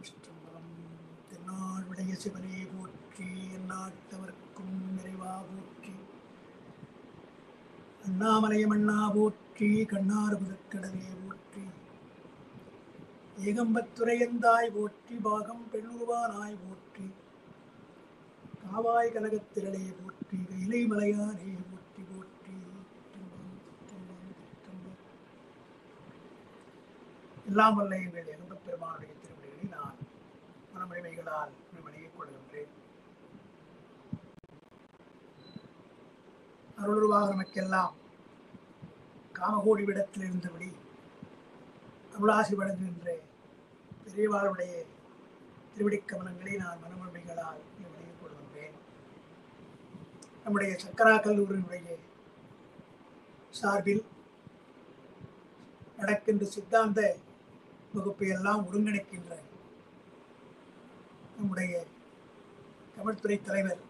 திருச்சிற்றம்பலம். தென்னாடுடைய சிவனே போற்றி, எந்நாட்டவர்க்கும் நிறைவா போற்றி, அண்ணாமலையமண்ணா போற்றி, கண்ணாறு முதற்கடவே போற்றி, ஏகம்பத்துரையந்தாய் போற்றி, பாகம் பெண்ணுருவானாய் போற்றி, காவாய் கனகத்திரளே போற்றி, கைலை மலையானே போற்றி போற்றி. திரும்பலம், திரும்பலம், திரும்பலம். எல்லாம் வல்ல எங்கள் ஏகம்பப் பெருமானுடைய திருவடிகளை நான் மனமொழிமைகளால் வணங்கிக் கொள்கின்றேன். அருளுருவாக நமக்கெல்லாம் காமகோடி விடத்தில் இருந்தபடி அருளாசி வழங்குகின்ற பெரியவாளுடைய திருவடிக் கமலங்களை நான் மனமொழிமைகளால் வணங்கிக் கொள்கின்றேன். நம்முடைய சக்கரா கல்லூரியினுடைய சார்பில் நடக்கின்ற சித்தாந்த வகுப்பை எல்லாம் ஒருங்கிணைக்கின்ற நம்முடைய தமிழ்துறை தலைவர்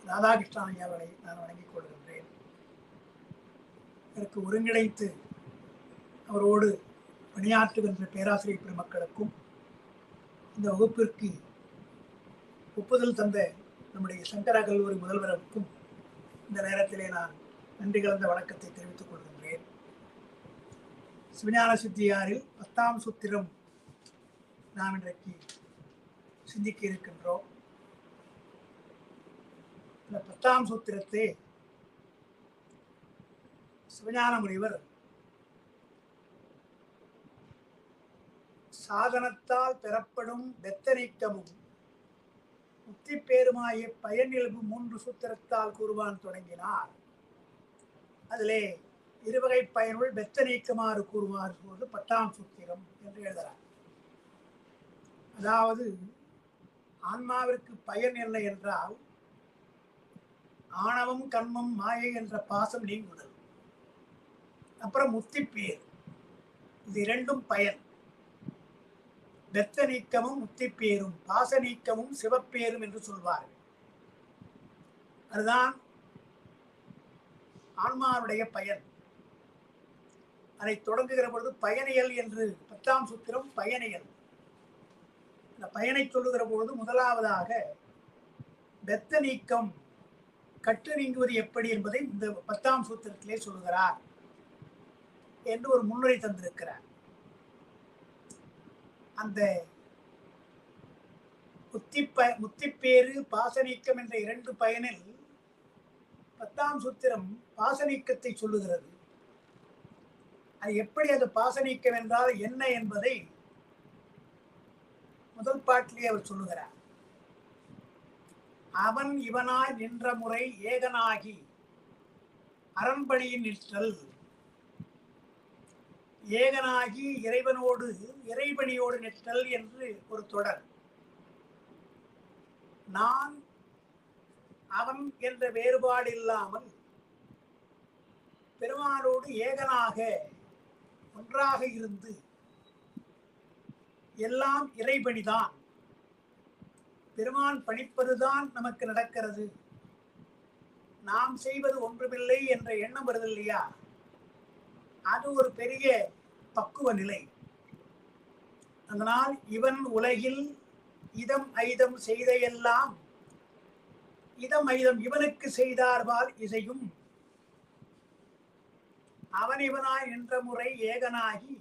ராதாகிருஷ்ணன் ஐயா அவர்களை நான் வணங்கிக் கொள்கின்றேன். இதற்கு ஒருங்கிணைத்து அவரோடு பணியாற்றுகின்ற பேராசிரியர் பெருமக்களுக்கும் இந்த வகுப்பிற்கு ஒப்புதல் தந்த நம்முடைய சங்கரா கல்லூரி முதல்வருக்கும் இந்த நேரத்திலே நான் நன்றி கலந்த வணக்கத்தை தெரிவித்துக் கொள்கின்றேன். சிவஞான சித்தியாரில் 10ஆம் சூத்திரம் நாம் இன்றைக்கு சிந்திக்க இருக்கின்றோம். இந்த 10ஆம் சூத்திரத்தை சிவஞான முனிவர் சாதனத்தால் பெறப்படும் பெத்தனீக்கமும் முத்தி பேருமாய பயனியல்பு 3 சூத்திரத்தால் கூறுவான் தொடங்கினார். அதிலே இருவகை பயனுள் பெத்த நீக்கமாறு கூறுவார் போது 10ஆம் சூத்திரம் என்று எழுதுகிறார். அதாவது ஆன்மாவிற்கு பயன் என்ன என்றால் ஆணவம் கண்மம் மாயை என்ற பாசம் நீங்குதல், அப்புறம் முத்தி பேர், இது இரண்டும் பயன். பெத்த நீக்கமும் முத்தி பேரும் பாச நீக்கமும் சிவப்பேரும் என்று சொல்வார்கள். அதுதான் ஆன்மாவுடைய பயன். அதை தொடங்குகிற பொழுது பயனியல் என்று 10ஆம் சூத்திரம் பயனியல். இந்த பயனை சொல்லுகிற பொழுது முதலாவதாக பெத்த நீக்கம் கற்று நீங்குவது எப்படி என்பதை இந்த 10ஆம் சூத்திரத்திலே சொல்லுகிறார் என்று ஒரு முன்னுரை தந்திருக்கிறார். அந்த முத்திப்பேறு பாசநீக்கம் என்ற 2 பயனில் 10ஆம் சூத்திரம் பாசநீக்கத்தை சொல்லுகிறது. அது எப்படி அந்த பாசநீக்கம் என்றால் என்ன என்பதை முதல் பாட்டிலே அவர் சொல்லுகிறார். அவன் இவனாய் நின்ற முறை ஏகனாகி அரண்பணியின் நிற்றல். ஏகனாகி இறைவனோடு இறைவனியோடு நிற்றல் என்று ஒரு தொடர். நான் அவன் என்ற வேறுபாடு இல்லாமல் பெருமானோடு ஏகனாக ஒன்றாக இருந்து எல்லாம் இறைபணிதான், பெருமான் பணிப்பதுதான் நமக்கு நடக்கிறது, நாம் செய்வது ஒன்றுமில்லை என்ற எண்ணம் வருது இல்லையா, அது ஒரு பெரிய பக்குவ நிலை. அதனால் இவன் உலகில் இதம் ஐதம் செய்த எல்லாம் இதம் ஐதம் இவனுக்கு செய்தார்பால் இசையும். அவன் இவனாய் நின்ற முறை ஏகனாகி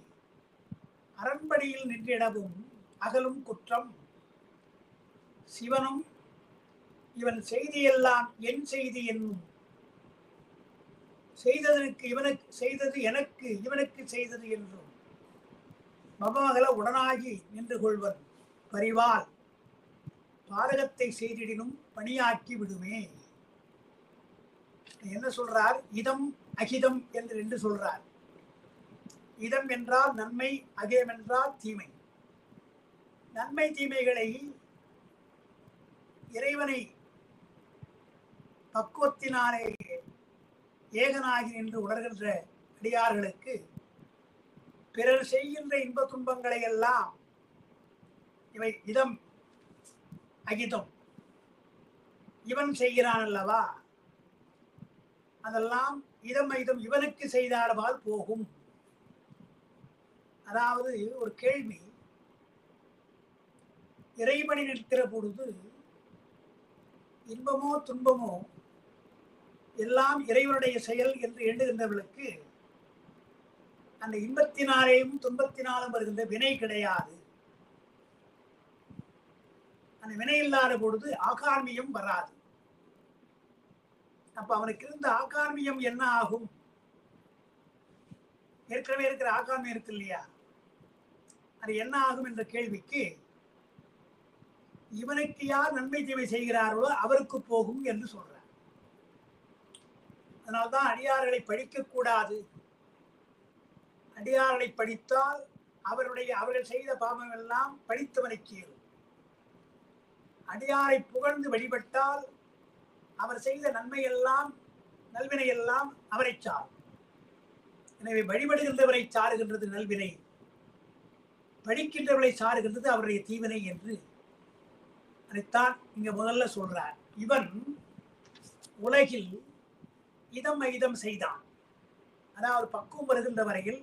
அரண்பணியில் நின்றிடவும் அகலும் குற்றம். சிவனும் இவன் செய்தியெல்லாம் என் செய்தி என்னும். செய்ததற்கு இவனுக்கு செய்தது எனக்கு, இவனுக்கு செய்தது என்றும் மகமகல உடனாகி நின்று கொள்வன் பரிவால் பாதகத்தை செய்திடினும் பணியாக்கி விடுமே. என்ன சொல்றார்? இதம் அகிதம் என்று 2 சொல்றார். இதம் என்றால் நன்மை, அகிதம் என்றால் தீமை. நன்மை தீமைகளை இறைவனை பக்குவத்தினாலே ஏகனாகி என்று உணர்கின்ற அடியார்களுக்கு பிறர் செய்கின்ற இன்ப துன்பங்களை எல்லாம் இவை இதம் அகிதம், இவன் செய்கிறான் அல்லவா, அதெல்லாம் இதம் ஐதம் இவனுக்கு செய்தால்வால் போகும். அதாவது ஒரு கேள்வி, இறைவனை நிற்கிற பொழுது இன்பமோ துன்பமோ எல்லாம் இறைவனுடைய செயல் என்று எண்ணுகின்றவர்களுக்கு அந்த இன்பத்தினாலேயும் துன்பத்தினாலும் வருகின்ற வினை கிடையாது. அந்த வினை இல்லாத பொழுது ஆகார்மியம் வராது. அப்ப அவனுக்கு இருந்த ஆகார்மியம் என்ன ஆகும்? ஏற்கனவே இருக்கிற ஆகார்மியம் இருக்கு இல்லையா, அது என்ன ஆகும் என்ற கேள்விக்கு இவனுக்கு யார் நன்மை தீமை செய்கிறார்களோ அவருக்கு போகும் என்று சொல்றார். அதனால்தான் அடியார்களை படிக்க கூடாது. அடியார்களை படித்தால் அவர்கள் செய்த பாவம் எல்லாம் படித்தவனுக்கு ஏறும். அடியாரை புகழ்ந்து வழிபட்டால் அவர் செய்த நன்மை எல்லாம் நல்வினை எல்லாம் அவரை சாரும். எனவே வழிபடுகின்றவரை சாருகின்றது நல்வினை, படிக்கின்றவரை சாருகின்றது அவருடைய தீவினை என்று அதைத்தான் இங்க முதல்ல சொல்றார். இவன் உலகில் இதம் ஐதம் செய்தான். அதாவது பக்குவம் வருகின்ற வரையில்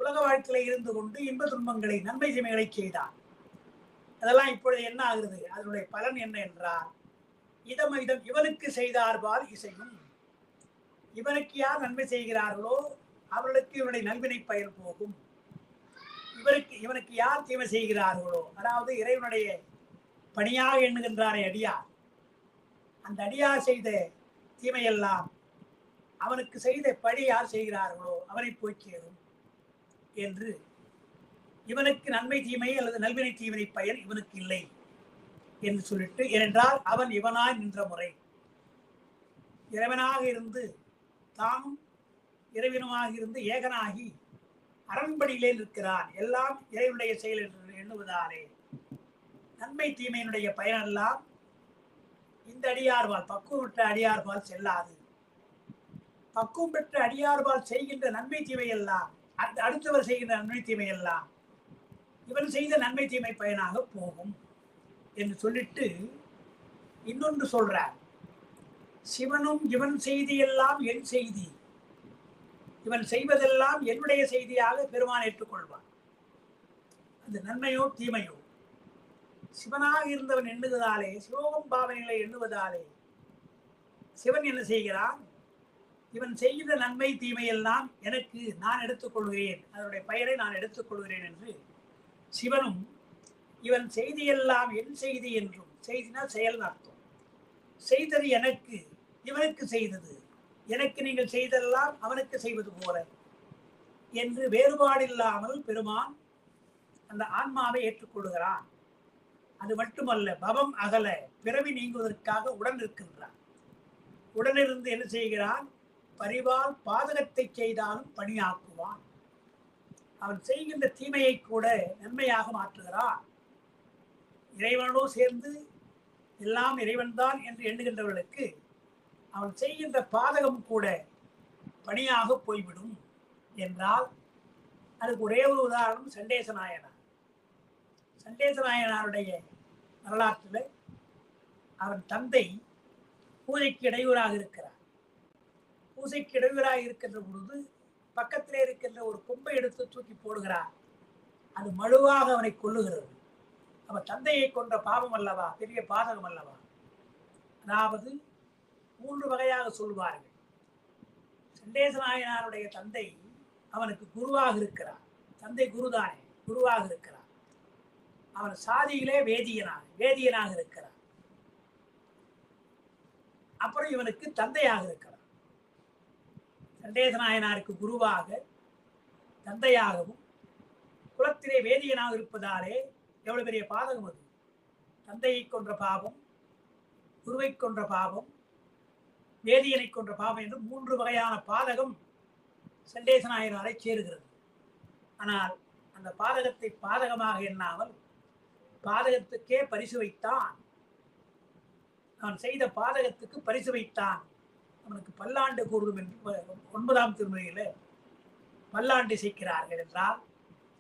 உலக வாழ்க்கையில இருந்து கொண்டு இன்ப துன்பங்களை நன்மை தீமைகளை செய்தான். அதெல்லாம் இப்பொழுது என்ன ஆகுது? அதனுடைய பலன் என்ன என்றால் இதம் ஐதம் இவனுக்கு செய்தார்பால் இசையும். இவனுக்கு யார் நன்மை செய்கிறார்களோ அவர்களுக்கு இவனுடைய நல்வினை பயன் போகும். இவனுக்கு யார் தீமை செய்கிறார்களோ, அதாவது இறைவனுடைய பணியாக எண்ணுகின்றாரே அடியார், அந்த அடியார் செய்த தீமையெல்லாம் அவனுக்கு செய்த பணி யார் செய்கிறார்களோ அவனை போய் சேரும் என்று. இவனுக்கு நன்மை தீமை அல்லது நல்வினை தீவினை பயன் இவனுக்கு இல்லை என்று சொல்லிட்டு, ஏனென்றால் அவன் இவனாய் நின்ற முறை, இறைவனாக இருந்து தானும் இறைவனுமாக இருந்து ஏகனாகி அரண்படியிலே நிற்கிறான். எல்லாம் இறைவனுடைய செயல் என்று எண்ணுவதாலே நன்மை தீமையினுடைய பயனெல்லாம் இந்த அடியார்பால், பக்குவம் பெற்ற அடியார்பால் செல்லாது. பக்குவம் பெற்ற அடியார்பால் செய்கின்ற நன்மை தீமை எல்லாம், அடுத்தவர் செய்கின்ற நன்மை தீமை எல்லாம் இவன் செய்த நன்மை தீமை பயனாக போகும் என்று சொல்லிட்டு இன்னொன்று சொல்றார். சிவனும் இவன் செய்தி எல்லாம் என் செய்தி, இவன் செய்வதெல்லாம் என்னுடைய செய்தியாக பெருமான் ஏற்றுக்கொள்வான். அந்த நன்மையோ தீமையோ சிவனாக இருந்தவன் எண்ணுவதாலே, சிவோகம் பாவனைகளை எண்ணுவதாலே சிவன் என்ன செய்கிறான்? இவன் செய்கிற நன்மை தீமையெல்லாம் எனக்கு நான் எடுத்துக்கொள்கிறேன், அதனுடைய பெயரை நான் எடுத்துக்கொள்கிறேன் என்று சிவனும் இவன் செய்தியெல்லாம் என் செய்தி என்றும், செய்தினா செயல் அர்த்தம், செய்தது எனக்கு இவனுக்கு செய்தது எனக்கு நீங்கள் செய்தெல்லாம் அவனுக்கு செய்வது போல என்று வேறுபாடில்லாமல் பெருமான் அந்த ஆன்மாவை ஏற்றுக்கொள்கிறான். அது மட்டுமல்ல, பவம் அகல பிறவி நீங்குவதற்காக உடன் இருக்கின்றான். உடனிருந்து என்ன செய்கிறான்? பரிவால் பாதகத்தை செய்தாலும் பணியாக்குவான். அவன் செய்கின்ற தீமையை கூட நன்மையாக மாற்றுகிறான். இறைவனோடு சேர்ந்து எல்லாம் இறைவன்தான் என்று எண்ணுகின்றவர்களுக்கு அவன் செய்கின்ற பாதகம் கூட பணியாக போய்விடும் என்றால், அதுக்கு ஒரே ஒரு உதாரணம் சண்டேச நாயனார். சண்டேச நாயனாருடைய வரலாற்றில் அவன் தந்தை பூஜைக்கு இடையூறாக இருக்கிறார். பூஜைக்கு இடையூறாக இருக்கின்ற பொழுது பக்கத்திலே இருக்கின்ற ஒரு கொம்பை எடுத்து தூக்கி போடுகிறார். அது மழுவாக அவனை கொல்லுகிறது. அவன் தந்தையை கொன்ற பாவம் அல்லவா, பெரிய பாதகம் அல்லவா? அதாவது 3 வகையாக சொல்வார்கள். சண்டேச நாயனாருடைய தந்தை அவனுக்கு குருவாக இருக்கிறார். தந்தை குருதானே, குருவாக இருக்கிறார். அவன் சாதியிலே வேதியனாக இருக்கிறார். அப்புறம் இவனுக்கு தந்தையாக இருக்கிறார். சண்டேச நாயனாருக்கு குருவாக தந்தையாகவும் குலத்திலே வேதியனாக இருப்பதாலே எவ்வளவு பெரிய பாதகம் அது! தந்தையை கொன்ற பாவம், குருவை கொன்ற பாவம், வேதியனை கொன்ற பாவம் என்று 3 வகையான பாதகம் சண்டேச நாயனாரை சேருகிறது. ஆனால் அந்த பாதகத்தை பாதகமாக எண்ணாமல் பாதகத்துக்கே பரிசு வைத்தான். அவன் செய்த பாதகத்துக்கு பரிசு வைத்தான். அவனுக்கு பல்லாண்டு கூறும் என்று 9ஆம் திருமுறையில பல்லாண்டு இசைக்கிறார்கள். என்றால்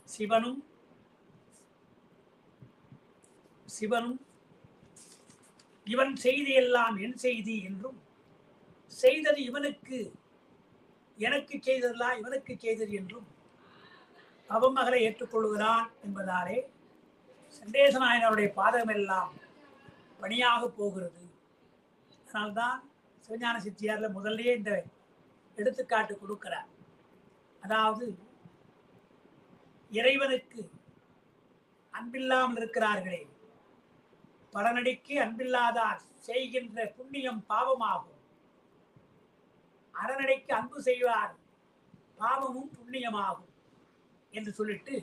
சிவனும் இவன் செய்தி எல்லாம் என் செய்தி என்றும், செய்தது இவனுக்கு எனக்கு செய்ததெல்லாம் இவனுக்கு செய்தது என்றும் அவமகளை ஏற்றுக்கொள்கிறான் என்பதாலே சண்டேசநாயனருடைய பாதகம் எல்லாம் பணியாக போகிறது. அதனால்தான் சிவஞான சித்தியார்ல முதல்லயே இந்த எடுத்துக்காட்டு கொடுக்கிறார். அதாவது இறைவனுக்கு அன்பில்லாமல் இருக்கிறார்களே, பலனடிக்கு அன்பில்லாதார் செய்கின்ற புண்ணியம் பாவமாகும். அறநடைக்கு அன்பு செய்வார் பாவமும் புண்ணியமாகும் என்று சொல்லிட்டு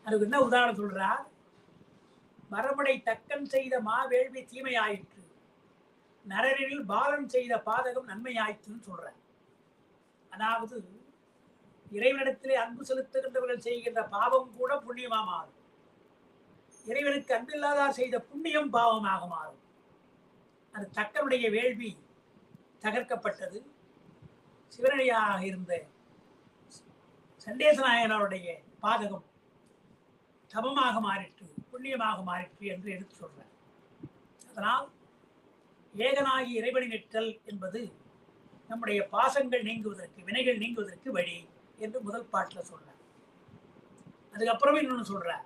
அதுக்கு என்ன உதாரணம் சொல்றார்? மரமுடை தக்கன் செய்த மாவேள்வி தீமையாயிற்று, நரரில் பாலன் செய்த பாதகம் நன்மையாயிற்றுன்னு சொல்றார். அதாவது இறைவனிடத்திலே அன்பு செலுத்துகின்றவர்கள் செய்கின்ற பாவம் கூட புண்ணியமா மாறும். இறைவனுக்கு அன்பில்லாதார் செய்த புண்ணியம் பாவமாக மாறும். அது தக்கனுடைய வேள்வி தகர்க்கப்பட்டது. சிவனடியாக இருந்த சண்டேசநாயனருடைய பாதகம் தபமாக மாறிற்று, புண்ணியமாக மாறிற்று என்று எடுத்து சொல்றார். அதனால் ஏகனாகி இறைவனை நிற்றல் என்பது நம்முடைய பாசங்கள் நீங்குவதற்கு, வினைகள் நீங்குவதற்கு வழி என்று முதல் பாட்டில் சொல்றார். அதுக்கப்புறம் இன்னொன்னு சொல்றார்,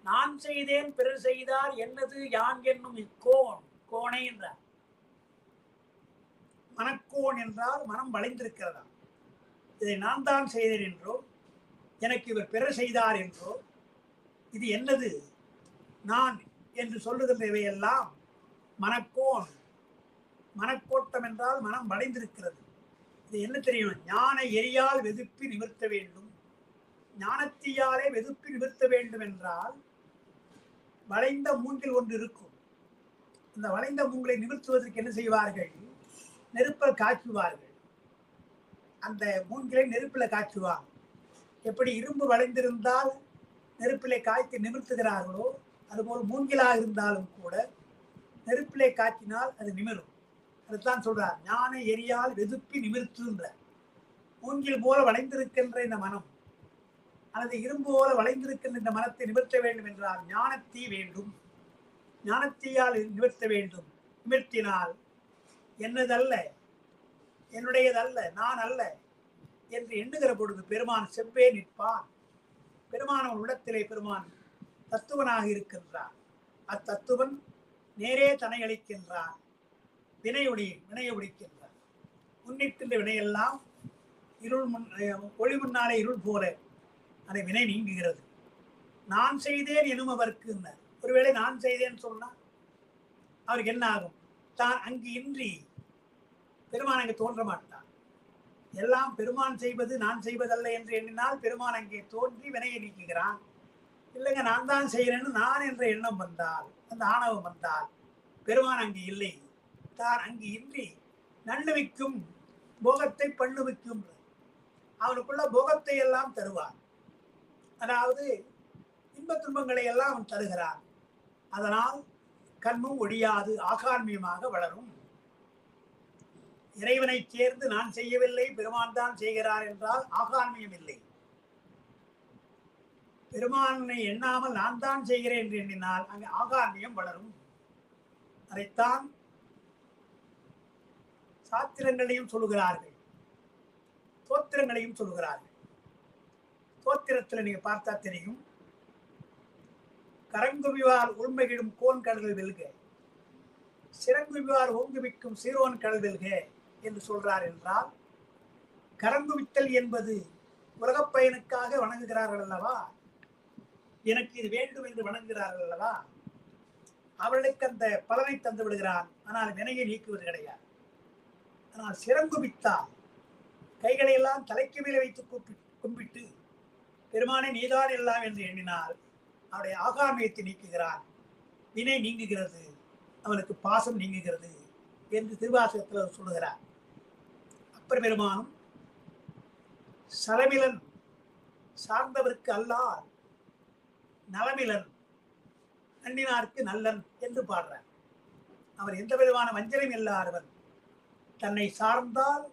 நான் செய்தேன் பிறர் செய்தார் என்னது யான் என்னும் இக்கோன், கோணை என்றார். மனக்கோன் என்றால் மனம் வளைந்திருக்கிறதா. இதை நான் தான் செய்தேன் என்றோ, எனக்கு இவர் பிறர் செய்தார் என்றோ, இது என்னது நான் என்று சொல்லுகின்றவையெல்லாம் மனக்கோன். மனக்கோட்டம் என்றால் மனம் வளைந்திருக்கிறது. இது என்ன தெரியும்? ஞான எரியால் வெதுப்பி நிமிர்த்த வேண்டும். ஞானத்தீயாலே வெதுப்பி நிமிர்த்த வேண்டும் என்றால் வளைந்த மூங்கில் ஒன்று இருக்கும். அந்த வளைந்த மூங்கிலை நிமிர்த்துவதற்கு என்ன செய்வார்கள்? நெருப்பில் காய்ச்சுவார்கள். அந்த மூங்கிலை நெருப்பில் காய்ச்சுவாங்க. எப்படி இரும்பு வளைந்திருந்தால் நெருப்பிலே காய்த்து நிமிர்த்துகிறார்களோ, அதுபோல் மூங்கிலாக இருந்தாலும் கூட நெருப்பிலே காய்ச்சினால் அது நிமிரும். அதுதான் சொல்றார், ஞான எரியால் வெதுப்பி நிமிர்த்துன்ற. மூங்கில் போல வளைந்திருக்கின்ற இந்த மனம் அல்லது இரும்பு போல வளைந்திருக்கின்ற இந்த மனத்தை நிமிர்த்த வேண்டும் என்றால் ஞானத்தீ வேண்டும். ஞானத்தீயால் நிமிர்த்த வேண்டும். நிமிர்த்தினால் என்னதல்ல, என்னுடையதல்ல, நான் அல்ல என்று எண்ணுகிற பொழுது பெருமான் செவ்வே நிற்பான். பெருமான் உள்ளத்திலே பெருமான் தத்துவனாக இருக்கின்றார். அத்தத்துவன் நேரே தனை அளிக்கின்றார். வினையை ஒழிக்கின்றார். முன்னிற்கின்ற வினையெல்லாம் இருள் ஒளி முன்னாலே இருள் போல அதை வினை நீங்குகிறது. நான் செய்தேன் எனும் அவருக்கு. ஒருவேளை நான் செய்தேன் சொன்னா அவருக்கு என்ன ஆகும்? தான் அங்கு இன்றி பெருமான் அங்கே தோன்ற மாட்டான். எல்லாம் பெருமான் செய்வது நான் செய்வதல்ல என்று எண்ணினால் பெருமான் அங்கே தோன்றி வினையை நீக்குகிறான். இல்லைங்க, நான் தான் செய்கிறேன்னு நான் என்ற எண்ணம் வந்தால், அந்த ஆணவம் வந்தால் பெருமான் அங்கு இல்லை. தான் அங்கு இன்றி நன்னுவிக்கும் போகத்தை பண்ணுவிக்கும். அவனுக்குள்ள போகத்தை எல்லாம் தருவான். அதாவது இன்ப துன்பங்களை எல்லாம் அவன் தருகிறான். அதனால் கண்ணும் ஒழியாது ஆகான்மியமாக வளரும். இறைவனை சேர்ந்து நான் செய்யவில்லை, பெருமான் தான் செய்கிறார் என்றால் ஆகான்மியம் இல்லை. பெருமானை எண்ணாமல் நான் தான் செய்கிறேன் என்று எண்ணினால் அங்கு ஆகான்மியம் வளரும். அதைத்தான் சாத்திரங்களையும் சொல்லுகிறார்கள், தோத்திரங்களையும் சொல்லுகிறார்கள். தோத்திரத்தில் நீங்க பார்த்தா தெரியும், கரங்குவிவார் உள்மையிடும் கோன் கடல் வெல்க, சிறங்குவிவார் ஓங்குவிக்கும் சீரோன் கடல் வெல்க என்று சொல்றார். என்றால் கரங்குவித்தல் என்பது உலகப் பயனுக்காக வணங்குகிறார்கள் அல்லவா, எனக்கு இது வேண்டும் என்று வணங்குகிறார்கள் அல்லவா, அவர்களுக்கு அந்த பலனை தந்து விடுகிறான். ஆனால் வினையை நீக்குவது கிடையாது. ஆனால் சிறங்குவித்தால் கைகளை எல்லாம் தலைக்கு மேலே வைத்து கும்பிட்டு பெருமானை நீதான் எல்லாம் என்று எண்ணினால் அவருடைய ஆகாமியத்தை நீக்குகிறான். வினை நீங்குகிறது, அவனுக்கு பாசம் நீங்குகிறது என்று திருவாசகத்தில் அவர் சொல்லுகிறார். அப்பர் பெருமானும் சலமிலன் சார்ந்தவருக்கு அல்லார் நலமிலன் நன்னினார்க்கு நல்லன் என்று பாடுறார். அவர் எந்த விதமான வஞ்சனையும் இல்லாதவன். தன்னை சார்ந்தால்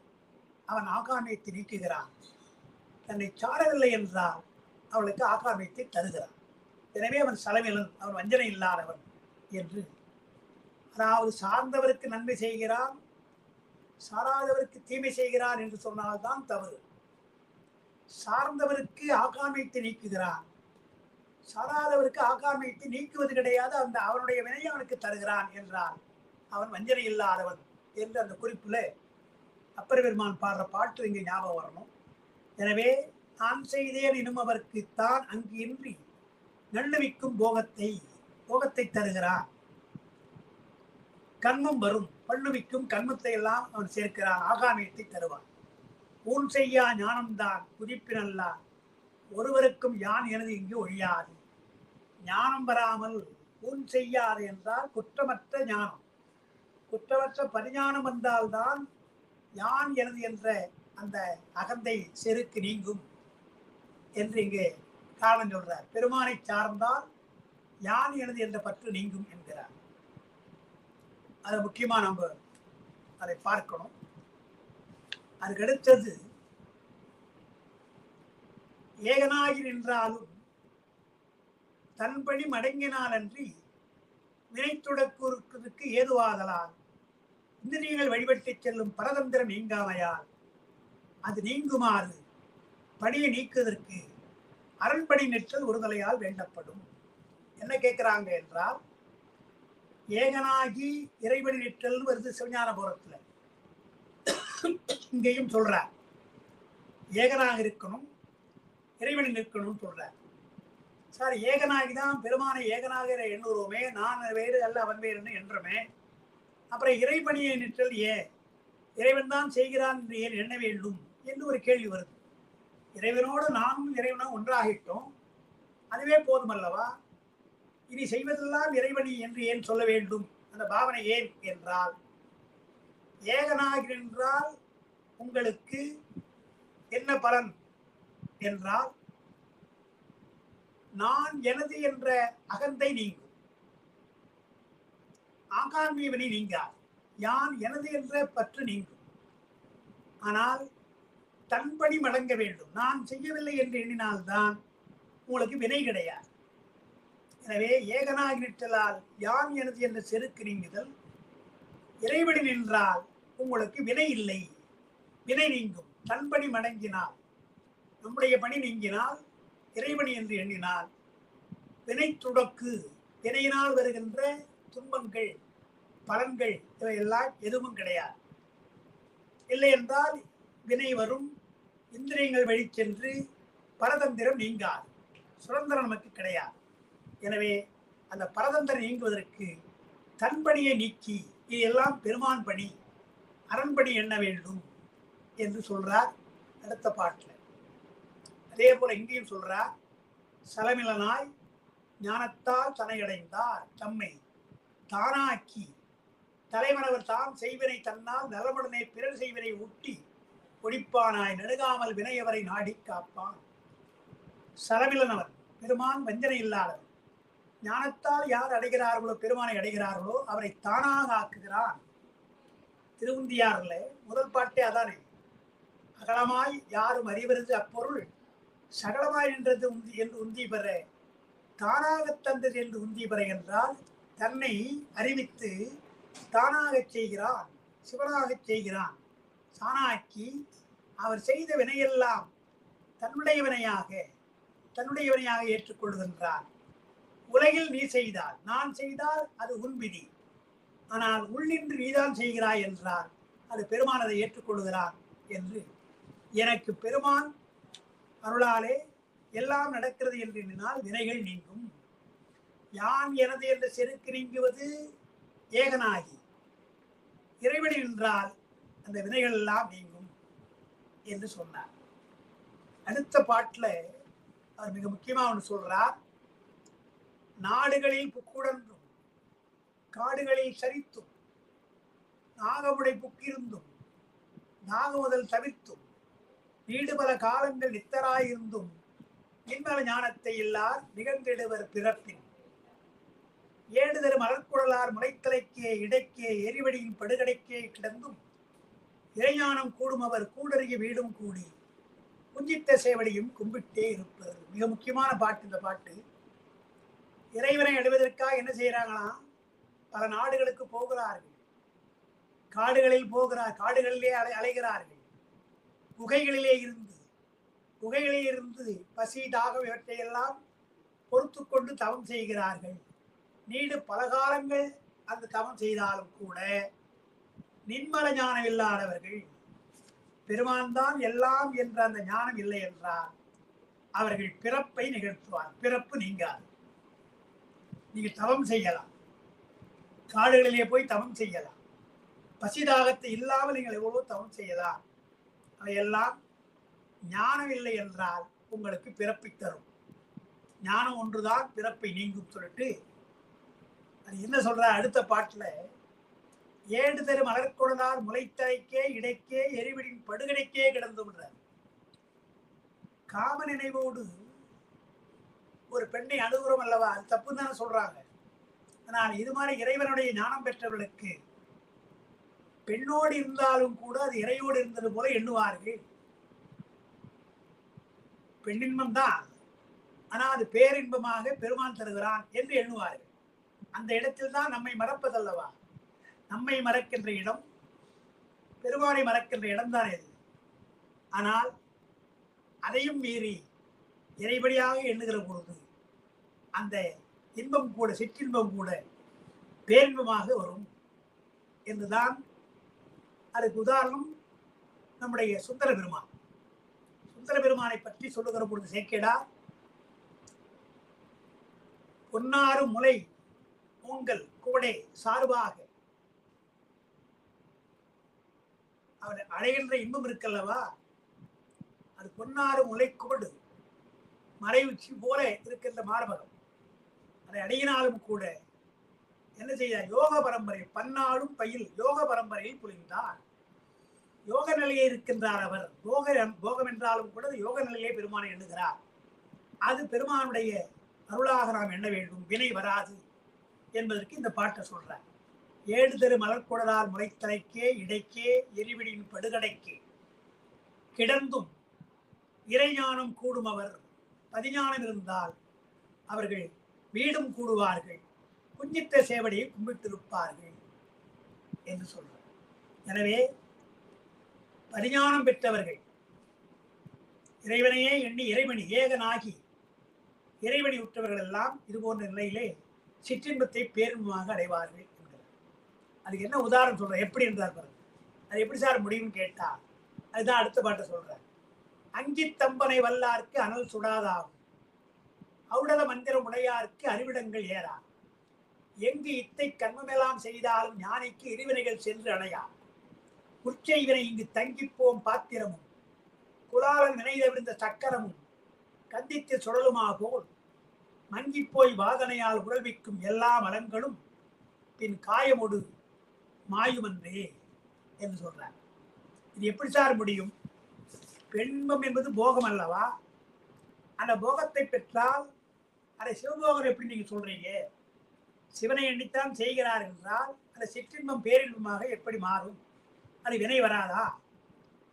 அவன் ஆகாமியத்தை நீக்குகிறான். தன்னை சாரவில்லை என்றால் அவளுக்கு ஆகாமியத்தை தருகிறான். எனவே அவன் சலமிலன், அவன் வஞ்சனை இல்லாதவன் என்று. அதாவது சார்ந்தவருக்கு நன்மை செய்கிறான், சாராதவருக்கு தீமை செய்கிறான் என்று சொன்னால்தான் தவறு. சார்ந்தவருக்கு ஆகாமியத்தை நீக்குகிறான், சாராதவருக்கு ஆகாமியத்தை நீக்குவது கிடையாது, அந்த அவனுடைய வினையை அவனுக்கு தருகிறான் என்றால் அவன் வஞ்சனை இல்லாதவன் என்று அந்த குறிப்புல அப்பர் பெருமான் பாடுற பாட்டு இங்கே ஞாபகம் வரணும். எனவே நான் செய்தேன் எனும் அவருக்கு தான் அங்கு இன்றி நல்லுவிக்கும் போகத்தை தருகிறான். கண்மம் வரும், பல்லுவிக்கும் கண்மத்தை எல்லாம் அவன் சேர்க்கிறான், ஆகாமியத்தை தருவான். ஊன் செய்யா ஞானம்தான் குதிப்பினல்லான் ஒருவருக்கும் யான் எனது இங்கு ஒழியாது. ஞானம் வராமல் ஊன் செய்யாது என்றால் குற்றமற்ற ஞானம், குற்றமற்ற பரிஞானம் வந்தால்தான் யான் எனது என்ற அந்த அகந்தை செருக்கு நீங்கும் என்று இங்கே காரணம் சொல்றார். பெருமானை சார்ந்தால் யான் எனது என்ற பற்று நீங்கும் என்கிறார். அது முக்கியமா நம்ம அதை பார்க்கணும். அதுக்கடுத்தது ஏகனாகி நின்றாலும் தன்படி மடங்கினால் அன்றி வினைத்துடக்கு ஏதுவாதலால் இந்திரியங்கள் வழிபட்டு செல்லும் பரதந்திரம் நீங்காமையால் அது நீங்குமாறு பணியை நீக்குவதற்கு அரண்படி நிற்றல் ஒரு தலையால் வேண்டப்படும். என்ன கேட்கிறாங்க என்றால், ஏகனாகி இறைவடி நிற்றல் வருது சிவஞான போரத்துல, இங்கேயும் சொல்றார் ஏகனாக இருக்கணும், இறைவனை நிற்கணும்னு சொல்றார். சார், ஏகனாகிதான் பெருமானை ஏகனாக எண்ணுறோமே, நான் வேறு அல்ல அவன் வேறுன்னு என்றமே, அப்புறம் இறைபணியை நிற்றல் இறைவன் தான் செய்கிறான் என்று ஏன் எண்ண வேண்டும் என்று ஒரு கேள்வி வருது. இறைவனோடு நானும் இறைவனும் ஒன்றாகிட்டோம், அதுவே போதும் அல்லவா? இனி செய்வதெல்லாம் இறைவனி என்று ஏன் சொல்ல வேண்டும்? அந்த பாவனை ஏன் என்றால், ஏகனாகி நின்றால் உங்களுக்கு என்ன பலன் என்றால், நான் எனது என்ற அகந்தை நீங்கும், ஆகாமியவனை நீங்காது, யான் எனது என்ற பற்று நீங்கும். ஆனால் தன்படி மடங்க வேண்டும். நான் செய்யவில்லை என்று எண்ணினால்தான் உங்களுக்கு வினை கிடையாது. எனவே ஏகனாகி நிற்றலால் யான் எனது என்ற செருக்கு நீங்குதல், இறைவடி நின்றால் உங்களுக்கு வினை இல்லை, வினை நீங்கும். தன்படி மடங்கினால், நம்முடைய பணி நீங்கினால், இறைவனி என்று எண்ணினால் வினை துடக்கு, வினையினால் வருகின்ற துன்பங்கள் பலன்கள் இவையெல்லாம் எதுவும் கிடையாது. இல்லை என்றால் வினை வரும், இந்திரியங்கள் வழி சென்று பரதந்திரம் நீங்காது, சுதந்திரம் நமக்கு கிடையாது. எனவே அந்த பரதந்திரம் நீங்குவதற்கு தன்பணியை நீக்கி இதெல்லாம் பெருமான் பணி, அரண்பணி எண்ண வேண்டும் என்று சொல்றார் அடுத்த பாட்டில். அதே போல இங்கேயும் சொல்றார், சலமிலனாய் ஞானத்தால் தனையடைந்தார் தம்மை தானாக்கி தலைவனவர் தாம் செய்வினை தன்னால் நலமுடனே பிறர் செய்வினை ஊட்டி ஒடிப்பானாய் நெடுகாமல் வினையவரை நாடி காப்பான். சலமிலனவர் பெருமான் வஞ்சனை இல்லாதவர். ஞானத்தால் யார் அடைகிறார்களோ, பெருமானை அடைகிறார்களோ அவரை தானாக ஆக்குகிறான். திருவுந்தியார்ல முதல் பாட்டே அதானே, அகலமாய் யாரும் அறிவருது அப்பொருள் சகலமாய் நின்றது என்று உந்தி பெற, தானாக தந்தது என்று உந்தி பெற என்றால் தன்னை அறிவித்து தானாக செய்கிறான், சிவனாக செய்கிறான். சாணாக்கி அவர் செய்த வினையெல்லாம் தன்னுடைய வினையாக ஏற்றுக்கொள்கின்றான். உலகில் நீ செய்தால், நான் செய்தால் அது உன் விதி, ஆனால் உள்ளின்று நீதான் செய்கிறாய் என்றால் அது பெருமான் அதை ஏற்றுக்கொள்கிறான் என்று, எனக்கு பெருமான் அருளாலே எல்லாம் நடக்கிறது என்று எண்ணினால் வினைகள் நீங்கும். யான் எனது என்ற செருக்கு நீங்குவது ஏகனாகி, இறைவனை நின்றால் அந்த வினைகள் எல்லாம் நீங்கும் என்று சொன்னார். அடுத்த பாட்டில் அவர் மிக முக்கியமாக ஒன்று சொல்றார், நாடுகளில் புக்குடன்றும் காடுகளில் சரித்தும் நாகமுடை புக்கிருந்தும் நாகமுதல் தவிர்த்தும் நீடு பல காலங்கள் நித்தராயிருந்தும் நின்மல ஞானத்தை இல்லார் நிகழ்ந்திடுவர் பிறப்பின் ஏடுதரு மலர்குழலார் முளைத்தலைக்கே இடைக்கே எரிவடியின் படுகடைக்கே கிடந்தும் இறைஞானம் கூடும் அவர் கூடறிய வீடும் கூடி குஞ்சித்த சேவடியும் கும்பிட்டே இருப்பது. மிக முக்கியமான பாட்டு இந்த பாட்டு. இறைவனை அடைவதற்காக என்ன செய்யறாங்கன்னா, பல நாடுகளுக்கு போகிறார்கள், காடுகளிலே அலைகிறார்கள், குகைகளிலே இருந்து பசி தாகம் இவற்றையெல்லாம் பொறுத்து கொண்டு தவம் செய்கிறார்கள். நீடு பலகாலங்கள் அந்த தவம் செய்தாலும் கூட நின்மல ஞானம் இல்லாதவர்கள், பெருமான் தான் எல்லாம் என்ற அந்த ஞானம் இல்லை என்றால் அவர்கள் பிறப்பை நிகழ்த்துவார். பிறப்பு நீங்காது. நீங்க தவம் செய்யலாம், காடுகளிலே போய் தவம் செய்யலாம், பசிதாகத்தை இல்லாமல் நீங்கள் எவ்வளவோ தவம் செய்யலாம். அவையெல்லாம் ஞானம் இல்லை என்றால் உங்களுக்கு பிறப்பை தரும். ஞானம் ஒன்றுதான் பிறப்பை நீங்கும் சொல்லிட்டு அது என்ன சொல்ற அடுத்த பாட்டுல, ஏடு தரு மலர்கொடலார் முளைத்தரைக்கே இடைக்கே எரிவிடின் படுகடைக்கே கிடந்துன்ற காம நினைவோடு ஒரு பெண்ணை அணுகுறோம் அல்லவா, அது தப்புன்னு தானே சொல்றாங்க. ஆனால் இது மாதிரி இறைவனுடைய ஞானம் பெற்றவர்களுக்கு பெண்ணோடு இருந்தாலும் கூட அது இறையோடு இருந்தது போல எண்ணுவார்கள். பெண்ணின்பம் தான், ஆனால் அது பேரின்பமாக பெருமான் தருகிறான் என்று எண்ணுவார்கள். அந்த இடத்தில் தான் நம்மை மறப்பதல்லவா. நம்மை மறக்கின்ற இடம், பெருமானை மறக்கின்ற இடம்தான் இது. ஆனால் அதையும் மீறி இறைவழியாக எண்ணுகிற பொழுது அந்த இன்பம் கூட, சிற்றின்பம் கூட பேரின்பமாக வரும் என்றுதான். அதுக்கு உதாரணம் நம்முடைய சுந்தர பெருமான். சுந்தர பெருமானை பற்றி சொல்லுகிற பொழுது சேக்கிழார், பொன்னாறு முலை உங்கள் கூடே சார்பாக அவர் அடைகின்ற இன்பம் இருக்கல்லவா, அது பொன்னாறு முலை கோடு மறை உச்சி போல இருக்கின்ற மார்பகம். அதை அடையினாலும் கூட என்ன செய்தார், யோக பரம்பரை பன்னாடும் பயில் யோக பரம்பரையில் புரிந்தார். யோக நிலையே இருக்கின்றார் அவர். போகம் என்றாலும் கூட யோக நிலையே பெருமானை எண்ணுகிறார். அது பெருமானுடைய அருளாக நாம் எண்ண வேண்டும், வினை வராது என்பதற்கு இந்த பாட்டை சொல்றார். ஏடு தெரு மலர்கொடலார் முளைத்தலைக்கே இடைக்கே எரிவிடின் படுகடைக்கே கிடந்தும் இறைஞானம் கூடும் அவர். பதிஞானம் இருந்தால் அவர்கள் வீடும் கூடுவார்கள், குஞ்சித்த சேவடியை கும்பிட்டிருப்பார்கள் என்று சொல்றார். எனவே பரிஞானம் பெற்றவர்கள் இறைவனையே எண்ணி இறைவனி ஏகனாகி இறைவனி உற்றவர்கள் எல்லாம் இது போன்ற நிலையிலே சிற்றின்பத்தை பேரின்பமாக அடைவார்கள் என்கிறார். அதுக்கு என்ன உதாரணம் சொல்ற, எப்படி என்றார் பாருங்க. அது எப்படி சார் முடியும்னு கேட்டா அதுதான் அடுத்த பாட்டை சொல்றார். அங்கித்தம்பனை வல்லார்க்கு அனல் சுடாதாகும், ஔடத மந்திரம் உடையார்க்கு அறிவிடங்கள் ஏறா, எங்கு இத்தை கர்மமெல்லாம் செய்தாலும் ஞானிக்கு இருவினைகள் சென்று அடையா, உற்செய்வினை இங்கு தங்கிப்போம் பாத்திரமும் குலாலன் வினைதவிருந்த சக்கரமும் கந்தித்து சுழலுமா போல் மங்கிப்போய் வாதனையால் உழவிக்கும் எல்லா மலங்களும் பின் காயமொடு மாயுமன்றே என்று சொல்றார். இது எப்படி சார் முடியும்? பெண்பம் என்பது போகம் அல்லவா, அந்த போகத்தை பெற்றால் அதை சிவபோகம் எப்படி நீங்க சொல்றீங்க? சிவனை எண்ணித்தான் செய்கிறார் என்றால் அந்த சிற்றின்பம் பேரின்பமாக எப்படி மாறும்? அது வினை வராதா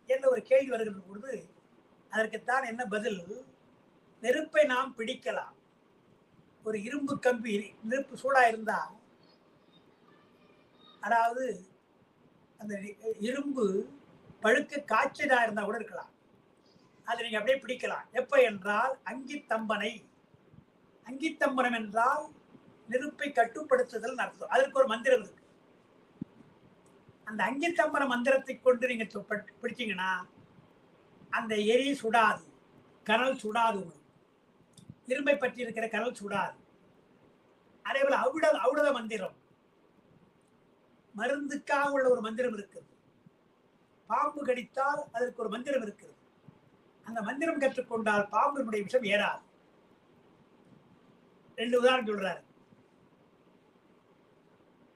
என்ற ஒரு கேள்வி வருகின்ற பொழுது அதற்குத்தான் என்ன பதில்? நெருப்பை நாம் பிடிக்கலாம். ஒரு இரும்பு கம்பி நெருப்பு சூடா இருந்தா, அதாவது அந்த இரும்பு பழுக்க காய்ச்சலா இருந்தா கூட இருக்கலாம், அதை நீங்க அப்படியே பிடிக்கலாம். எப்ப என்றால் அங்கித்தம்பனை. அங்கித்தம்பனம் என்றால் நெருப்பை கட்டுப்படுத்துதல் அர்த்தம். அதற்கு ஒரு மந்திரம் இருக்கு. அந்த அங்கித்தம்பன மந்திரத்தை கொண்டு நீங்க பிடிச்சீங்கன்னா அந்த எரி சுடாது, கனல் சுடாது. இரும்பை பற்றி இருக்கிற கனல் சுடாது. அதே போல ஔடத மந்திரம், மருந்துக்காக உள்ள ஒரு மந்திரம் இருக்குது. பாம்பு கடித்தால் அதற்கு ஒரு மந்திரம் இருக்கிறது. அந்த மந்திரம் கற்றுக்கொண்டால் பாம்பினுடைய விஷம் ஏறாது. ரெண்டு உதாரணம் சொல்றாரு.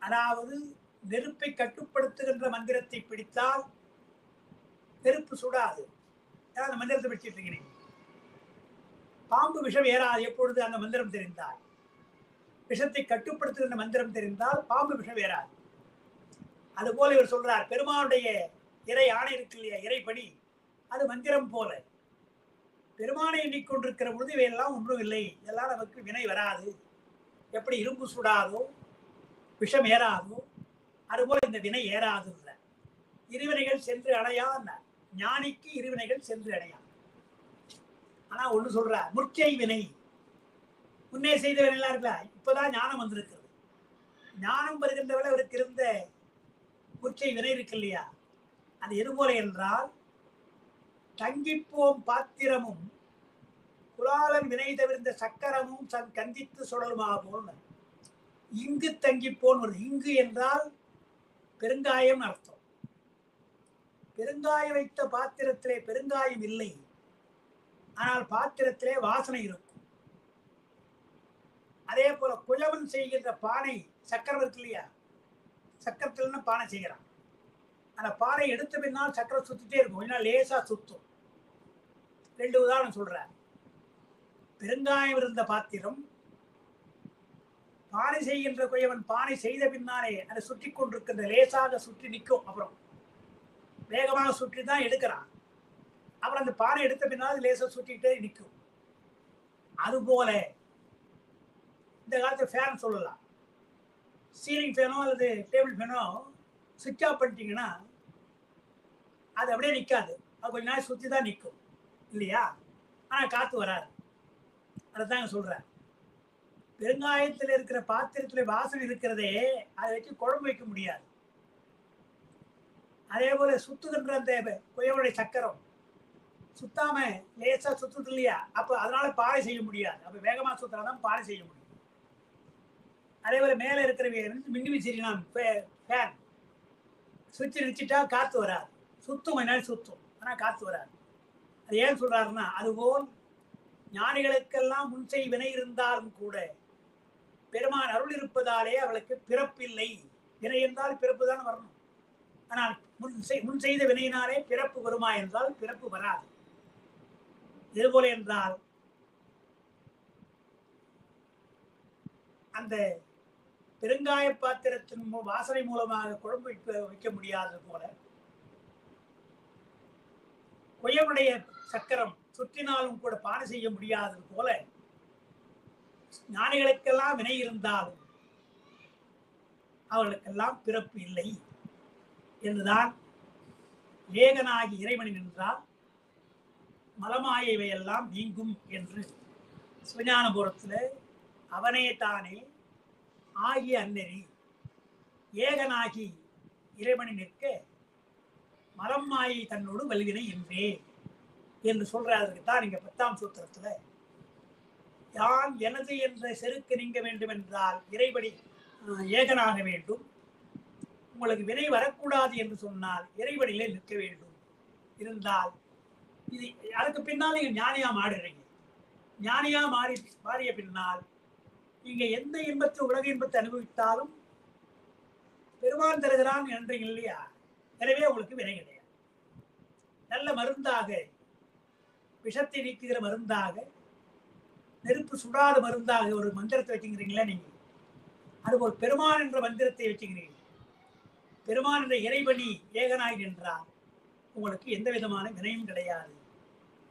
அதாவது நெருப்பை கட்டுப்படுத்துகின்ற மந்திரத்தை பிடித்தால் நெருப்பு சுடாது, அந்த மந்திரத்தை பிடிச்சிட்டு இருக்கிறீங்க. பாம்பு விஷம் ஏறாது எப்பொழுது? அந்த மந்திரம் தெரிந்தால். விஷத்தை கட்டுப்படுத்துகின்ற மந்திரம் தெரிந்தால் பாம்பு விஷம் ஏறாது. அதுபோல இவர் சொல்றார், பெருமானுடைய இறை ஆணை இருக்கு இல்லையா, இறைப்படி, அது மந்திரம் போல. பெருமானை எண்ணிக்கொண்டிருக்கிற பொழுது இவையெல்லாம் ஒன்றும் இல்லை, இதெல்லாம் நமக்கு வினை வராது. எப்படி இரும்பு சுடாதோ விஷம் ஏறாதோ அதுபோல இந்த வினை ஏறாது. இருவினைகள் சென்று அடையா, ஞானிக்கு இருவினைகள் சென்று அடையா. ஆனா ஒண்ணு சொல்ற, முற்செய் வினை முன்னே செய்த வினைலாம் இருக்குல்ல, இப்பதான் ஞானம் வந்திருக்கிறது. ஞானம் வருகின்ற வேலை அவருக்கு இருந்த முற்றை வினை இருக்கு இல்லையா, அது எது போல என்றால் தங்கிப்போம் பாத்திரமும் குலாலன் வினை தவிர்ந்த சக்கரமும் கந்தித்து சுழலுமாகும். இங்கு தங்கிப்போன் வருது. இங்கு என்றால் பெருங்காயம் அர்த்தம். பெருங்காயம் வைத்த பாத்திரத்திலே பெருங்காயம் இல்லை, ஆனால் பாத்திரத்திலே வாசனை இருக்கும். அதே போல குழவன் செய்கின்ற பானை சக்கரம் இருக்கு இல்லையா, சக்கரத்துல பானை செய்கிறான். அந்த பானை எடுத்த பின்னால் சக்கரம் சுத்திட்டே இருக்கும், கொஞ்ச நாள் லேசா சுத்தும். 2 உதாரணம் சொல்றேன். பெருங்காயம் இருந்த பாத்திரம், பானை செய்கின்ற குயவன் பானை செய்த பின்னாலே அதை சுற்றி கொண்டிருக்கின்ற லேசாக சுற்றி நிற்கும். அப்புறம் வேகமாக சுற்றி தான் எடுக்கிறான். அப்புறம் அந்த பானை எடுத்த பின்னால் லேசாக சுற்றிக்கிட்டே நிற்கும். அதுபோல இந்த காலத்தில் ஃபேன் சொல்லலாம், சீலிங் ஃபேனோ அல்லது டேபிள் ஃபேனோ சுவிட்ச் ஆஃப் பண்ணிட்டீங்கன்னா அது அப்படியே நிற்காது, அது கொஞ்ச நாள் சுற்றி தான் நிற்கும் இல்லையா, ஆனால் காற்று வராது. அதை தாங்க சொல்கிறேன். பெருங்காயத்தில் இருக்கிற பாத்திரத்தில் வாசனை இருக்கிறதே, அதை வச்சு குழம்பு வைக்க முடியாது. அதே போல சுத்துகின்ற அந்த குயவனுடைய சக்கரம் சுத்தாம லேசா சுத்துது இல்லையா, அப்ப அதனால பானை செய்ய முடியாது. அப்ப வேகமா சுத்தினாதான் பானை செய்ய முடியும். அதே போல மேல இருக்கிற மின்விசிறி ஃபேன் சுவிட்ச் நிறுத்திட்டா காத்து வராது, சுத்தும் என்னால் சுத்தும், ஆனா காத்து வராது. அது ஏன் சொல்றாருன்னா, அதுபோல் ஞானிகளுக்கெல்லாம் முன்செய் வினை இருந்தாலும் கூட பெருமான் அருள் இருப்பதாலே அவளுக்கு பிறப்பில்லை. வினை என்றால் பிறப்பு தான் வரணும், ஆனால் முன் செய்த வினையினாலே பிறப்பு வருமா என்றால் பிறப்பு வராது. இதுபோல என்றால் அந்த பெருங்காய பாத்திரத்தின் வாசனை மூலமாக குழம்பு வைக்க முடியாதது போல குயவனுடைய சக்கரம் சுற்றினாலும் கூட பானை செய்ய முடியாதது போல ஞானிகளுக்கெல்லாம் வினை இருந்தாலும் அவர்களுக்கெல்லாம் பிறப்பு இல்லை என்றுதான் ஏகனாகி இறைவன் நின்றால் மலமாயவையெல்லாம் நீங்கும் என்று சிவஞானபுரத்தில் அவனே தானே ஆகிய அந்நெறி ஏகனாகி இறைவனை நிற்க மலம் மாயை தன்னோடு வல்வினை என்றே என்று சொல்றதுக்கு தான் இங்க 10ஆம் சூத்திரத்துல யான் எனது என்ற செருக்கு நீங்க வேண்டும் என்றால் இறைவனை ஏகனாக வேண்டும், உங்களுக்கு வினை வரக்கூடாது என்று சொன்னால் இறைவனிலே நிற்க வேண்டும். இருந்தால் இது அதுக்கு பின்னால் நீங்க ஞானியா மாறுறீங்க. ஞானியா மாறிய பின்னால் நீங்க எந்த இன்பத்தை உலக இன்பத்தை அனுபவித்தாலும் பெருமான் தருகிறான் என்றீங்க இல்லையா, எனவே உங்களுக்கு வினை கிடையாது. நல்ல மருந்தாக, விஷத்தை நீக்குகிற மருந்தாக, நெருப்பு சுடாத மருந்தாக ஒரு மந்திரத்தை வச்சுக்கிறீங்களா நீங்க, அதுபோல் பெருமான் என்ற மந்திரத்தை வச்சுக்கிறீங்க. பெருமான் என்ற இறைவனி ஏகனாய் நின்றால் உங்களுக்கு எந்த விதமான வினையும் கிடையாது,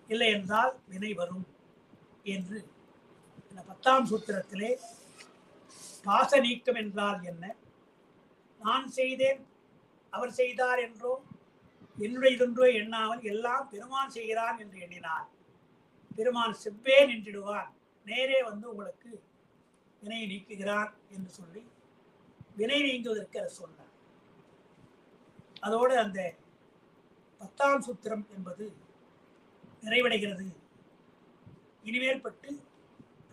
இல்லை என்றால் வினை வரும் என்று இந்த 10ஆம் சூத்திரத்திலே பாச நீக்கம் என்றால் என்ன, நான் செய்தேன் அவர் செய்தார் என்றோ என்னுடையதொன்றோ எண்ணாமல் எல்லாம் பெருமான் செய்கிறான் என்று எண்ணினார் பெருமான் செவ்வே நின்றிடுவான், நேரே வந்து உங்களுக்கு வினை நீக்குகிறான் என்று சொல்லி வினை நீங்குவதற்கு அதை சொன்னார். அதோடு அந்த 10ஆம் சூத்திரம் என்பது நிறைவடைகிறது. இனிமேல் பட்டு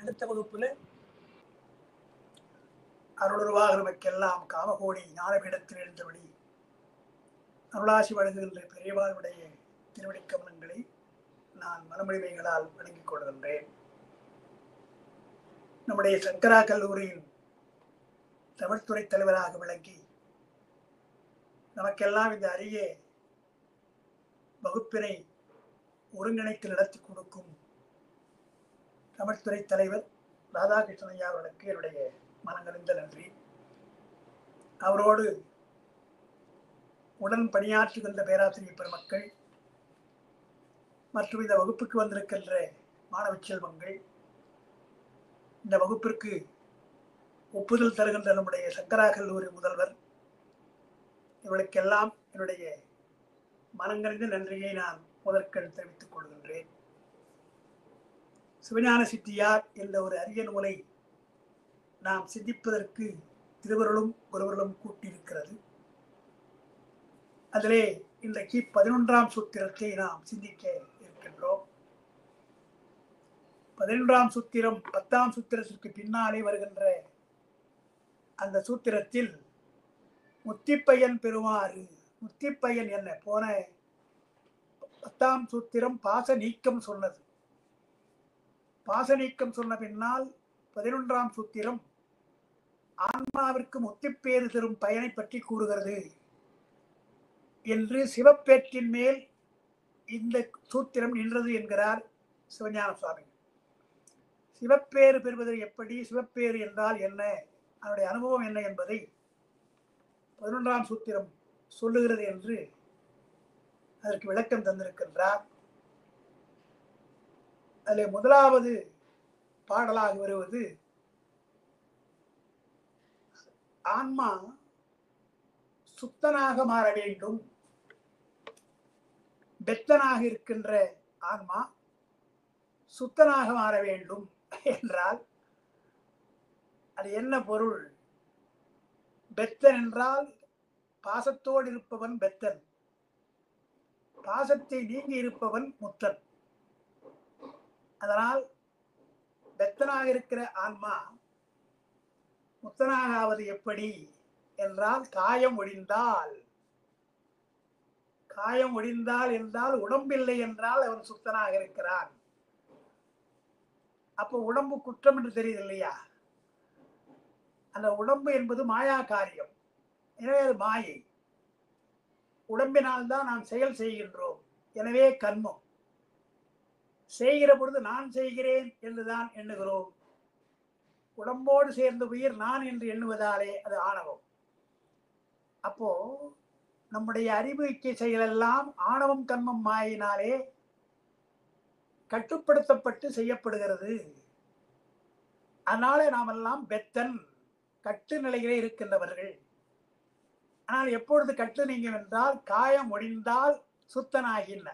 அடுத்த வகுப்புல அருளுருவாக நமக்கெல்லாம் காமகோடி ஞானபீடத்தில் எழுந்தபடி அருளாசி வழங்குகின்ற பெரியவாளுடைய திருவடி கமலங்களை நான் மனமொழிமைகளால் வழங்கிக் கொள்கின்றேன். நம்முடைய சங்கரா கல்லூரியின் தமிழ்துறை தலைவராக விளங்கி நமக்கெல்லாம் இந்த அரிய வகுப்பினை ஒருங்கிணைத்து நடத்தி கொடுக்கும் தமிழ்துறை தலைவர் ராதாகிருஷ்ணன் ஐயா அவர்களுக்கு என்னுடைய மனங்கனிந்த நன்றி. அவரோடு உடன் பணியாற்றுகின்ற பேராசிரியர் பெருமக்கள் மற்றும் இந்த வகுப்புக்கு வந்திருக்கின்ற மாணவ செல்வங்கள், இந்த வகுப்பிற்கு ஒப்புதல் தருகின்ற நம்முடைய சங்கரா கல்லூரி முதல்வர், இவர்களுக்கெல்லாம் என்னுடைய மனங்கனிந்த நன்றியை நான் முதற்கண் தெரிவித்துக் கொள்கின்றேன். சிவஞான சித்தியார் என்ற ஒரு அரிய நூலை நாம் சிந்திப்பதற்கு திருவருளும் குருவருளும் கூட்டியிருக்கிறது. அதிலே இன்றைக்கு 11ஆம் சூத்திரத்தை நாம் சிந்திக்க இருக்கின்றோம். 11ஆம் சூத்திரம் 10ஆம் சூத்திரத்திற்கு பின்னாலே வருகின்ற அந்த சூத்திரத்தில் முத்திப்பயன் பெறுமாறு. முத்திப்பயன் என்ன? போன 10ஆம் சூத்திரம் பாச நீக்கம் சொன்னது. பாச நீக்கம் சொன்ன பின்னால் 11ஆம் சூத்திரம் ஆன்மாவிற்கு முத்திப்பேறு தரும் பயனை பற்றி கூறுகிறது என்று சிவப்பேற்றின் மேல் இந்த சூத்திரம் நின்றது என்கிறார் சிவஞான சுவாமி. சிவப்பேறு பெறுவது எப்படி, சிவப்பேறு என்றால் என்ன, அதனுடைய அனுபவம் என்ன என்பதை 11ஆம் சூத்திரம் சொல்லுகிறது என்று அதற்கு விளக்கம் தந்திருக்கின்றார். அதில் முதலாவது பாடலாக வருவது ஆன்மா சுத்தனாக மாற வேண்டும். பெத்தனாக இருக்கின்ற ஆன்மா சுத்தனாக மாற வேண்டும் என்றால் அது என்ன பொருள்? பெத்தன் என்றால் பாசத்தோடு இருப்பவன் பெத்தன், பாசத்தை நீங்கி இருப்பவன் முத்தன். அதனால் பெத்தனாக இருக்கிற ஆன்மா முத்தனாக ஆவது எப்படி என்றால் காயம் ஒழிந்தால். காயம் ஒழிந்தால் என்றால் உடம்பில்லை என்றால் அவன் சுத்தனாக இருக்கிறான். அப்போ உடம்பு குற்றம் என்று தெரியுது இல்லையா? அந்த உடம்பு என்பது மாயா காரியம். எனவே அது மாயை. உடம்பினால் தான் நாம் செயல் செய்கின்றோம். எனவே கர்மம். செய்கிற பொழுது நான் செய்கிறேன் என்றுதான் எண்ணுகிறோம். உடம்போடு சேர்ந்த உயிர் நான் என்று எண்ணுவதாலே அது ஆணவம். அப்போ நம்முடைய அறிவுக்கு செயலெல்லாம் ஆணவம் கர்மம் மாயினாலே கட்டுப்படுத்தப்பட்டு செய்யப்படுகிறது. அதனால நாமெல்லாம் பெத்தன், கட்டு நிலையிலே இருக்கின்றவர்கள். ஆனால் எப்பொழுது கட்டு நீங்கும் என்றால் காயம் ஒழிந்தால் சுத்தனாகின்ற.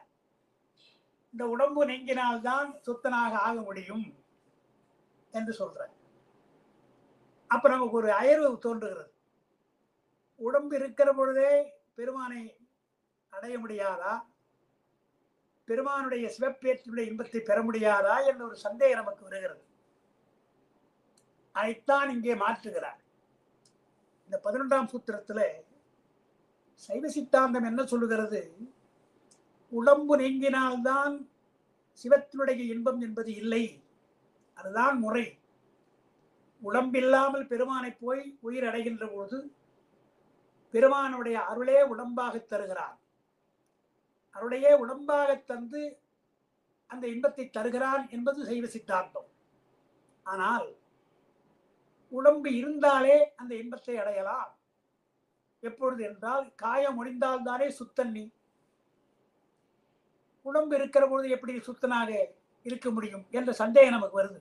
இந்த உடம்பு நீங்கினால்தான் சுத்தனாக ஆக முடியும் என்று சொல்ற. அப்ப நமக்கு ஒரு அயர்வு தோன்றுகிறது. உடம்பு இருக்கிற பொழுதே பெருமானை அடைய முடியாதா, பெருமானுடைய சிவப்பேற்றினுடைய இன்பத்தை பெற முடியாதா என்ற ஒரு சந்தேகம் நமக்கு வருகிறது. அதைத்தான் இங்கே மாற்றுகிறார். இந்த 11ஆம் சூத்திரத்துல சைவ சித்தாந்தம் என்ன சொல்லுகிறது? உடம்பு நீங்கினால்தான் சிவத்தினுடைய இன்பம் என்பது இல்லை, அதுதான் முறை. உடம்பில்லாமல் பெருமானை போய் உயிர் அடைகின்ற போது பெருமானுடைய அருளே உடம்பாக தருகிறார். அருளையே உடம்பாக தந்து அந்த இன்பத்தை தருகிறான் என்பது சைவ சித்தாந்தம். ஆனால் உடம்பு இருந்தாலே அந்த இன்பத்தை அடையலாம். எப்பொழுது என்றால் காயம் முடிந்தால்தானே சுத்தன் நீ. உடம்பு இருக்கிற பொழுது எப்படி சுத்தனாக இருக்க முடியும் என்ற சந்தேகம் நமக்கு வருது.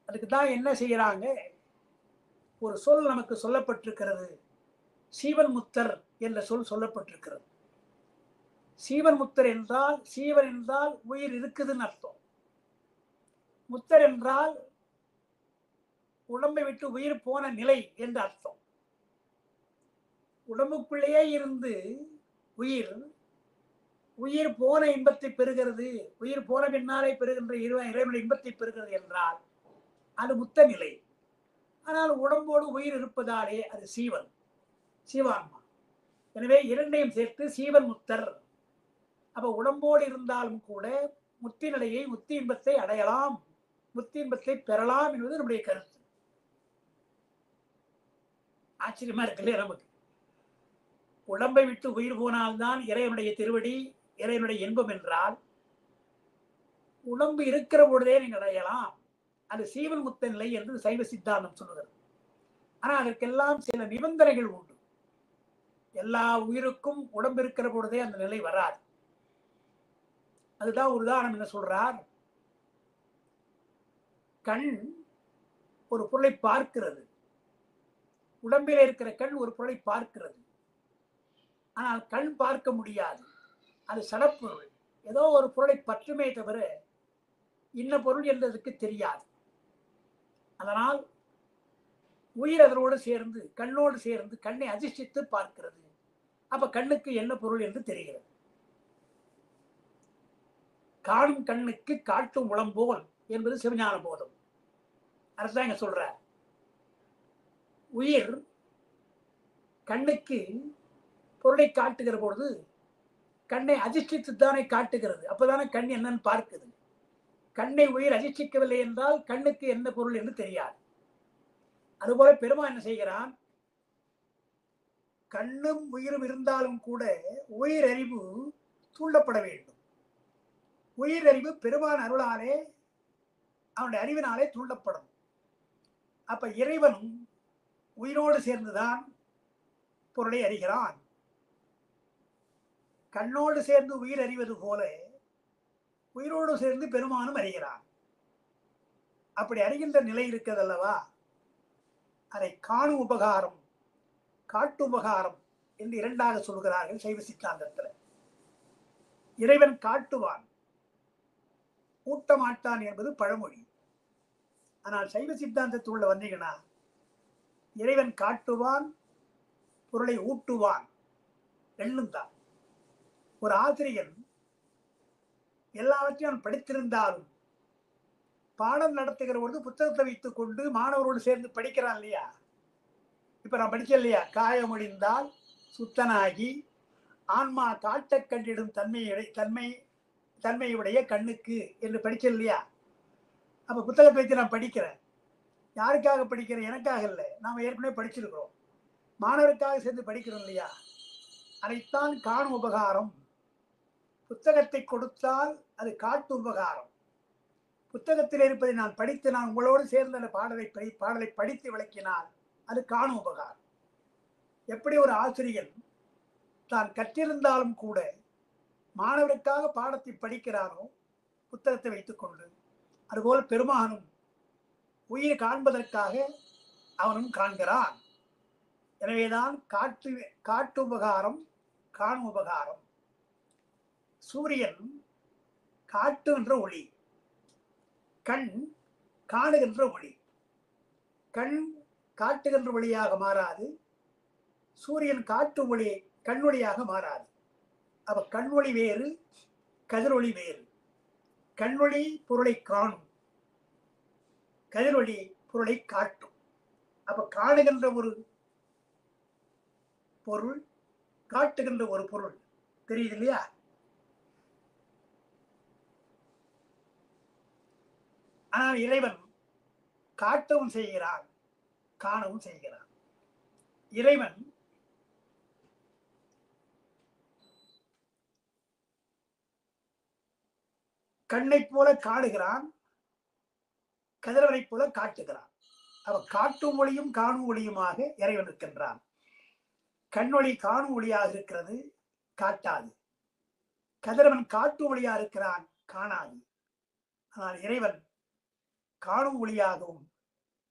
அதுக்கு தான் என்ன செய்யறாங்க? ஒரு சொல் நமக்கு சொல்லப்பட்டிருக்கிறது. சீவன் முத்தர் என்ற சொல் சொல்லப்பட்டிருக்கிறது. சீவன் முத்தர் என்றால், சீவன் என்றால் உயிர் இருக்குதுன்னு அர்த்தம். முத்தர் என்றால் உடம்பை விட்டு உயிர் போன நிலை என்று அர்த்தம். உடம்புக்குள்ளேயே இருந்து உயிர் உயிர் போன இன்பத்தை பெறுகிறது, உயிர் போன பின்னாலே பெறுகின்ற இறைவனுடைய இன்பத்தை பெறுகிறது என்றால் அது முத்த நிலை. ஆனால் உடம்போடு உயிர் இருப்பதாலே அது சீவன், சீவான்மா. எனவே இரண்டையும் சேர்த்து சீவன் முத்தர். அப்ப உடம்போடு இருந்தாலும் கூட முத்தி நிலையை, முத்தி இன்பத்தை அடையலாம், முத்தி இன்பத்தை பெறலாம் என்பது நம்முடைய கருத்து. ஆச்சரியமா இருக்குல்லையா நமக்கு? உடம்பை விட்டு உயிர் போனால்தான் இறைவனுடைய திருவடி, இறைவனுடைய இன்பம் என்றால் உடம்பு இருக்கிற பொழுதே நீங்கள் அடையலாம், அது சீவன் முத்த நிலை என்று சைவ சித்தாந்தம் சொல்லுகிறது. ஆனால் அதற்கெல்லாம் சில நிபந்தனைகள் உண்டு. எல்லா உயிருக்கும் உடம்பு இருக்கிற பொழுதே அந்த நிலை வராது. அதுதான் ஒரு உதாரணம் என்ன சொல்றார்? கண் ஒரு பொருளை பார்க்கிறது. உடம்பில் இருக்கிற கண் ஒரு பொருளை பார்க்கிறது. ஆனால் கண் பார்க்க முடியாது, அது சடப்பொருள். ஏதோ ஒரு பொருளை பற்றுமே தவிர இன்ன பொருள் என்றதுக்கு தெரியாது. அதனால் உயிர் அதனோடு சேர்ந்து கண்ணோடு சேர்ந்து கண்ணை அதிர்ஷ்டித்து பார்க்கிறது. அப்ப கண்ணுக்கு என்ன பொருள் என்று தெரிகிறது. காணும் கண்ணுக்கு காட்டும் உளம்போல் என்பது சிவஞான போதம். அரசாங்க சொல்ற உயிர் கண்ணுக்கு பொருளை காட்டுகிற பொழுது கண்ணை அதிர்ஷ்டித்துத்தானே காட்டுகிறது. அப்பதானே கண் என்னன்னு பார்க்குது. கண்ணை உயிர் அதிர்ஷ்டிக்கவில்லை என்றால் கண்ணுக்கு என்ன பொருள் என்று தெரியாது. அதுபோல பெருமான் என்ன செய்கிறான்? கண்ணும் உயிரும் இருந்தாலும் கூட உயிரறிவு தூண்டப்பட வேண்டும். உயிரறிவு பெருமான் அருளாலே அவனுடைய அறிவினாலே தூண்டப்படும். அப்ப இறைவனும் உயிரோடு சேர்ந்துதான் பொருளை அறிகிறான். கண்ணோடு சேர்ந்து உயிர் அறிவது போல உயிரோடு சேர்ந்து பெருமானும் அறிகிறான். அப்படி அறிகின்ற நிலை இருக்கிறது அல்லவா, அதை காணும் உபகாரம் காட்டு உபகாரம் என்று இரண்டாக சொல்கிறார்கள் சைவ சித்தாந்தத்தில். இறைவன் காட்டுவான், ஊட்ட மாட்டான் என்பது பழமொழி. ஆனால் சைவ சித்தாந்தத்தில் உள்ள வந்தீங்கன்னா இறைவன் காட்டுவான், பொருளை ஊட்டுவான், ரெண்டும் தான். ஒரு ஆசிரியன் எல்லாவற்றையும் படித்திருந்தாலும் பாடம் நடத்துகிற பொழுது புத்தகத்தை வைத்துக் கொண்டு மாணவரோடு சேர்ந்து படிக்கிறான் இல்லையா? இப்ப நான் படிச்சேன் இல்லையா, காயமொழிந்தால் சுத்தனாகி ஆன்மா காட்ட கண்டிடும் தன்மையுடைய கண்ணுக்கு என்று படிச்சேன் இல்லையா? அப்ப புத்தகத்தை வைத்து நான் படிக்கிறேன். யாருக்காக படிக்கிறேன்? எனக்காக இல்லை. நாம் ஏற்கனவே படிச்சிருக்கிறோம். மாணவருக்காக சேர்ந்து படிக்கிறோம் இல்லையா? அதைத்தான் காணும் உபகாரம். புத்தகத்தை கொடுத்தால் அது காட்டு உபகாரம். புத்தகத்தில் இருப்பதை நான் படித்து நான் உங்களோடு சேர்ந்த அந்த பாடலை படித்து விளக்கினால் அது காணும் உபகாரம். எப்படி ஒரு ஆசிரியர் தான் கற்றிருந்தாலும் கூட மாணவருக்காக பாடத்தை படிக்கிறானோ புத்தகத்தை வைத்துக் கொண்டு, அதுபோல பெருமானும் உயிர் காண்பதற்காக அவனும் காண்கிறான். எனவேதான் காட்டு உபகாரம் காணும் உபகாரம். சூரியன் காட்டுகின்ற ஒளி, கண் காணுகின்ற ஒளி. கண் காட்டுகின்ற ஒளியாக மாறாது, சூரியன் காட்டும் ஒளி கண்ணொளியாக மாறாது. அப்ப கண்ணொளி வேறு, கதிரொளி வேறு. கண்ணொளி பொருளை காணும், கதிரொளி பொருளை காட்டும். அப்ப காணுகின்ற ஒரு பொருள், காட்டுகின்ற ஒரு பொருள். தெரியுது இல்லையா? ஆனால் இறைவன் காட்டவும் செய்கிறான், காணவும் செய்கிறான். இறைவன் கண்ணை போல காணுகிறான், கதிரவனை போல காட்டுகிறான். அவன் காட்டும் ஒளியும் காணும் ஒளியுமாக இறைவன் இருக்கின்றான். கண்ணொளி காணும் ஒளியாக இருக்கிறது, காட்டாது. கதிரவன் காட்டு ஒளியா இருக்கிறான், காணாது. ஆனால் இறைவன் காணும் ஒளியாகவும்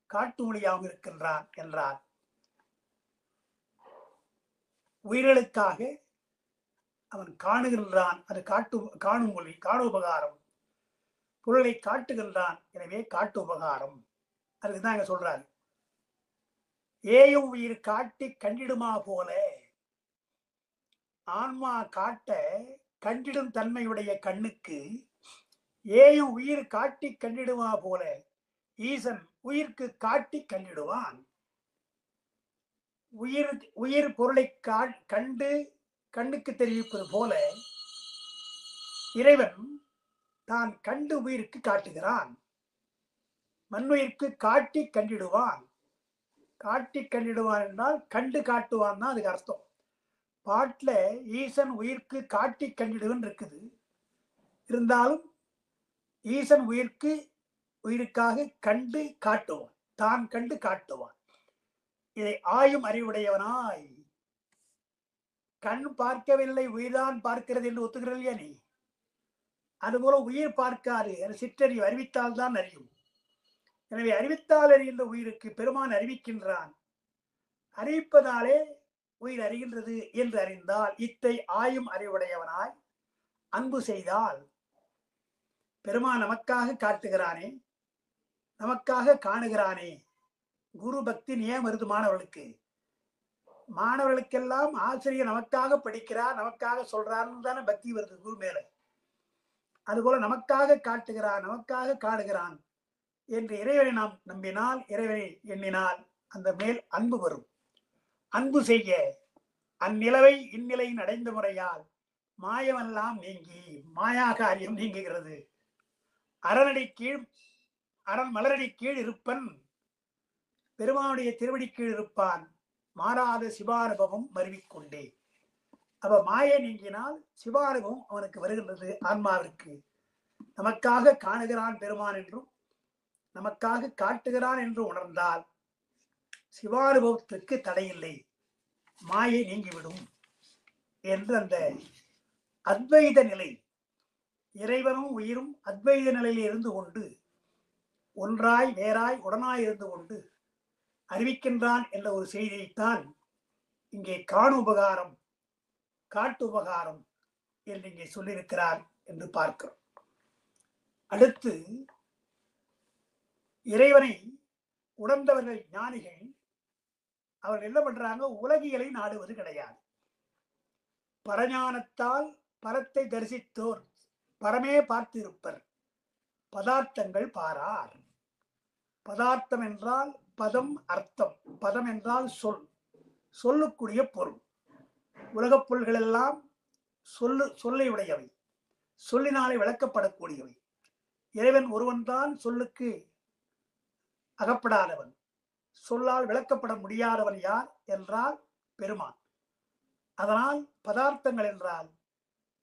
காட்டு ஒளியாகவும் இருக்கின்றான் என்றார். உயிர்களுக்காக அவன் காணுகின்றான், அது காணும் ஒளி, காணும் உபகாரம். பொருளை காட்டுகின்றான், எனவே காட்டு உபகாரம். அதுக்குதான் இங்க சொல்றாரு, ஏயும் உயிர் காட்டி கண்டிடுமா போல. ஆன்மா காட்ட கண்டிடும் தன்மையுடைய கண்ணுக்கு ஏயும் உயிர் காட்டி கண்டிடுமா போல ஈசன் உயிர்க்கு காட்டி கண்டிடுவான். உயிர் பொருளை கண்டு கண்ணுக்கு தெரிவிப்பது போல இறைவன் தான் கண்டு உயிருக்கு காட்டுகிறான். மண்ணுயிருக்கு காட்டி கண்டிடுவான். காட்டி கண்டிடுவான் என்றால் கண்டு காட்டுவான் தான் அதுக்கு அர்த்தம். பாட்டுல ஈசன் உயிர்க்கு காட்டி கண்டிடுவன் இருக்குது. இருந்தாலும் ஈசன் உயிருக்காக கண்டு காட்டுவான், தான் கண்டு காட்டுவான். இதை ஆயும் அறிவுடையவனாய், கண் பார்க்கவில்லை உயிர்தான் பார்க்கிறது என்று ஒத்துக்கிறது இல்லையா நீ? அதுபோல உயிர் பார்க்காது, சிற்றறிவு அறிவித்தால் தான் அறியும். எனவே அறிவித்தால் அறிகின்ற உயிருக்கு பெருமான் அறிவிக்கின்றான். அறிவிப்பதாலே உயிர் அறிகின்றது என்று அறிந்தால் இத்தை ஆயும் அறிவுடையவனாய் அன்பு செய்தால் பெருமான் நமக்காக காட்டுகிறானே, நமக்காக காணுகிறானே. குரு பக்தி நியம் வருது மாணவர்களுக்கு. மாணவர்களுக்கெல்லாம் ஆசிரியர் நமக்காக படிக்கிறார், நமக்காக சொல்றாருன்னு தானே பக்தி வருது குரு மேல. அதுபோல நமக்காக காட்டுகிறான், நமக்காக காணுகிறான் என்று இறைவனை நாம் நம்பினால், இறைவனை எண்ணினால் அந்த மேல் அன்பு வரும். அன்பு செய்ய அந்நிலவை இந்நிலையின் அடைந்த முறையால் மாயமெல்லாம் நீங்கி மாயா காரியம் நீங்குகிறது. அரணடி கீழ் அரண் மலரடி கீழ் இருப்பன் பெருமானுடைய திருவடி கீழ் இருப்பான், மாறாத சிவானுபவம் மருவிக்கொண்டே. அப்ப மாயை நீங்கினால் சிவானுபவம் அவனுக்கு வருகின்றது. ஆன்மாவிற்கு நமக்காக காணுகிறான் பெருமான் என்றும் நமக்காக காட்டுகிறான் என்று உணர்ந்தால் சிவானுபவத்திற்கு தடையில்லை, மாயை நீங்கிவிடும் என்று அந்த அத்வைத நிலை, இறைவனும் உயிரும் அத்வைத நிலையில் இருந்து கொண்டு ஒன்றாய் வேறாய் உடனாய் இருந்து கொண்டு அறிவிக்கின்றான் என்ற ஒரு செய்தியைத்தான் இங்கே காணு உபகாரம், காட்டு உபகாரம் என்று இங்கே சொல்லியிருக்கிறார் என்று பார்க்கிறோம். அடுத்து இறைவனை உணர்ந்தவர்கள் ஞானிகள் அவர்கள் என்ன பண்றாங்க, உலகியலை நாடுவது கிடையாது. பரஞானத்தால் பரத்தை தரிசித்தோர் பரமே பார்த்திருப்பர், பதார்த்தங்கள் பாரார். பதார்த்தம் என்றால் பதம், அர்த்தம். பதம் என்றால் சொல், சொல்லக்கூடிய பொருள். உலகப் பொருள்கள் எல்லாம் சொல்லை உடையவை, சொல்லினாலே விளக்கப்படக்கூடியவை. இறைவன் ஒருவன் தான் சொல்லுக்கு அகப்படாதவன், சொல்லால் விளக்கப்பட முடியாதவன் யார் என்றால் பெருமான். அதனால் பதார்த்தங்கள் என்றால்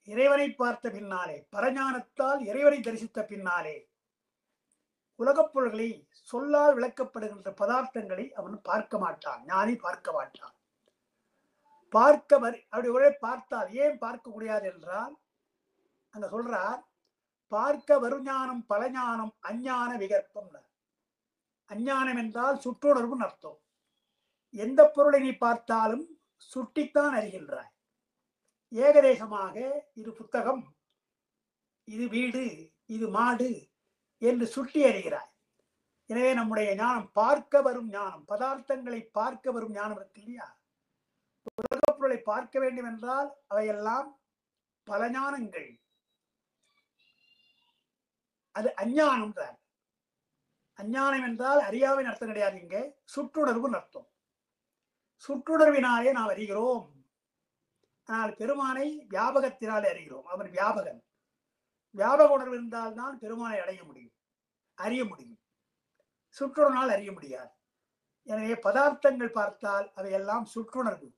இறைவனை பார்த்த பின்னாலே, பரஞானத்தால் இறைவனை தரிசித்த பின்னாலே உலகப் பொருள்களை சொல்லால் விளக்கப்படுகின்ற பதார்த்தங்களை அவன் பார்க்க மாட்டான், ஞானி பார்க்க மாட்டான். அப்படி ஒரே பார்த்தால் ஏன் பார்க்க முடியாது என்றால் அங்க சொல்றார், பார்க்க வருஞானம் பலஞானம் அஞ்ஞான விகற்பம். அஞ்ஞானம் என்றால் சுற்றுணர்வு அர்த்தம். எந்த பொருளை நீ பார்த்தாலும் சுட்டித்தான் அறிகின்றாய். ஏகதேசமாக இது புத்தகம், இது வீடு, இது மாடு என்று சுட்டி அறிகிறாய். எனவே நம்முடைய ஞானம் பார்க்க வரும் ஞானம், பதார்த்தங்களை பார்க்க வரும் ஞானம் இருக்கு இல்லையா. உலகப் பொருளை பார்க்க வேண்டும் என்றால் அவையெல்லாம் பல ஞானங்கள், அது அஞ்ஞானம் தான். அஞ்ஞானம் என்றால் அறியாவின் அர்த்தம் கிடையாது, இங்கே சுற்றுணர்வு அர்த்தம். சுற்றுணர்வினாலே நாம் அறிகிறோம். ஆனால் பெருமானை வியாபகத்தினாலே அறிகிறோம். அவன் வியாபகன். வியாபக உணர்வு இருந்தால்தான் பெருமானை அடைய முடியும், அறிய முடியும். சுற்றுணர்வினால் அறிய முடியாது. எனவே பதார்த்தங்கள் பார்த்தால் அவையெல்லாம் சுற்றுணர்வு.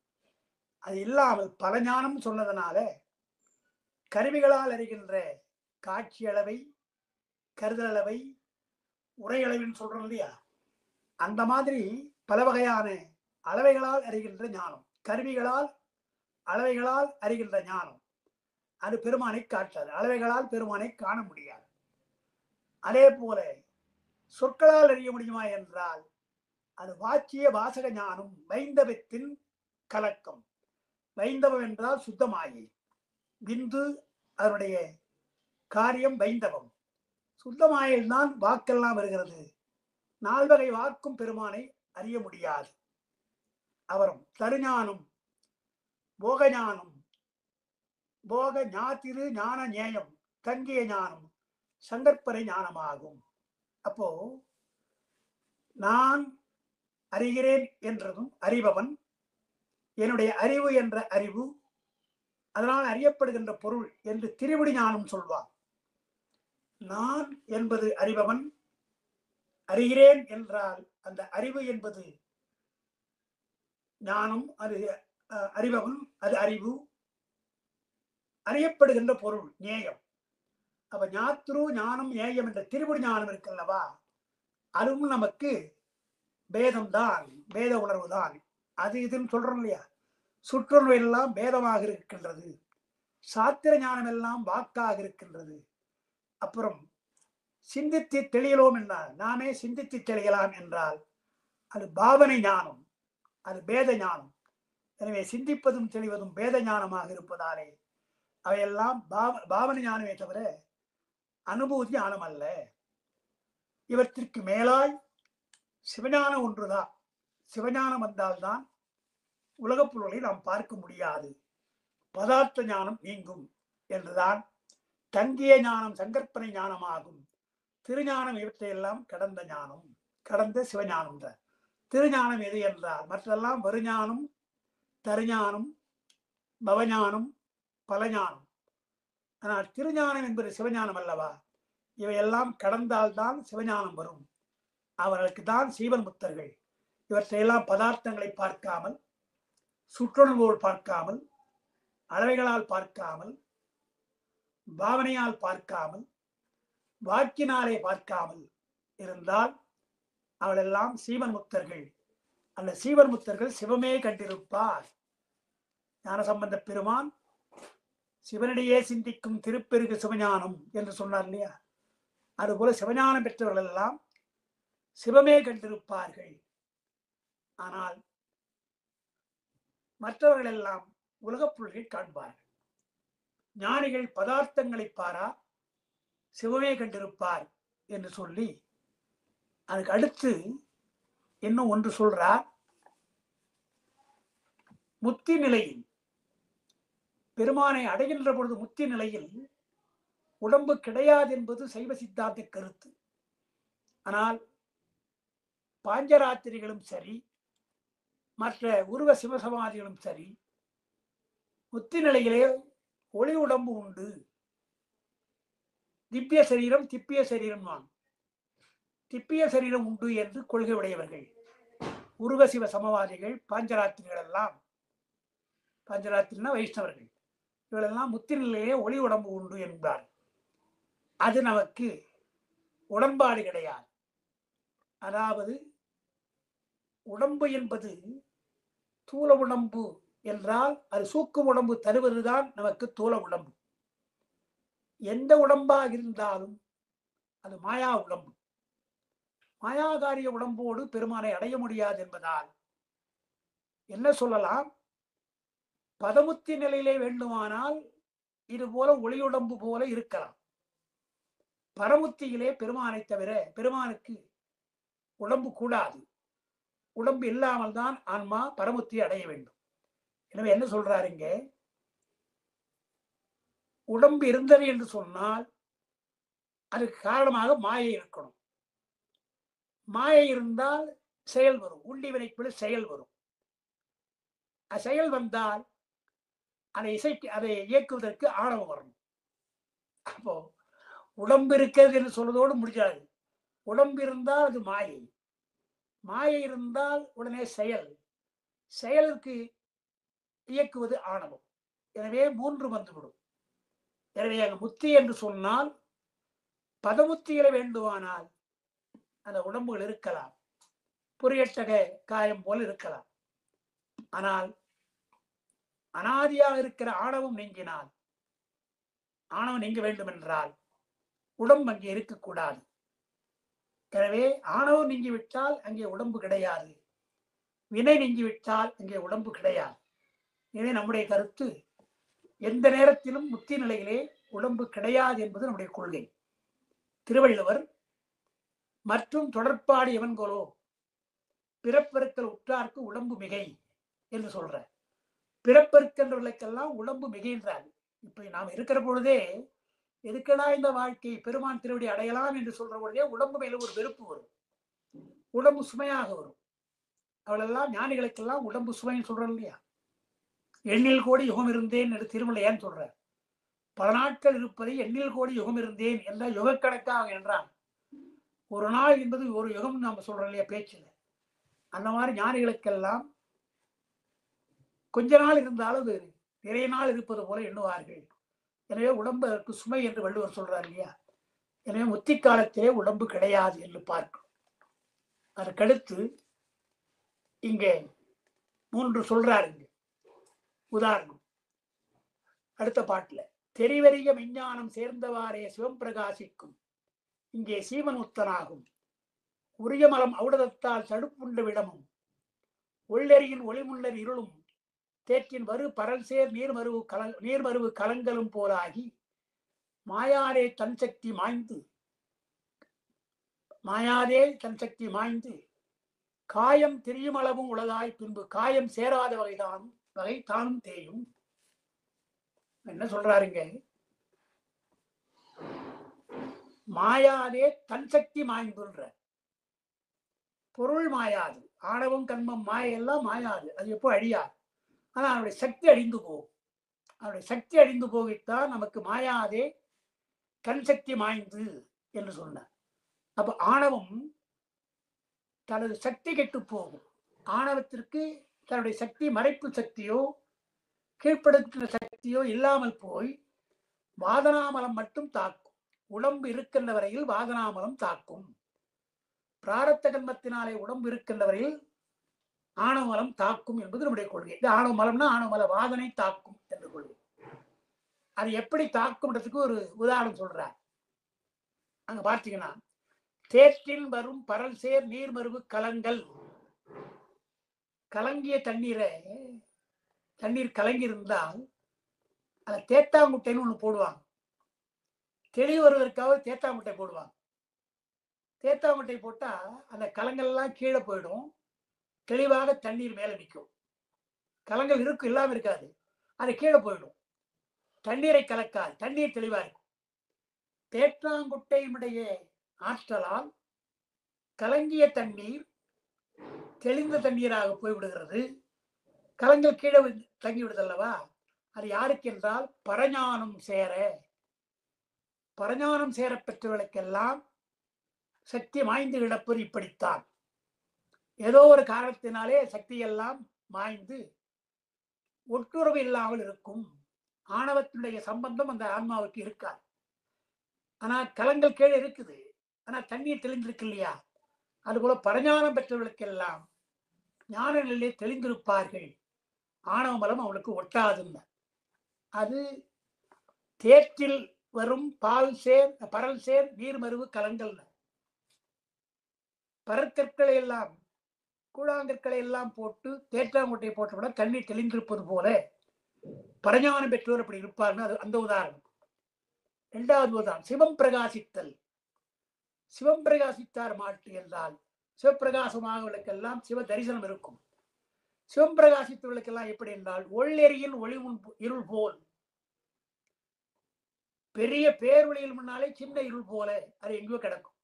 அது இல்லாமல் பல ஞானம் சொன்னதனால கருவிகளால் அறிகின்ற காட்சி அளவை, கருதல் அளவை, உரை அளவின்னு சொல்றோம் இல்லையா, அந்த மாதிரி பல வகையான அளவைகளால் அறிகின்ற ஞானம், கருவிகளால் அளவைகளால் அறிகின்ற ஞானம், அது பெருமானை காட்டாது. அளவைகளால் பெருமானை காண முடியாது. அதே போல சொற்களால் அறிய முடியுமா என்றால் அது வாச்சிய வாசக ஞானம், வைந்தவத்தின் கலக்கம். வைந்தவம் என்றால் சுத்தமாயி, விந்து அதனுடைய காரியம் வைந்தவம். சுத்தமாயில் தான் வாக்கெல்லாம் வருகிறது. நால்வகை வாக்கும் பெருமானை அறிய முடியாது. அவரும் தருஞானம், போக ஞானம், போக ஞாத்திரு ஞான நேயம், தங்கிய ஞானம் சங்கற்பரை ஞானமாகும். அப்போ நான் அறிகிறேன் என்றதும் அறிபவன், என்னுடைய அறிவு என்ற அறிவு, அதனால் அறியப்படுகின்ற பொருள் என்று திருவிடி ஞானம் சொல்வான். நான் என்பது அறிபவன், அறிகிறேன் என்றால் அந்த அறிவு என்பது ஞானம், அது அறிபவன், அது அறிவு, அறியப்படுகின்ற பொருள் நேயம். அப்ப ஞாத்ரு ஞானம் நேயம் என்ற திருவிடி ஞானம் இருக்கல்லவா, அதுவும் நமக்கு பேதம்தான், பேத உணர்வு தான். அது இதுன்னு சொல்றோம் இல்லையா. சுற்றுணர்வு எல்லாம் பேதமாக இருக்கின்றது, சாத்திர ஞானம் எல்லாம் வாக்காக இருக்கின்றது. அப்புறம் சிந்தித்து தெளியலோம் என்றால், நாமே சிந்தித்து தெளியலாம் என்றால் அது பாவனை ஞானம், அது பேத ஞானம். எனவே சிந்திப்பதும் தெளிவதும் பேத ஞானமாக இருப்பதாலே அவையெல்லாம் பாவனை ஞானமே தவிர அனுபூதி ஞானம் அல்ல. இவற்றிற்கு மேலாய் சிவஞானம் ஒன்றுதான். சிவஞானம் வந்தால்தான் உலகப் பொருளை நாம் பார்க்க முடியாது, பதார்த்த ஞானம் நீங்கும் என்றுதான் தங்கிய ஞானம் சங்கற்பனை ஞானமாகும். திருஞானம் இவற்றையெல்லாம் கடந்த ஞானம், கடந்த சிவஞானம் தான். திருஞானம் எது என்றால் மற்றெல்லாம் வருஞானம், தருஞானம், பவஞானம், பலஞானம். ஆனால் திருஞானம் என்பது சிவஞானம் அல்லவா? இவையெல்லாம் கடந்தால்தான் சிவஞானம் வரும். அவர்களுக்கு தான் சீவன் முத்தர்கள். இவற்றையெல்லாம் பதார்த்தங்களை பார்க்காமல், சுற்றுணர்வோடு பார்க்காமல், அளவைகளால் பார்க்காமல், பாவனையால் பார்க்காமல், வாக்கினாலே பார்க்காமல் இருந்தால் அவளெல்லாம் சீவன் முத்தர்கள். அந்த சீவன் முத்தர்கள் சிவமே கண்டிருப்பார். ஞானசம்பந்த பெருமான் சிவனிடையே சிந்திக்கும் திருப்பெருகு சிவஞானம் என்று சொன்னார் இல்லையா? அதுபோல சிவஞானம் பெற்றவர்கள் எல்லாம் சிவமே கண்டிருப்பார்கள். ஆனால் மற்றவர்கள் எல்லாம் உலகப் பொருள்களை காண்பார்கள். ஞானிகள் பதார்த்தங்களை பாரா சிவமே கண்டிருப்பார் என்று சொல்லி அதுக்கு அடுத்து இன்னும் ஒன்று சொல்றார். முத்தி நிலையில் பெருமானை அடைகின்ற பொழுது முத்தி நிலையில் உடம்பு கிடையாது என்பது சைவ சித்தாந்த கருத்து. ஆனால் பாஞ்சராத்திரிகளும் சரி, மற்ற உருவ சிவசமாதிகளும் சரி, முத்தி நிலையிலே ஒளி உடம்பு உண்டு, திவ்ய சரீரம் திப்பிய சரீரம் தான், திப்பிய சரீரம் உண்டு என்று கொள்கை உடையவர்கள் உருவ சிவ சமவாதிகள். பாஞ்சராத்திரிகள் எல்லாம், பாஞ்சராத்திரினா வைஷ்ணவர்கள், இவளெல்லாம் முத்தி நிலையிலே ஒளி உடம்பு உண்டு என்பார். அது நமக்கு உடன்பாடு கிடையாது. அதாவது உடம்பு என்பது தூல உடம்பு என்றால் அது சூக்கும் உடம்பு தருவதுதான் நமக்கு தூல உடம்பு. எந்த உடம்பாக இருந்தாலும் அது மாயா உடம்பு. மாயாகாரிய உடம்போடு பெருமானை அடைய முடியாது என்பதால் என்ன சொல்லலாம்? பதமுத்தி நிலையிலே வேண்டுமானால் இது போல ஒளியுடம்பு போல இருக்கலாம். பரமுத்தியிலே பெருமானை தவிர பெருமானுக்கு உடம்பு கூடாது. உடம்பு இல்லாமல் தான் ஆன்மா பரமுத்தி அடைய வேண்டும். எனவே என்ன சொல்றாருங்க? உடம்பு இருந்தது என்று சொன்னால் அதுக்கு காரணமாக மாயை இருக்கணும். மாயை இருந்தால் செயல் வரும், உண்டி வினைக்குள்ள செயல் வரும். செயல் வந்தால் அதை இயக்குவதற்கு ஆணவம் வரணும். அப்போ உடம்பு இருக்கிறது என்று சொல்வதோடு முடியாது. உடம்பு இருந்தால் அது மாயை, மாயை இருந்தால் உடனே செயல், செயலுக்கு இயக்குவது ஆணவம். எனவே மூன்று வந்துவிடும். எனவே அங்கு முத்தி என்று சொன்னால் பதமுத்திகளை வேண்டுமானால் அந்த உடம்புகள் இருக்கலாம், புரியட்டக காயம் போல இருக்கலாம். ஆனால் அனாதியாக இருக்கிற ஆணவம் நீங்கினால், ஆணவம் நீங்க வேண்டும் என்றால் உடம்பு அங்கே இருக்கக்கூடாது. எனவே ஆணவம் நீங்கிவிட்டால் அங்கே உடம்பு கிடையாது, வினை நீங்கிவிட்டால் அங்கே உடம்பு கிடையாது. எனவே நம்முடைய கருத்து எந்த நேரத்திலும் முத்தி நிலையிலே உடம்பு கிடையாது என்பது நம்முடைய கொள்கை. திருவள்ளுவர் மற்றும் தொடர்பாடு எவன்கோலோ பிறப்பெருக்கல் உற்றார்க்கு உடம்பு மிகை என்று சொல்ற. பிறப்பெருக்கின்றவர்களுக்கெல்லாம் உடம்பு மிகைன்றார். இப்ப நாம் இருக்கிற பொழுதே எதுக்கடா இந்த வாழ்க்கை, பெருமான் திருவடி அடையலாம் என்று சொல்ற பொழுதே உடம்பு மேல ஒரு வெறுப்பு வரும், உடம்பு சுமையாக வரும். அவளெல்லாம் ஞானிகளுக்கெல்லாம் உடம்பு சுமைன்னு சொல்றோம் இல்லையா? எண்ணில் கோடி யுகம் இருந்தேன் என்று திருமலையான் சொல்ற. பல நாட்கள் இருப்பதை எண்ணில் கோடி யுகம் இருந்தேன் என்ற யுகக்கணக்காக என்றான். ஒரு நாள் என்பது ஒரு யுகம் நாம சொல்றோம் இல்லையா பேச்சுல? அந்த மாதிரி ஞானிகளுக்கெல்லாம் கொஞ்ச நாள் இருந்தாலும் அது நிறைய நாள் இருப்பது போல எண்ணுவார்கள். எனவே உடம்பு அதற்கு சுமை என்று வள்ளுவர் சொல்றார் இல்லையா? எனவே முத்தி காலத்திலே உடம்பு கிடையாது என்று பார்க்கும். அதற்கடுத்து இங்கே மூன்று சொல்றாருங்க. உதாரணம் அடுத்த பாட்டுல, தெரிவறிய விஞ்ஞானம் சேர்ந்தவாறே சிவம் பிரகாசிக்கும், இங்கே சீவன் முத்தனாகும், உரிய மலம் ஔடதத்தால் தடுப்புண்ட விடமும், உள்ளெறியின் ஒளிமுள்ளர் இருளும், தேற்றின் வரு பரல் சேர் நீர்மருவு கலங்கலும் போலாகி, மாயாதே தன் சக்தி மாய்ந்து காயம் திரியும் அளவும் உளதாய் பின்பு காயம் சேராத வகை தானும் தேயும். என்ன சொல்றாருங்க? மாயாதே தன் சக்தி மாய்ந்துன்ற பொருள் மாயாது, ஆணவம் கண்மம் மாயெல்லாம் மாயாது, அது எப்போ அழியாது. ஆனா அவனுடைய சக்தி அழிந்து போகும். அவனுடைய சக்தி அழிந்து போகித்தான் நமக்கு மாயாதே கண் சக்தி மாய்ந்து என்று சொன்னார். அப்ப ஆணவம் தனது சக்தி கெட்டு போகும். ஆணவத்திற்கு தன்னுடைய சக்தி, மறைப்பு சக்தியோ கீழ்ப்படுத்துகிற சக்தியோ இல்லாமல் போய் வாதனாமலம் மட்டும் தாக்கும். உடம்பு இருக்கின்ற வரையில் வாதனாமலம் தாக்கும். பிராரத்த கர்மத்தினாலே உடம்பு இருக்கின்ற வரையில் ஆணவமலம் தாக்கும் என்பது நம்முடைய கொள்கை. இது ஆணவமலம்னா ஆணவமல வாதனை தாக்கும் என்று கொள்கை. அது எப்படி தாக்கும்ன்றதுக்கு ஒரு உதாரணம் சொல்றார். அங்க பார்த்தீங்கன்னா, தேற்றில் வரும் பரல் சேர் நீர்மருவு கலங்கள். கலங்கிய தண்ணீர் கலங்கி இருந்தால் அதை தேத்தாங்குட்டைன்னு ஒண்ணு போடுவாங்க. தெளிவு வருவதற்காக தேத்தாங்குட்டை போடுவாங்க. தேத்தாங்குட்டை போட்டா அந்த கலங்கள் எல்லாம் கீழே போயிடும், தெளிவாக தண்ணீர் மேல நிற்கும். கலங்கள் இருக்கும், இல்லாம இருக்காது, அது கீழே போயிடும், தண்ணீரை கலக்காது, தண்ணீர் தெளிவா இருக்கும். தேற்றாங்குட்டையினுடைய ஆற்றலால் கலங்கிய தண்ணீர் தெளிந்த தண்ணீராக போய்விடுகிறது. கலங்கள் கீழே தங்கிவிடுதல்லவா? அது யாருக்கு என்றால் பரஞானம் சேர பெற்றவர்களுக்கெல்லாம் சக்தி மாய்ந்து கிடப்பது இப்படித்தான். ஏதோ ஒரு காரணத்தினாலே சக்தியெல்லாம் மாய்ந்து ஒட்டுறவு இல்லாமல் இருக்கும். ஆணவத்தினுடைய சம்பந்தம் அந்த ஆன்மாவுக்கு இருக்காது. ஆனா கலங்கள் கீழே இருக்குது, ஆனா தண்ணீர் தெளிந்திருக்கு இல்லையா? அதுபோல பரஞானம் பெற்றவர்களுக்கெல்லாம் ஞான நிலையிலே தெளிந்திருப்பார்கள். ஆணவமலம் அவனுக்கு ஒட்டாதுங்க. அது தேற்றில் வரும் பரல் சேர் நீர்மருவு கலங்கள். பரற்கற்களை எல்லாம், கூழாங்கற்களை எல்லாம் போட்டு தேற்றாங்குட்டையை போட்டவுட தண்ணீர் தெளிந்திருப்பது போல பரஞானம் பெற்றோர் அப்படி இருப்பார்கள். அது அந்த உதாரணம். இரண்டாவது உதாரணம் சிவம் பிரகாசித்தல். சிவம் பிரகாசித்தார் மாட்டு என்றால் சிவப்பிரகாசமானவர்களுக்கெல்லாம் சிவ தரிசனம் இருக்கும். சிவம் பிரகாசித்தவர்களுக்கெல்லாம் எப்படி என்றால் ஒள்ளெறியில் ஒளி இருள் போல், பெரிய பேரொளியில் முன்னாலே சின்ன இருள் போல அது எங்கேயோ கிடக்கும்.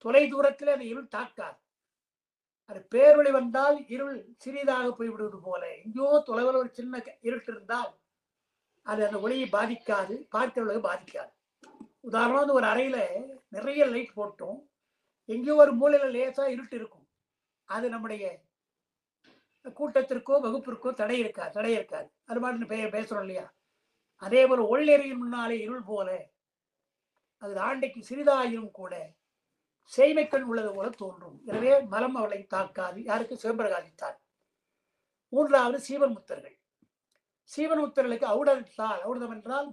தொலை தூரத்தில் அந்த இருள் தாக்காது. அது பேரொளி வந்தால் இருள் சிறிதாக போய்விடுவது போல, எங்கேயோ தொலைவில் ஒரு சின்ன இருட்டு இருந்தால் அது அந்த ஒளியை பாதிக்காது, பார்க்கிறவர்களுக்கு பாதிக்காது. உதாரணமாக ஒரு அறையில நிறைய லைட் போட்டோம், எங்கேயோ ஒரு மூலையில லேசா இருட்டு இருக்கும், அது நம்முடைய கூட்டத்திற்கோ வகுப்பிற்கோ தடை இருக்காது. அது மாதிரி பேசுறோம் இல்லையா? அதே போல ஒள்ளெறியின் முன்னாலே இருள் போல அது ஆண்டைக்கு சிறிதாயிரும் கூட செய்மைக்கண் உள்ளது போல தோன்றும். எனவே மலம் அவளை தாக்காது. யாருக்கு? சிவபிரகாசித்தார். மூன்றாவது சீவன் முத்தர்கள். சீவன் முத்தர்களுக்கு ஔடதம் என்றால்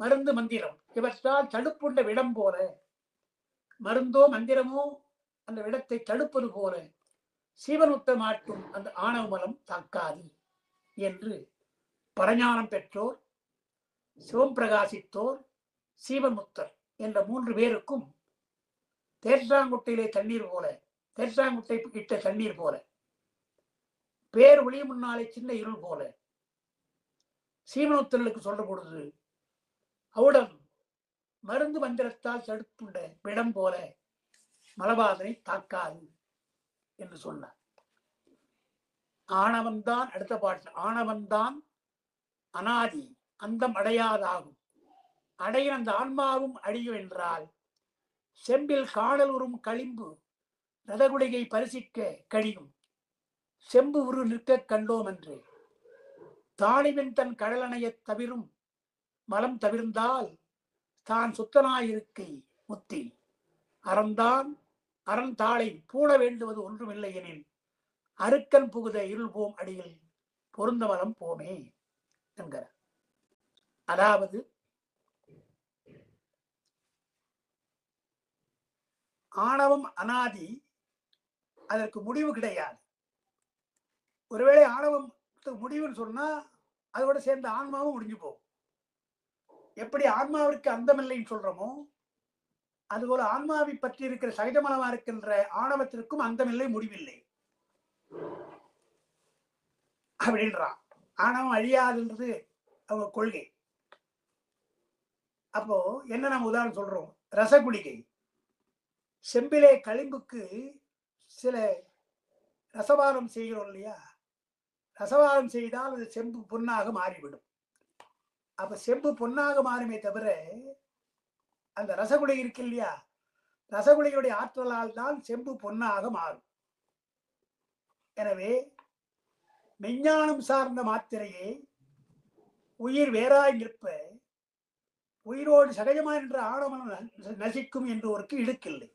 மருந்து மந்திரம். இவற்றால் தடுப்புண்ட விடம் போல, மருந்தோ மந்திரமோ அந்த விடத்தை தடுப்பது போல சீவனுத்த மாட்டும் அந்த ஆணவ மலம் தாக்காது என்று பரஞானம் பெற்றோர், சிவம் பிரகாசித்தோர், சீவன்முத்தர் என்ற 3 பேருக்கும் தேற்றாங்குட்டையிலே தண்ணீர் போல, தேற்றாங்குட்டை இட்ட தண்ணீர் போல, பேர் ஒளி முன்னாலே சின்ன இருள் போல சீவனுத்தர்களுக்கு சொல்ற பொழுது அவுடன் மருந்து மந்திரத்தால் தடுப்புண்ட விடம் போல மலபாதனை தாக்காது என்று சொன்னார். ஆணவன்தான் அடுத்த பாட்டு. ஆணவன்தான் அனாதி, அந்தம் அடையாதாகும். அடைய அந்த ஆன்மாவும் அழியும் என்றால் செம்பில் காணல் உறும் களிம்பு ரதகுடிகை பரிசிக்க கழியும் செம்பு உரு நிற்க கண்டோம் என்று தானிவன் தன் கடலணைய தவிரும் மலம் தவிர்ந்தால் தான் சுத்தனாயிருக்கை முத்தி அறந்தாளை பூண வேண்டுவது ஒன்றுமில்லை எனில் அருக்கன் புகுத இருள் போம் அடியில் பொருந்த மலம் போமே என்கிறார். அதாவது ஆணவம் அனாதி, அதற்கு முடிவு கிடையாது. ஒருவேளை ஆணவம் முடிவுன்னு சொன்னா அதோட சேர்ந்த ஆன்மாவும் முடிஞ்சு போகும். எப்படி ஆன்மாவிற்கு அந்தமில்லைன்னு சொல்றோமோ, அதுபோல ஆன்மாவை பற்றி இருக்கிற சகஜமனமா இருக்கின்ற ஆணவத்திற்கும் அந்தமில்லை, முடிவில்லை அப்படின்றான். ஆணவம் அழியாதுன்றது அவங்க கொள்கை. அப்போ என்ன நம்ம உதாரணம் சொல்றோம், ரசகுளிகை. செம்பிலே களிம்புக்கு சில ரசவாதம் செய்கிறோம் இல்லையா? ரசவாதம் செய்தால் அது செம்பு பொன்னாக மாறிவிடும். அப்ப செம்பு பொன்னாக மாறுமே தவிர அந்த ரசகுலை இருக்கு இல்லையா, ரசகுலையுடைய ஆற்றலால் தான் செம்பு பொன்னாக மாறும். எனவே மெஞ்ஞானம் சார்ந்த மாத்திரையே உயிர் வேறாய் நிற்ப உயிரோடு சகஜமாய் என்ற ஆணவம் நசிக்கும் என்று ஒருக்கு இடுக்கில்லை.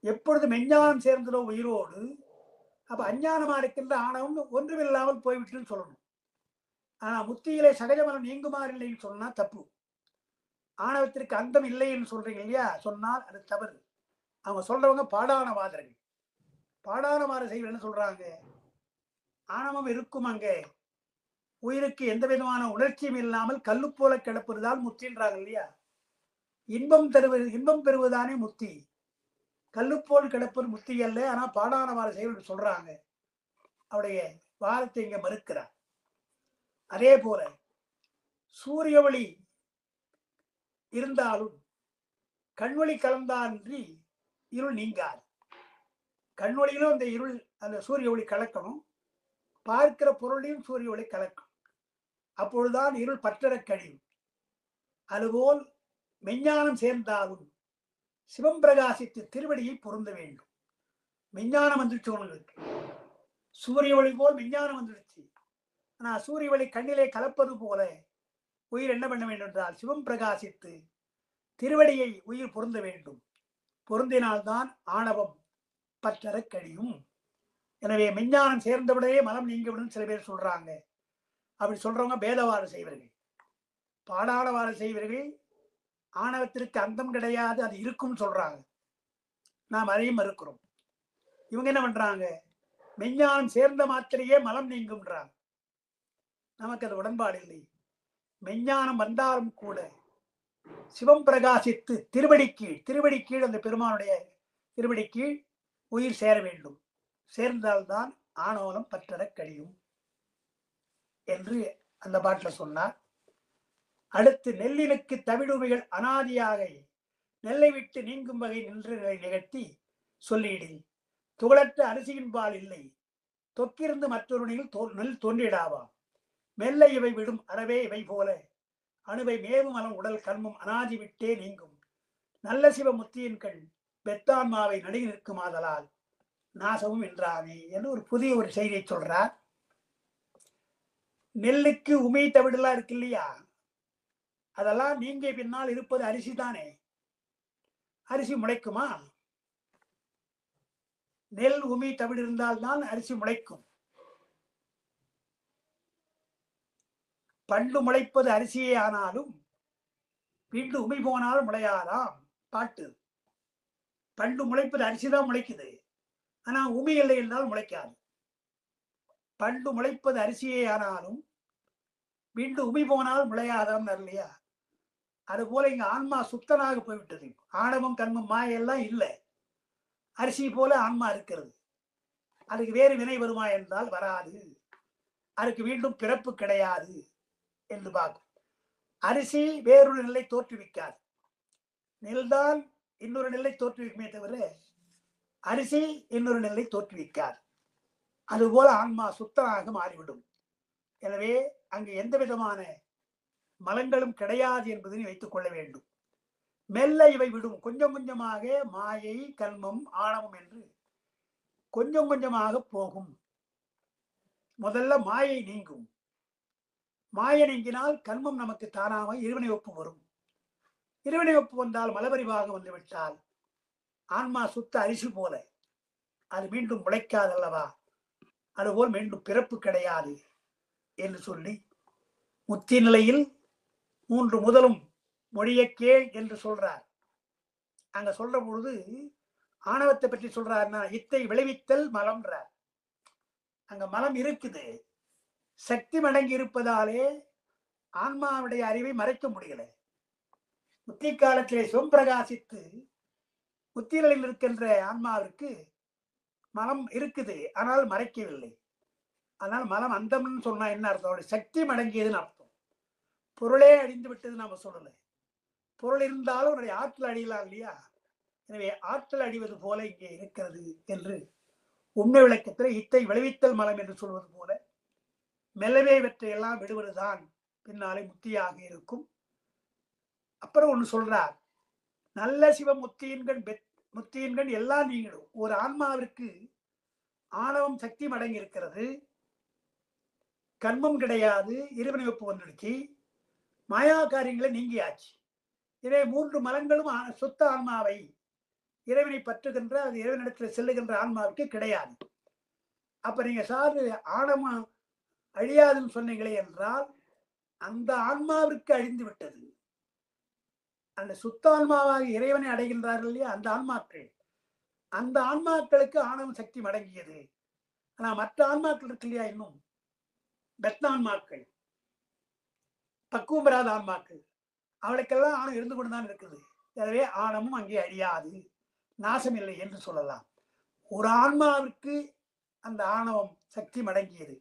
எப்பொழுது மெஞ்ஞானம் சேர்ந்ததோ உயிரோடு, அப்ப அஞ்ஞானமா இருக்கின்ற ஆணவம் ஒன்றுமில்லாமல் போய்விட்டுன்னு சொல்லணும். ஆனா முத்தியிலே சகஜமனம் நீங்குமாறு இல்லைன்னு சொன்னா தப்பு. ஆணவத்திற்கு அந்தம் இல்லைன்னு சொல்றீங்க இல்லையா, சொன்னால் அது தவறு. அவங்க சொல்றவங்க பாடானவாதர்கள். பாடானவாத செய்வது என்ன சொல்றாங்க, ஆணவம் இருக்கும் அங்கே, உயிருக்கு எந்த விதமான உணர்ச்சியும் இல்லாமல் கல்லு போல கிடப்பதுதான் முத்தின்றாங்க இல்லையா. இன்பம் பெறுவதானே முத்தி, கல்லு போல் கிடப்பது முத்தி அல்ல. ஆனா பாடானவாத செய்வது சொல்றாங்க. அவருடைய வாதத்தை இங்க மறுக்கிறார். அதே போல சூரிய ஒளி இருந்தாலும் கண்வொளி கலந்தான்றி இருள் நீங்காது. கண்வொளியிலும் அந்த இருள், அந்த சூரிய ஒளி கலக்கணும், பார்க்கிற பொருளையும் சூரிய ஒளி கலக்கும். அப்பொழுதுதான் இருள் பற்றற கழியும். அதுபோல் மெஞ்ஞானம் சேர்ந்தாலும் சிவம் பிரகாசித்து திருவடியை பொருந்த வேண்டும். மெஞ்ஞானம் வந்துருச்சு உங்களுக்கு, சூரிய ஒளி போல் மெஞ்ஞானம் வந்துருச்சு. ஆனா சூரிய ஒளி கண்ணிலே கலப்பது போல உயிர் என்ன பண்ண வேண்டும் என்றால் சிவம் பிரகாசித்து திருவடியை உயிர் பொருந்த வேண்டும். பொருந்தினால்தான் ஆணவம் பற்றற கழியும். எனவே மெஞ்ஞானம் சேர்ந்தவுடனே மனம் நீங்கிவிடும் சில பேர் சொல்றாங்க. அப்படி சொல்றவங்க பேதவாதம் செய்வர்கள், பாடாளவாதம் செய்வர்கள். ஆணவத்திற்கு அந்தம் கிடையாது, அது இருக்கும் சொல்றாங்க. நாம் அதையும் மறுக்கிறோம். இவங்க என்ன பண்றாங்க, மெஞ்ஞானம் சேர்ந்த மாத்திரையே மலம் நீங்கும்ன்றாங்க. நமக்கு அது உடன்பாடு இல்லை. மெஞ்ஞானம் வந்தாலும் கூட சிவம் பிரகாசித்து திருவடி கீழ் அந்த பெருமானுடைய திருவடி கீழ் உயிர் சேர வேண்டும். சேர்ந்தால்தான் ஆணவம் பற்றற கழியும் என்று அந்த பாட்டில் சொன்னார். அடுத்து நெல்லினுக்கு தவிடுமைகள் அனாதியாக நெல்லை விட்டு நீங்கும் வகை நின்று நிகழ்த்தி சொல்லிடில் துகளற்ற அரிசியின் பால் இல்லை, தொக்கிருந்து மற்றொரு நெல் தோன்றிடாவா, மெல்ல இவை விடும் அறவே இவை போல அணுவை மேவும் மலம் உடல் கர்மம் அனாதி விட்டே நீங்கும், நல்ல சிவ முத்தியின் கண் பெத்தான்மாவை நடுங்கி நிற்குமாதலால் நாசமும் என்றானே என்று ஒரு புதிய ஒரு செய்தியை சொல்றார். நெல்லுக்கு உமை தவிடெல்லாம் இருக்கு இல்லையா, அதெல்லாம் நீங்க பின்னால் இருப்பது அரிசி தானே. அரிசி முளைக்குமா? நெல் உமி தவிடு இருந்தால்தான் அரிசி முளைக்கும். பண்டு முளைப்பது அரிசியே ஆனாலும் பிண்டு உமி போனாலும் முளையாதாம் பாட்டு. பண்டு முளைப்பது அரிசிதான் முளைக்குது, ஆனா உமி இல்லை என்றால் முளைக்காது. பண்டு முளைப்பது அரிசியே ஆனாலும் பிண்டு உமி போனால் முளையாதாம் இல்லையா. அதுபோல இங்க ஆன்மா சுத்தனாக போய்விட்டது. ஆணவம் கண்மம் மாயெல்லாம் இல்லை, அரிசி போல ஆன்மா இருக்கிறது. அதுக்கு வேறு வினை வருமா என்றால் வராது. அதுக்கு மீண்டும் பிறப்பு கிடையாது என்று பார்க்கும். அரிசி வேறொரு நிலை தோற்றுவிக்காது, நெல்தான் இன்னொரு நிலை தோற்றுவிக்குமே தவிர அரிசி இன்னொரு நிலை தோற்றுவிக்காது. அதுபோல ஆன்மா சுத்தனாக மாறிவிடும். எனவே அங்கு எந்த விதமான மலங்களும் கிடையாது என்பதனை வைத்துக் கொள்ள வேண்டும். மெல்ல இவை விடும், கொஞ்சம் கொஞ்சமாக மாயை கல்மம் ஆணவம் என்று கொஞ்சம் கொஞ்சமாக போகும். முதல்ல மாயை நீங்கும். மாயை நீங்கினால் கல்மம் நமக்கு தானாக இருவினை ஒப்பு வரும். இருவினை ஒப்பு வந்தால் மலபரிவாக வந்துவிட்டால் ஆன்மா சுத்த அரிசி போல அது மீண்டும் முளைக்காது அல்லவா. அதுபோல் மீண்டும் பிறப்பு கிடையாது என்று சொல்லி முத்தி நிலையில் 3 முதலும் மொழிய கேள் என்று சொல்றார். அங்க சொல்ற பொழுது ஆணவத்தை பற்றி சொல்றாருன்னா இத்தை விளைவித்தல் மலம்ன்றார். அங்க மலம் இருக்குது, சக்தி மடங்கி இருப்பதாலே ஆன்மாவுடைய அறிவை மறைக்க முடியல. முத்தி காலத்திலே சிவம்பிரகாசித்து முத்திகளில் இருக்கின்ற ஆன்மாவிற்கு மலம் இருக்குது, ஆனால் மறைக்கவில்லை. அதனால் மலம் அந்தம்னு சொன்னா என்ன அர்த்தம்? அவருடைய சக்தி மடங்கியதுன்னு அர்த்தம். பொருளே அழிந்து விட்டது நாம சொல்லல. பொருள் இருந்தாலும் அவருடைய ஆற்றல் அழியலாம் இல்லையா? எனவே ஆற்றல் அழிவது போல இங்கே இருக்கிறது என்று உண்மை விளக்கத்தில் இத்தை விளைவித்தல் மலம் என்று சொல்வது போல மெல்லவே இவற்றையெல்லாம் விடுவதுதான் பின்னாலே முத்தியாக இருக்கும். அப்புறம் ஒண்ணு சொல்றார், நல்ல சிவ முத்தியின்கண் எல்லாம் நீங்கிடும். ஒரு ஆன்மாவிற்கு ஆணவம் சக்தி மடங்கி இருக்கிறது, கண்மம் கிடையாது, இறைவனை ஒப்பு வந்துடுச்சு, மாயா காரியங்களை நீங்கியாச்சு. எனவே 3 மலங்களும் சுத்த ஆன்மாவை இறைவனை பற்றுகின்ற அது இறைவனிடத்தில் செல்லுகின்ற ஆன்மாவுக்கு கிடையாது. அப்ப நீங்க சார் ஆணவம் அழியாதுன்னு சொன்னீங்களே என்றால் அந்த ஆன்மாவிற்கு அழிந்து விட்டது. அந்த சுத்த ஆன்மாவாக இறைவனை அடைகின்றார்கள் இல்லையா அந்த ஆன்மாக்கள், அந்த ஆன்மாக்களுக்கு ஆணவம் சக்தி மடங்கியது. ஆனா மற்ற ஆன்மாக்கள் இருக்கு இல்லையா, இன்னும் பெத்தான்மாக்கள், பக்குவம் பெறாத ஆன்மாக்கள், அவளுக்கெல்லாம் ஆணவம் இருந்து கொண்டுதான் இருக்குது. எனவே ஆணவமும் அங்கே அழியாது, நாசம் இல்லை என்று சொல்லலாம். ஒரு ஆன்மாவிற்கு அந்த ஆணவம் சக்தி மடங்கியது.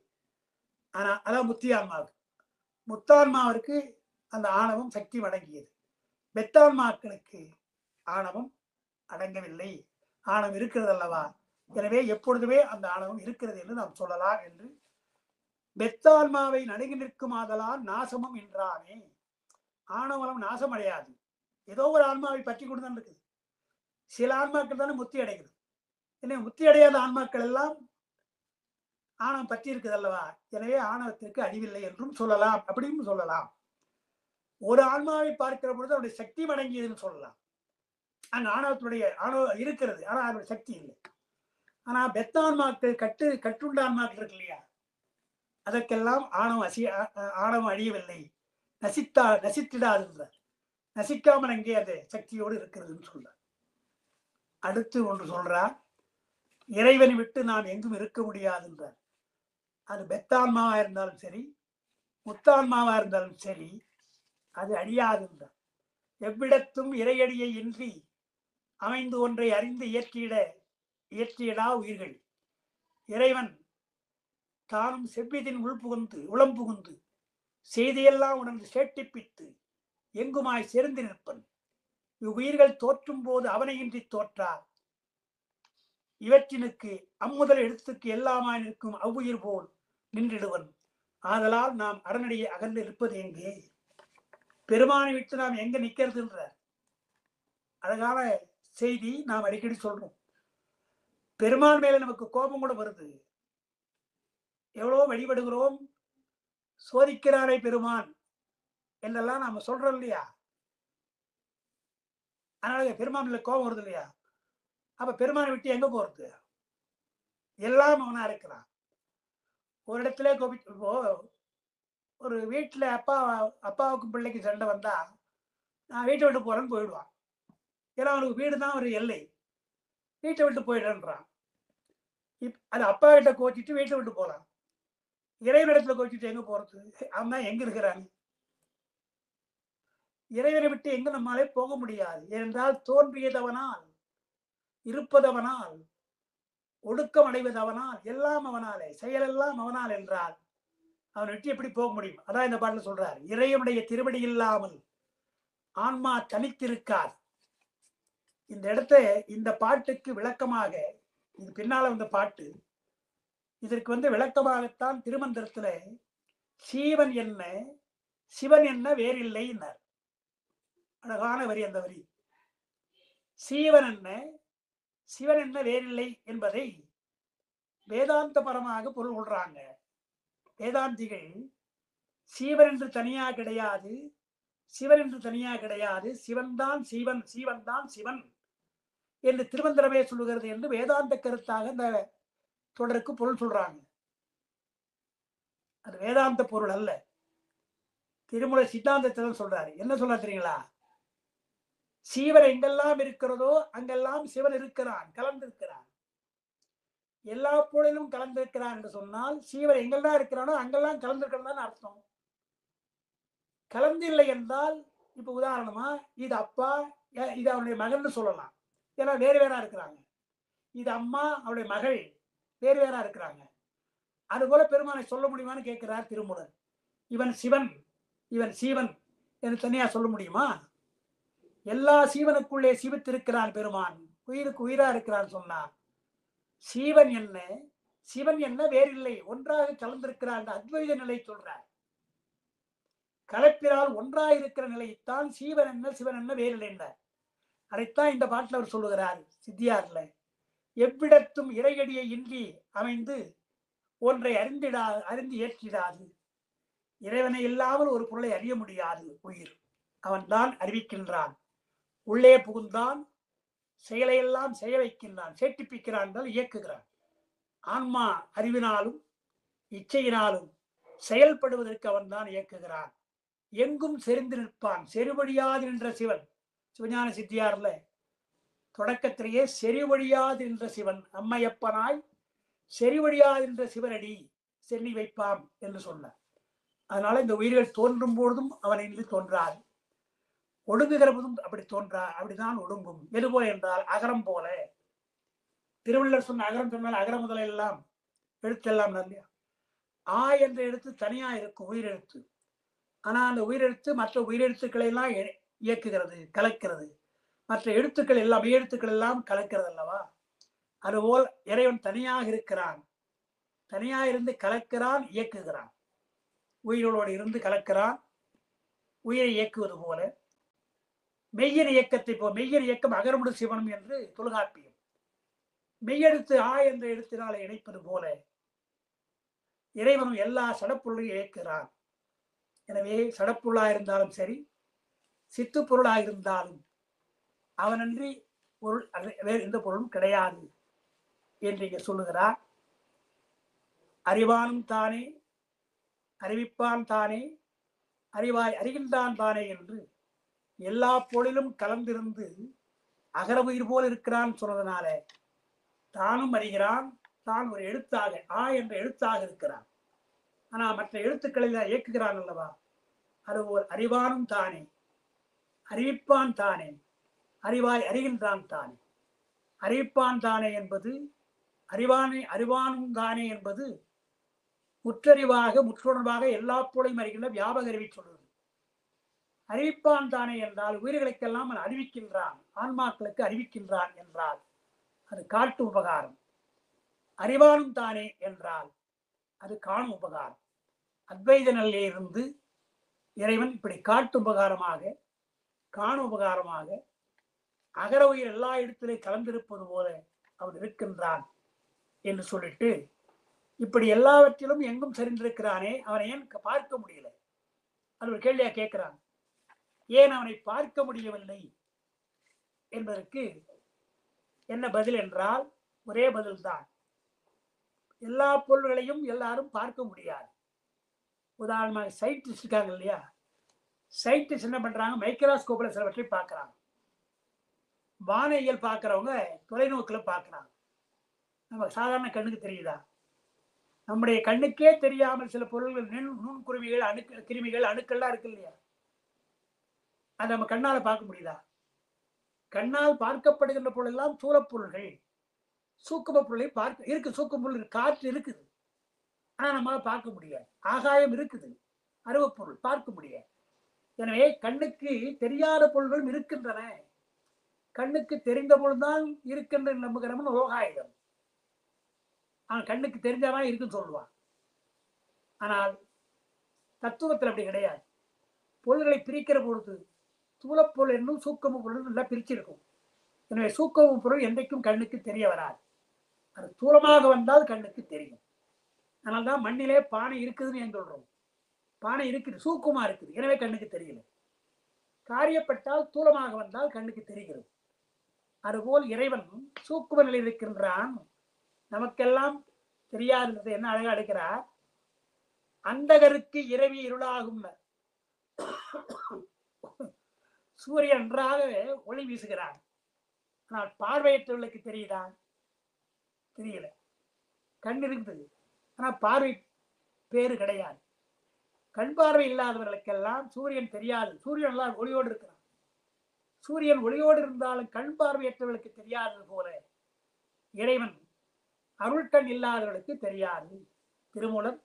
ஆனா அதான் முத்தி ஆன்மாவுக்கு. முத்தான்மாவிற்கு அந்த ஆணவம் சக்தி மடங்கியது. பெத்தான்மாக்களுக்கு ஆணவம் அடங்கவில்லை. ஆணவம் இருக்கிறது அல்லவா? எனவே எப்பொழுதுமே அந்த ஆணவம் இருக்கிறது என்று நாம் சொல்லலாம் என்று பெத்தான்மாவை நடுங்கி நிற்கும் ஆதலால் நாசமும் என்றானே. ஆணவம் நாசம் அடையாது, ஏதோ ஒரு ஆன்மாவை பற்றி கொண்டுதான் இருக்குது. சில ஆன்மாக்கள் தானே முத்தி அடைகிறது. எனவே முத்தி அடையாத ஆன்மாக்கள் எல்லாம் ஆணவம் பற்றி இருக்குது அல்லவா? எனவே ஆணவத்திற்கு அழிவில்லை என்றும் சொல்லலாம், அப்படின்னு சொல்லலாம். ஒரு ஆன்மாவை பார்க்கிற பொழுது அவருடைய சக்தி மடங்கியதுன்னு சொல்லலாம். அந்த ஆணவம் இருக்கிறது, ஆனா அதோட சக்தி இல்லை. ஆனா பெத்தான்மாக்கள் கட்டுண்ட ஆன்மாக்கள் இருக்கு இல்லையா, அதற்கெல்லாம் ஆணவம் அழியவில்லை, நசித்திடாது, நசிக்காமல் அங்கே அந்த சக்தியோடு இருக்கிறதுன்னு சொல்றார். அடுத்து ஒன்று சொல்றார், இறைவனை விட்டு நாம் எங்கும் இருக்க முடியாது என்றார். அது பெத்தான்மாவா இருந்தாலும் சரி, முத்தான்மாவா இருந்தாலும் சரி, அது அழியாது என்றார். எவ்விடத்தும் இறையடியை இன்றி அமைந்து ஒன்றை அறிந்து இயற்றியடா உயிர்கள். இறைவன் தானும் செவ்விதின் உளம் புகுந்து செய்தியெல்லாம் உணர்ந்து சேட்டிப்பித்து எங்குமாய் சேர்ந்து நிற்பன். இவ்வுயிர்கள் தோற்றும் போது அவனை இன்றி தோற்றார். இவற்றினுக்கு அம்முதல் எழுத்துக்கு எல்லாமாய் நிற்கும் அவ்வுயிர் போல் நின்றிடுவன். ஆதலால் நாம் அறநடியை அகன்று இருப்பது எங்கே? பெருமானை விட்டு நாம் எங்க நிக்கிறதுன்ற அழகான செய்தி நாம் அடிக்கடி சொல்றோம். பெருமான் மேல நமக்கு கோபம் கூட வருது. எவ்வளோ வழிபடுகிறோம், சோதிக்கிறாரே பெருமான் என்றெல்லாம் நாம சொல்றோம் இல்லையா? அதனால பெருமான் மேல கோபம் வருது இல்லையா? அப்ப பெருமானை விட்டு எங்க போறது? எல்லாம் அவனா இருக்கிறான். ஒரு இடத்துல இப்போ ஒரு வீட்டுல அப்பாவுக்கும் பிள்ளைக்கு சண்டை வந்தா நான் வீட்டை விட்டு போறேன்னு போயிடுவான். ஏன்னா அவனுக்கு வீடு தான் ஒரு எல்லை, வீட்டை விட்டு போயிடுறான். அது அப்பா கிட்ட கோச்சிட்டு வீட்டை விட்டு போலாம். இறைவனிடத்துல கோச்சிட்டு எங்க போறது? அவன் தான் எங்க இருக்கிறாங்க. இறைவனை விட்டு எங்க நம்மாலே போக முடியாது. ஏனென்றால் தோன்றியதவனால், இருப்பதவனால், ஒடுக்கம் அடைவதவனால், எல்லாம் அவனாலே, செயலெல்லாம் அவனால் என்றால் அவனை விட்டு எப்படி போக முடியும்? அதான் இந்த பாட்டில் சொல்றார், இறைவனுடைய திருவடி இல்லாமல் ஆன்மா தனித்திருக்கார். இந்த இடத்த இந்த பாட்டுக்கு விளக்கமாக, இது பின்னால வந்த பாட்டு, இதற்கு விளக்கமாகத்தான் திருமந்திரத்துல சீவன் என்ன சிவன் என்ன வேறில்லை. அழகான வரி அந்த வரி. சீவன் என்ன சிவன் என்ன வேறில்லை என்பதை வேதாந்த பரமாக பொருள் கொள்றாங்க வேதாந்திகள். சீவன் என்று தனியா கிடையாது, சிவன் என்று தனியா கிடையாது, சிவன் தான் சீவன், சீவன் தான் சிவன் என்று திருமந்திரமே சொல்லுகிறது என்று வேதாந்த கருத்தாக இந்த தொடருக்கு பொருள் சொல்றாங்க. அது வேதாந்த பொருள் அல்ல, திருமூல சித்தாந்தத்தில் சொல்றாரு. என்ன சொல்ல தெரியுங்களா? சீவன் எங்கெல்லாம் இருக்கிறதோ அங்கெல்லாம் சிவன் இருக்கிறான், கலந்திருக்கிறான். எல்லா பொருளிலும் கலந்திருக்கிறான் என்று சொன்னால் சீவன் எங்கெல்லாம் இருக்கிறானோ அங்கெல்லாம் கலந்திருக்கிறான் அர்த்தம். கலந்தில்லை என்றால் இப்ப உதாரணமா இது அப்பா, இது அவனுடைய மகன் சொல்லலாம். ஏன்னா வேறு வேறா இருக்கிறாங்க. இது அம்மா, அவருடைய மகள் வேறு வேறா இருக்கிறாங்க. அதுபோல பெருமானை சொல்ல முடியுமான்னு கேட்கிறார் திருமூலர். இவன் சிவன், இவன் சீவன் என்று தனியா சொல்ல முடியுமா? எல்லா சீவனுக்குள்ளே சீவித்திருக்கிறான் பெருமான், உயிருக்கு உயிரா இருக்கிறான் சொன்னார். சீவன் என்ன சிவன் என்ன வேறில்லை, ஒன்றாக கலந்திருக்கிறான் அத்வைத நிலை சொல்றார். கலப்பினால் ஒன்றாயிருக்கிற நிலையைத்தான் சீவன் என்ன சிவன் என்ன வேறில்லை என்றார். அதைத்தான் இந்த பாட்டில் அவர் சொல்லுகிறார் சித்தியார்ல. எவ்விடத்தும் இறையடியை இன்றி அமைந்து ஒன்றை அறிந்து ஏற்றிடாது. இறைவனை இல்லாமல் ஒரு பொருளை அறிய முடியாது உயிர். அவன் தான் அறிவிக்கின்றான், உள்ளே புகுந்தான், செயலையெல்லாம் செய்ய வைக்கின்றான், சேட்டிப்பிக்கிறான், இயக்குகிறான். ஆன்மா அறிவினாலும் இச்சையினாலும் செயல்படுவதற்கு அவன் தான் இயக்குகிறான். எங்கும் செறிந்து நிற்பான், செருவழியாது நின்ற சிவன். சிவஞான சித்தியார்ல தொடக்கத்திலேயே செறிவழியாது நின்ற சிவன், அம்மையப்பனாய் செறிவழியாது நின்ற சிவனடி சென்னி வைப்பாம் என்று சொன்னார். அதனால இந்த உயிர்கள் தோன்றும் பொழுதும் அவன் இன்று தோன்றாது, ஒடுங்குகிற போதும் அப்படி தோன்றா, அப்படிதான் ஒடுங்கும். எதுபோல என்றால் அகரம் போல. திருவள்ளுவர் சொன்ன அகரம் சொன்னால் அகர முதல எல்லாம் எழுத்தெல்லாம் இல்லையா? ஆ என்ற எழுத்து தனியா இருக்கும் உயிரெழுத்து. ஆனா அந்த உயிரெழுத்து மற்ற உயிரெழுத்துக்களை எல்லாம் இயக்குகிறது, கலக்கிறது. மற்ற எழுத்துக்கள் எல்லாம் எழுத்துக்கள் எல்லாம் கலக்கிறது அல்லவா? அதுபோல் இறைவன் தனியாக இருக்கிறான், தனியாக இருந்து கலக்கிறான், இயக்குகிறான். உயிரோடு இருந்து கலக்கிறான், உயிரை இயக்குவது போல. மெய்யர் இயக்கத்தை போ மெய்யர் இயக்கம் அகரமுடு சிவனும் என்று தொல்காப்பியம். மெய்யெழுத்து ஆ என்ற எழுத்தினால இணைப்பது போல இறைவனும் எல்லா சடப்பொருளையும் இயக்குகிறான். எனவே சடப்பொருளா இருந்தாலும் சரி, சித்து பொருளாக இருந்தாலும் அவனன்றி பொருள் வேறு எந்த பொருளும் கிடையாது என்று இங்கே சொல்லுகிறார். அறிவானும் தானே, அறிவிப்பான் தானே, அறிவாய் அறிகின்றான் தானே என்று எல்லா பொருளிலும் கலந்திருந்து அகர உயிர் போல் இருக்கிறான் சொன்னதனால தானும் அறிகிறான். தான் ஒரு எழுத்தாக, ஆ என்ற எழுத்தாக இருக்கிறான். ஆனா மற்ற எழுத்துக்களை இயக்குகிறான் அல்லவா? அது ஒரு அறிவானும் தானே, அறிவிப்பான் தானே, அறிவாய் அறிகின்றான் தானே. அறிவிப்பான் தானே என்பது அறிவானும் தானே என்பது முற்றறிவாக முற்றுணர்வாக எல்லா பொருளையும் அறிகின்ற வியாபக அறிவி சொல்றது. அறிவிப்பான் தானே என்றால் உயிர்களுக்கெல்லாம் அறிவிக்கின்றான், ஆன்மாக்களுக்கு அறிவிக்கின்றான் என்றால் அது காட்டு உபகாரம். அறிவானும் தானே என்றால் அது காணும் உபகாரம். அத்வைத நிலையிலே இருந்து இறைவன் இப்படி காட்டு உபகாரமாக, காணும் உபகாரமாக, அகர உயிர் எல்லா இடத்திலே கலந்திருப்பது போல அவன் இருக்கின்றான் என்று சொல்லிட்டு, இப்படி எல்லாவற்றிலும் எங்கும் சரிந்திருக்கிறானே, அவனை ஏன் பார்க்க முடியல? அது ஒரு கேள்வியா கேட்கிறான். ஏன் அவனை பார்க்க முடியவில்லை என்பதற்கு என்ன பதில் என்றால் ஒரே பதில் தான். எல்லா பொருள்களையும் எல்லாரும் பார்க்க முடியாது. உதாரணமாக சயின்டிஸ்ட் இருக்காங்க இல்லையா? சயின்டிஸ்ட் என்ன பண்றாங்க? மைக்ரோஸ்கோப்ல சிலவற்றை பார்க்கிறாங்க. வானியல் பார்க்கிறவங்க தொலைநோக்கில் பார்க்கிறாங்க. நம்ம சாதாரண கண்ணுக்கு தெரியுதா? நம்முடைய கண்ணுக்கே தெரியாமல் சில பொருள்கள், நுண்குருவிகள், கிருமிகள், அணுக்கள்லாம் இருக்கு இல்லையா? அது நம்ம கண்ணால பார்க்க முடியுதா? கண்ணால் பார்க்கப்படுகின்ற பொருள் எல்லாம் சூழப்பொருள்கள், சூக்கும பொருளை பார்க்க இருக்கு. சூக்கும பொருள் காற்று இருக்குது, ஆனா நம்மளால பார்க்க முடியாது. ஆகாயம் இருக்குது, அருவப்பொருள் பார்க்க முடியாது. எனவே கண்ணுக்கு தெரியாத பொருள்களும் இருக்கின்றன. கண்ணுக்கு தெரிந்த பொருள்தான் இருக்கின்ற நம்புகிறவன் லோகாயுதம். ஆனால் கண்ணுக்கு தெரிஞ்சாதான் இருக்குன்னு சொல்லுவான். ஆனால் தத்துவத்தில் அப்படி கிடையாது. பொருள்களை பிரிக்கிற பொழுது தூளப்பொருள் என்னும் சூக்கம பொருள் நல்லா பிரிச்சிருக்கும். எனவே சூக்கம பொருள் என்றைக்கும் கண்ணுக்கு தெரிய வராது. அது தூளமாக வந்தால் கண்ணுக்கு தெரியும். அதனால்தான் மண்ணிலே பானை இருக்குதுன்னு ஏன் சொல்றோம்? பானை இருக்குது, சூக்கமா இருக்குது, எனவே கண்ணுக்கு தெரியல. காரியப்பட்டால் தூளமாக வந்தால் கண்ணுக்கு தெரிகிறது. அதுபோல் இறைவன் சூக்கும நிலையில் இருக்கின்றான். நமக்கெல்லாம் தெரியாதது என்ன அழகா எடுக்கிறார். அந்தகருக்கு இரவி இருளாகும். சூரியன் நன்றாக ஒளி வீசுகிறான், ஆனால் பார்வையற்றவர்களுக்கு தெரியுதா? தெரியல. கண் இருக்குது, ஆனா பார்வை பேரு கிடையாது. கண் பார்வை இல்லாதவர்களுக்கெல்லாம் சூரியன் தெரியாது. சூரியன் எல்லாம் ஒளியோடு இருக்கிறான். சூரியன் ஒளியோடு இருந்தாலும் கண் பார்வையற்றவர்களுக்கு தெரியாதது போல இறைவன் அருட்கண் இல்லாதவர்களுக்கு தெரியாது. திருமூலர்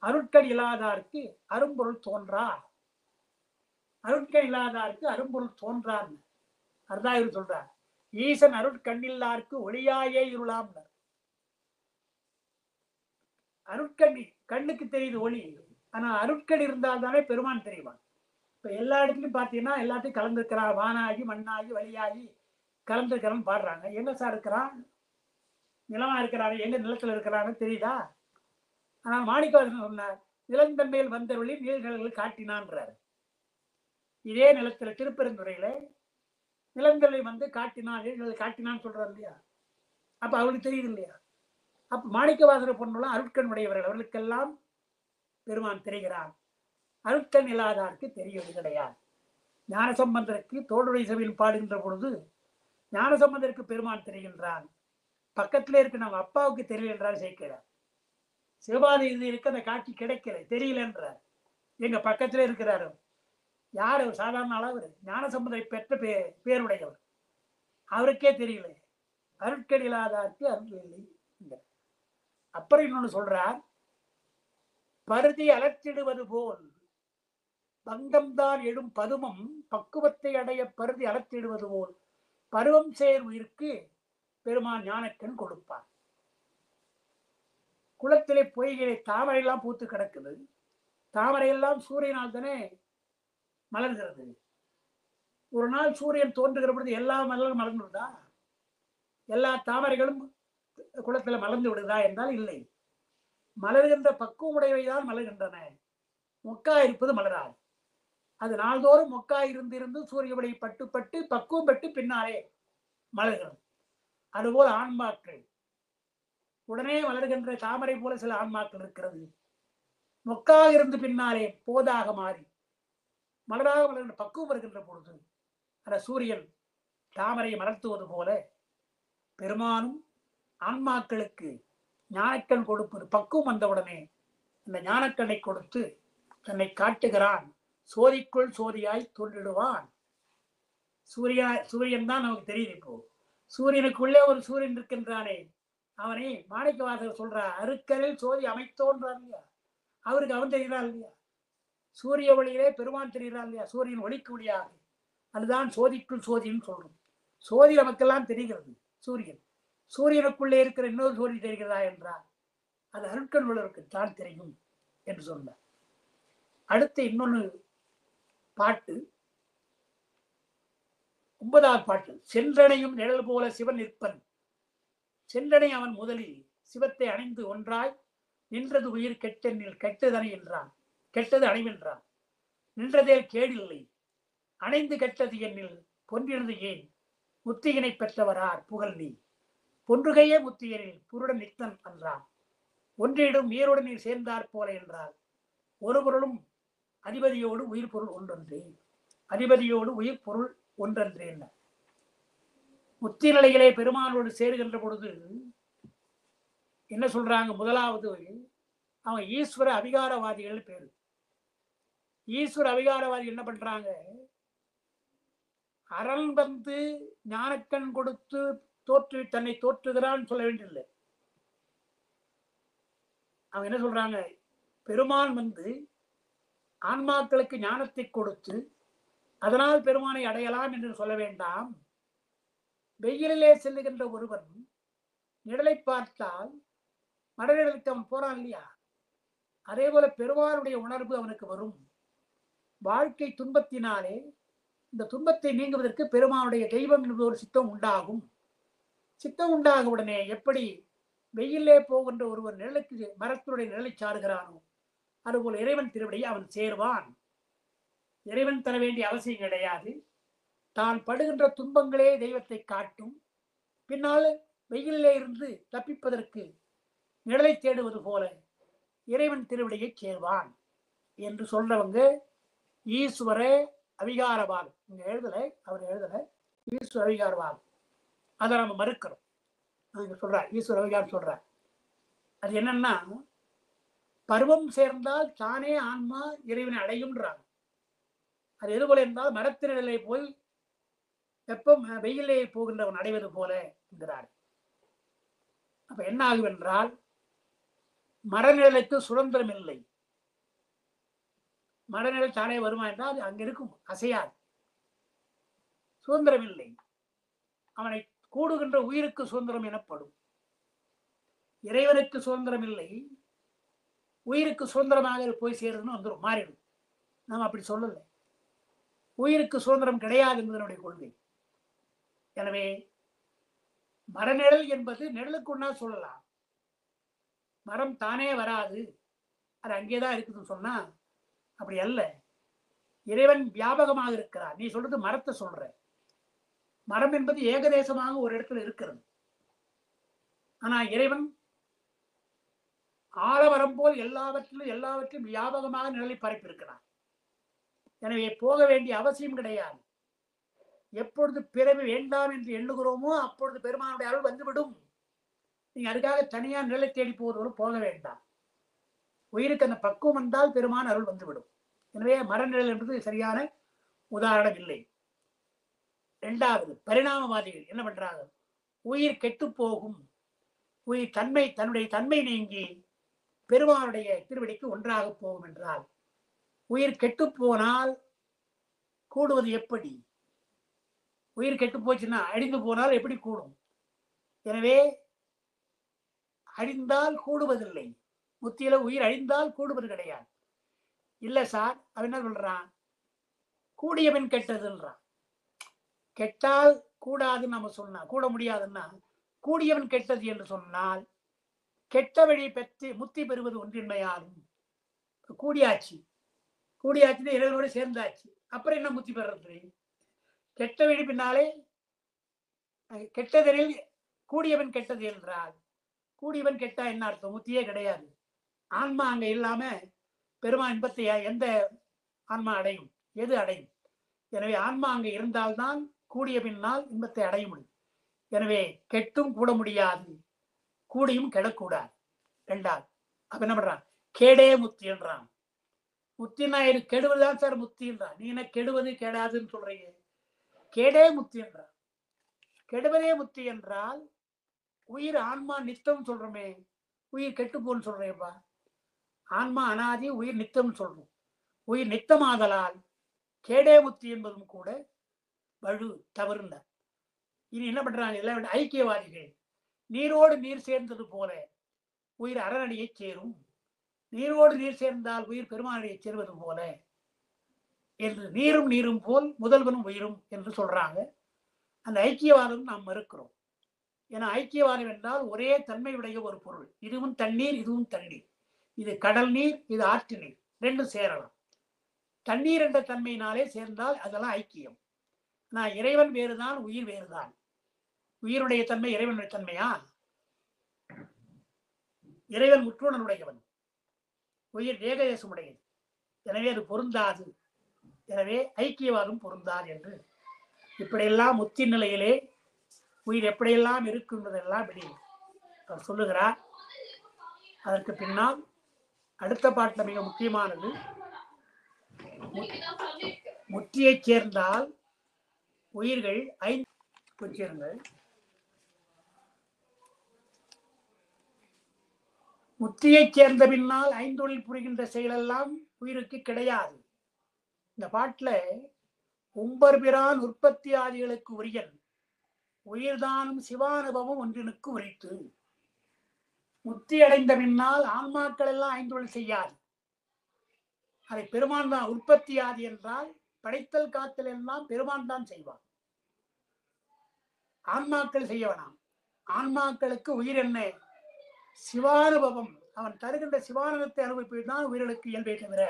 அருட்கண் இல்லாதாருக்கு அரும்பொருள் தோன்றா, அருட்கண் இல்லாதாருக்கு அரும்பொருள் தோன்றான் அர்த்தாயிரம் சொல்றார். ஈசன் அருட்கண்ணில்லாருக்கு ஒளியாயே இருளாம். அருட்கண் கண்ணுக்கு தெரியுது ஒளி, ஆனா அருட்கண் இருந்தால் தானே பெருமான் தெரியுவான். இப்ப எல்லா இடத்துலயும் பாத்தீங்கன்னா எல்லாத்தையும் கலந்துருக்கிறான். வானாகி மண்ணாகி வழியாகி கலந்துருக்கிறான்னு பாடுறாங்க. எங்க சார் இருக்கிறான்? நிலமா இருக்கிறாரு, எங்க நிலத்துல இருக்கிறான்னு தெரியுதா? ஆனால் மாணிக்கவாசகர் சொன்னார், நிலந்தன்மையில் வந்தவழி நீர்கடல்கள் காட்டினான்றாரு. இதே நிலத்துல திருப்பெருந்துறையில நிலங்களை வந்து காட்டினான், நீர்களை காட்டினான்னு சொல்றாரு இல்லையா? அப்ப அவளுக்கு தெரியுது இல்லையா? அப்ப மாணிக்கவாசகர் பொண்ணுலாம் அருட்கண் உடையவர்கள், அவர்களுக்கெல்லாம் பெருமான் தெரிகிறான். அருட்கண் இல்லாதாருக்கு தெரியவது கிடையாது. ஞானசம்பந்தருக்கு தோளுடைய சபையில் பாடுகின்ற பொழுது ஞானசம்பந்தருக்கு பெருமான் தெரிகின்றான். பக்கத்திலே இருக்க நம்ம அப்பாவுக்கு தெரியல என்றார் சேர்க்கிறார். சிவபாதி இருக்க அந்த காட்சி கிடைக்கல, தெரியல என்றார். எங்க பக்கத்திலே இருக்கிறாரு. யார் அவர்? சாதாரண அளவர், ஞானசம்பந்தரை பெற்ற பேருடையவர். அவருக்கே தெரியல. அருட்கண் இல்லாதாருக்கு அருள் இல்லை. அப்புறம் இன்னொன்னு சொல்றார், பருதி அலர்த்திடுவது போல் பங்கம்தான் எழும் பதுமம் பக்குவத்தை அடைய பருதி அலர்த்திடுவது போல் பருவம் சேர் உயிருக்கு பெருமான் ஞானக்கண் கொடுப்பார். குளத்திலே பொய்களை தாமரையெல்லாம் பூத்து கிடக்குது. தாமரையெல்லாம் சூரியனால் தானே மலர்கிறது. ஒரு நாள் சூரியன் தோன்றுகிற பொழுது எல்லா மலரும் மலர்ந்துவிடுதா? எல்லா தாமரைகளும் குளத்துல மலர்ந்து விடுதா என்றால் இல்லை. மலர்கின்ற பக்குவம் உடையவைதான் மலர்கின்றன. மொக்கா இருப்பது மலராது. அது நாள்தோறும் மொக்கா இருந்து சூரிய ஒளி பட்டு பட்டு பக்குவம் பட்டு பின்னாலே மலர்கிறது. அதுபோல் ஆன்மாக்கள் உடனே மலர்கின்ற தாமரை போல சில ஆன்மாக்கள் இருக்கிறது. மொக்காக இருந்து பின்னாலே போதாக மாறி மலராக மலர்கின்ற பக்குவம் வருகின்ற பொழுது அந்த சூரியன் தாமரையை மலர்த்துவது போல பெருமானும் ஆன்மாக்களுக்கு ஞானக்கண் கொடுப்பது பக்குவம் வந்தவுடனே அந்த ஞானக்கண்ணை கொடுத்து தன்னை காட்டுகிறான். சோதிக்குள் சோதியாய் தோன்றிடுவான். சூரியன் தான் நமக்கு தெரியுது. இப்போ சூரியனுக்குள்ளே ஒரு சூரியன் இருக்கின்றானே, அவனை மாணிக்கவாசகர் சொல்றார், அருக்கரில் சோதி அமைத்தோன்றான் இல்லையா? அவருக்கு அவன் தெரிகிறான் இல்லையா? சூரிய ஒளியிலே பெருமான் தெரிகிறான் இல்லையா? சூரியன் ஒளிக்கு ஒளியாக. அதுதான் சோதிக்குள் சோதின்னு சொல்றோம். சோதி நமக்கெல்லாம் தெரிகிறது. சூரியன் சூரியனுக்குள்ளே இருக்கிற இன்னொரு சோதி தெரிகிறதா என்றால் அது அருட்கண் உள்ளவருக்கு தான் தெரியும் என்று சொன்னார். அடுத்து இன்னொன்னு பாட்டு, 9வது பாட்டு. சென்றனையும் நிழல் போல சிவன் நிற்பன், சென்றனை அவன் முதலில் சிவத்தை அணைந்து ஒன்றாய் நின்றது உயிர் கெட்டெண்ணில் கெட்டதனை என்றான். கெட்டது அணைவென்றான். நின்றதேல் கேடில்லை, அணைந்து கெட்டது எண்ணில் பொன்றினது ஏன், முத்தியினை பெற்றவரார் புகழ் நீ, பொன்றுகையே முத்தியனில் புருடன் நித்தன் என்றான். ஒன்றிடும் நீருடன் நீர் சேர்ந்தார் போல என்றால் ஒரு பொருளும் அதிபதியோடு உயிர் பொருள் ஒன்றன்றே, அதிபதியோடு உயிர் பொருள் ஒன்றன்றே. முத்தி நிலைகளே பெருமானோடு சேருகின்ற பொழுது என்ன சொல்றாங்க? முதலாவது அவங்க ஈஸ்வர அபிகாரவாதிகள் பேரு. ஈஸ்வர அபிகாரவாதி என்ன பண்றாங்க? அரண் வந்து ஞானக்கண் கொடுத்து தன்னை தோற்றுகிறான்னு சொல்ல வேண்டியதில்லை. அவங்க என்ன சொல்றாங்க? பெருமான் வந்து ஆன்மாக்களுக்கு ஞானத்தை கொடுத்து அதனால் பெருமானை அடையலாம் என்று சொல்ல வேண்டாம். வெயிலிலே செல்லுகின்ற ஒருவன் நிழலை பார்த்தால் மடநிழலுக்கு அவன் போறான் இல்லையா? அதே போல பெருமானுடைய உணர்வு அவனுக்கு வரும். வாழ்க்கை துன்பத்தினாலே இந்த துன்பத்தை நீங்குவதற்கு பெருமானுடைய தெய்வம் என்பது ஒரு சித்தம் உண்டாகும். சித்தம் உண்டாக உடனே எப்படி வெயிலே போகின்ற ஒருவர் நிழலுக்கு மரத்தினுடைய நிழலை சாருகிறானோ அதுபோல் இறைவன் திருவடியை அவன் சேர்வான். இறைவன் தர வேண்டிய அவசியம் கிடையாது. தான் படுகின்ற துன்பங்களே தெய்வத்தை காட்டும். பின்னால் வெயிலே இருந்து தப்பிப்பதற்கு நிழலை தேடுவது போல இறைவன் திருவடியை சேர்வான் என்று சொல்றவங்க ஈஸ்வர அவிகாரவாதம். இங்க எழுதலை, அவர் எழுதலை, ஈஸ்வர அவிகாரவாதம். அதை நம்ம மறுக்கிறோம். சொல்றார் ஈஸ்வர அவிகாரம் சொல்றார். அது என்னன்னா, பருவம் சேர்ந்தால் தானே ஆன்மா இறைவனை அடையும்ன்றாங்க. அது எது போல என்றால் மரத்தினிலே போய் வெப்பம் வெயிலே போகின்றவன் அடைவது போல என்கிறார். அப்ப என்ன ஆகும் என்றால் மரநிலைக்கு சுதந்திரம் இல்லை. மரநிலை தானே வருமா என்றால் அது அங்க இருக்கும், அசையாது. சுதந்திரம் இல்லை. அவனை கூடுகின்ற உயிருக்கு சுதந்திரம் எனப்படும். இறைவனுக்கு சுதந்திரம் இல்லை, உயிருக்கு சுதந்திரமாக போய் சேருதுன்னு வந்துடும், மாறிடும். நாம் அப்படி சொல்லலை. உயிருக்கு சுதந்திரம் கிடையாது என்பதனுடைய கொள்கை. எனவே மரநிழல் என்பது நிழலுக்கு ஒன்னா சொல்லலாம். மரம் தானே வராது, அது அங்கேதான் இருக்குதுன்னு சொன்னா அப்படி அல்ல. இறைவன் வியாபகமாக இருக்கிறார். நீ சொல்றது மரத்தை சொல்ற. மரம் என்பது ஏகதேசமாக ஒரு இடத்துல இருக்கிறது. ஆனா இறைவன் ஆலமரம் போல் எல்லாவற்றிலும் வியாபகமாக நிழலை பரப்பியிருக்கிறார். எனவே போக வேண்டிய அவசியம் கிடையாது. எப்பொழுது பிறவி வேண்டாம் என்று எண்ணுகிறோமோ அப்பொழுது பெருமானுடைய அருள் வந்துவிடும். நீங்க அதுக்காக தனியா நிழலை தேடி போவதோடு போக வேண்டாம். உயிருக்கு அந்த பக்குவம் வந்தால் பெருமான் அருள் வந்துவிடும். எனவே மரநிழல் என்பது சரியான உதாரணம் இல்லை. இரண்டாவது, பரிணாமவாதிகள் என்ன பண்றாங்க? உயிர் கெட்டு போகும், உயிர் தன்னுடைய தன்மை நீங்கி பெருமானுடைய திருவடிக்கு ஒன்றாக போகும் என்றால், உயிர் கெட்டு போனால் கூடுவது எப்படி? உயிர் கெட்டு போச்சுன்னா அழிந்து போனால் எப்படி கூடும்? எனவே அழிந்தால் கூடுவதில்லை. முத்தியில உயிர் அழிந்தால் கூடுவது கிடையாது. இல்ல சார், அவன் என்ன சொல்றான்? கூடியவன் கெட்டதுன்றான். கெட்டால் கூடாதுன்னு நம்ம சொன்னா, கூட முடியாதுன்னா கூடியவன் கெட்டது என்று சொன்னால் கெட்ட வழி பெற்று முத்தி பெறுவது ஒன்றின்மையாலும். கூடியாச்சுன்னா இறைவனோடு சேர்ந்தாச்சு, அப்புறம் என்ன முத்தி பெறது? கெட்ட வழி பின்னாலே கெட்டதனில் கூடியவன் கெட்டது என்றால் கூடியவன் கெட்டா என்ன அர்த்தம்? முத்தியே கிடையாது. ஆன்மா அங்க இல்லாம பெருமா இன்பத்தை எந்த ஆன்மா அடையும்? எது அடையும்? எனவே ஆன்மா அங்க இருந்தால்தான் கூடிய பின்னால் இன்பத்தை அடைய முடியும். எனவே கெட்டும் கூட முடியாது, கூடியும் கெடக்கூடாது. ரெண்டாவது அப்ப என்ன பண்றான்? கேடே முத்தி என்றான். முத்தினா கெடுவதுதான் சார் முத்தின்றான். நீ என்ன கெடுவது கெடாதுன்னு சொல்றீங்க? கேடே முத்தி என்றான். கெடுவதே முத்தி என்றால் உயிர் ஆன்மா நித்தம் சொல்றோமே, உயிர் கெட்டு போன்னு சொல்றேப்பா. ஆன்மா அனாதி, உயிர் நித்தம் சொல்றோம். உயிர் நித்தமாதலால் கேடே முத்தி என்பதும் கூட வலு தவறுண்ட. இனி என்ன பண்றாங்க? எல்லாம் ஐக்கியவாதிகள், நீரோடு நீர் சேர்ந்தது போல உயிர் அரணடியை சேரும், நீரோடு நீர் சேர்ந்தால் உயிர் பெருமானடியை சேர்வது போல என்று நீரும் நீரும் போல் முதல்வனும் உயிரும் என்று சொல்றாங்க. அந்த ஐக்கியவாதம் நாம் மறுக்கிறோம். ஏன்னா ஐக்கியவாதம் என்றால் ஒரே தன்மையுடைய ஒரு பொருள். இதுவும் தண்ணீர், இதுவும் தண்ணீர். இது கடல் நீர், இது ஆற்று நீர், ரெண்டும் சேரலாம். தண்ணீர் என்ற தன்மையினாலே சேர்ந்தால் அதெல்லாம் ஐக்கியம். நான் இறைவன் வேறுதான், உயிர் வேறுதான். உயிருடைய தன்மை இறைவனுடைய தன்மையா? இறைவன் முற்றுணனுடையவன், உயிர் ஏகதேசம் உடையது. எனவே அது பொருந்தாது. எனவே ஐக்கியவாதம் பொருந்தாது என்று இப்படியெல்லாம் முத்தி நிலையிலே உயிர் எப்படியெல்லாம் இருக்குன்றதெல்லாம் இப்படி அவர் சொல்லுகிறார். அதற்கு பின்னால் அடுத்த பாட்டில் மிக முக்கியமானது, முத்தியை சேர்ந்தால் உயிர்கள் முத்தியை சேர்ந்த பின்னால் ஐந்தொழில் புரிகின்ற செயலெல்லாம் உயிருக்கு கிடையாது. இந்த பாட்டுல உம்பர்பிரான் உற்பத்தி ஆதிகளுக்கு உரியன், உயிர்தானும் சிவானுபவம் ஒன்றினுக்கு உரைத்து. முத்தி அடைந்த பின்னால் ஆன்மாக்கள் எல்லாம் ஐந்தொழில் செய்யாது. அதை பெருமான் தான் உற்பத்தி ஆதி என்றால் படைத்தல் காத்தல் எல்லாம் பெருமான் தான் செய்வான், ஆன்மாக்கள் செய்ய வேணாம். ஆன்மாக்களுக்கு உயிர் என்ன? சிவானுபவம். அவன் தருகின்ற சிவானுபவத்தை அனுபவிப்பதுதான் உயிர்களுக்கு இயல்பை தவிர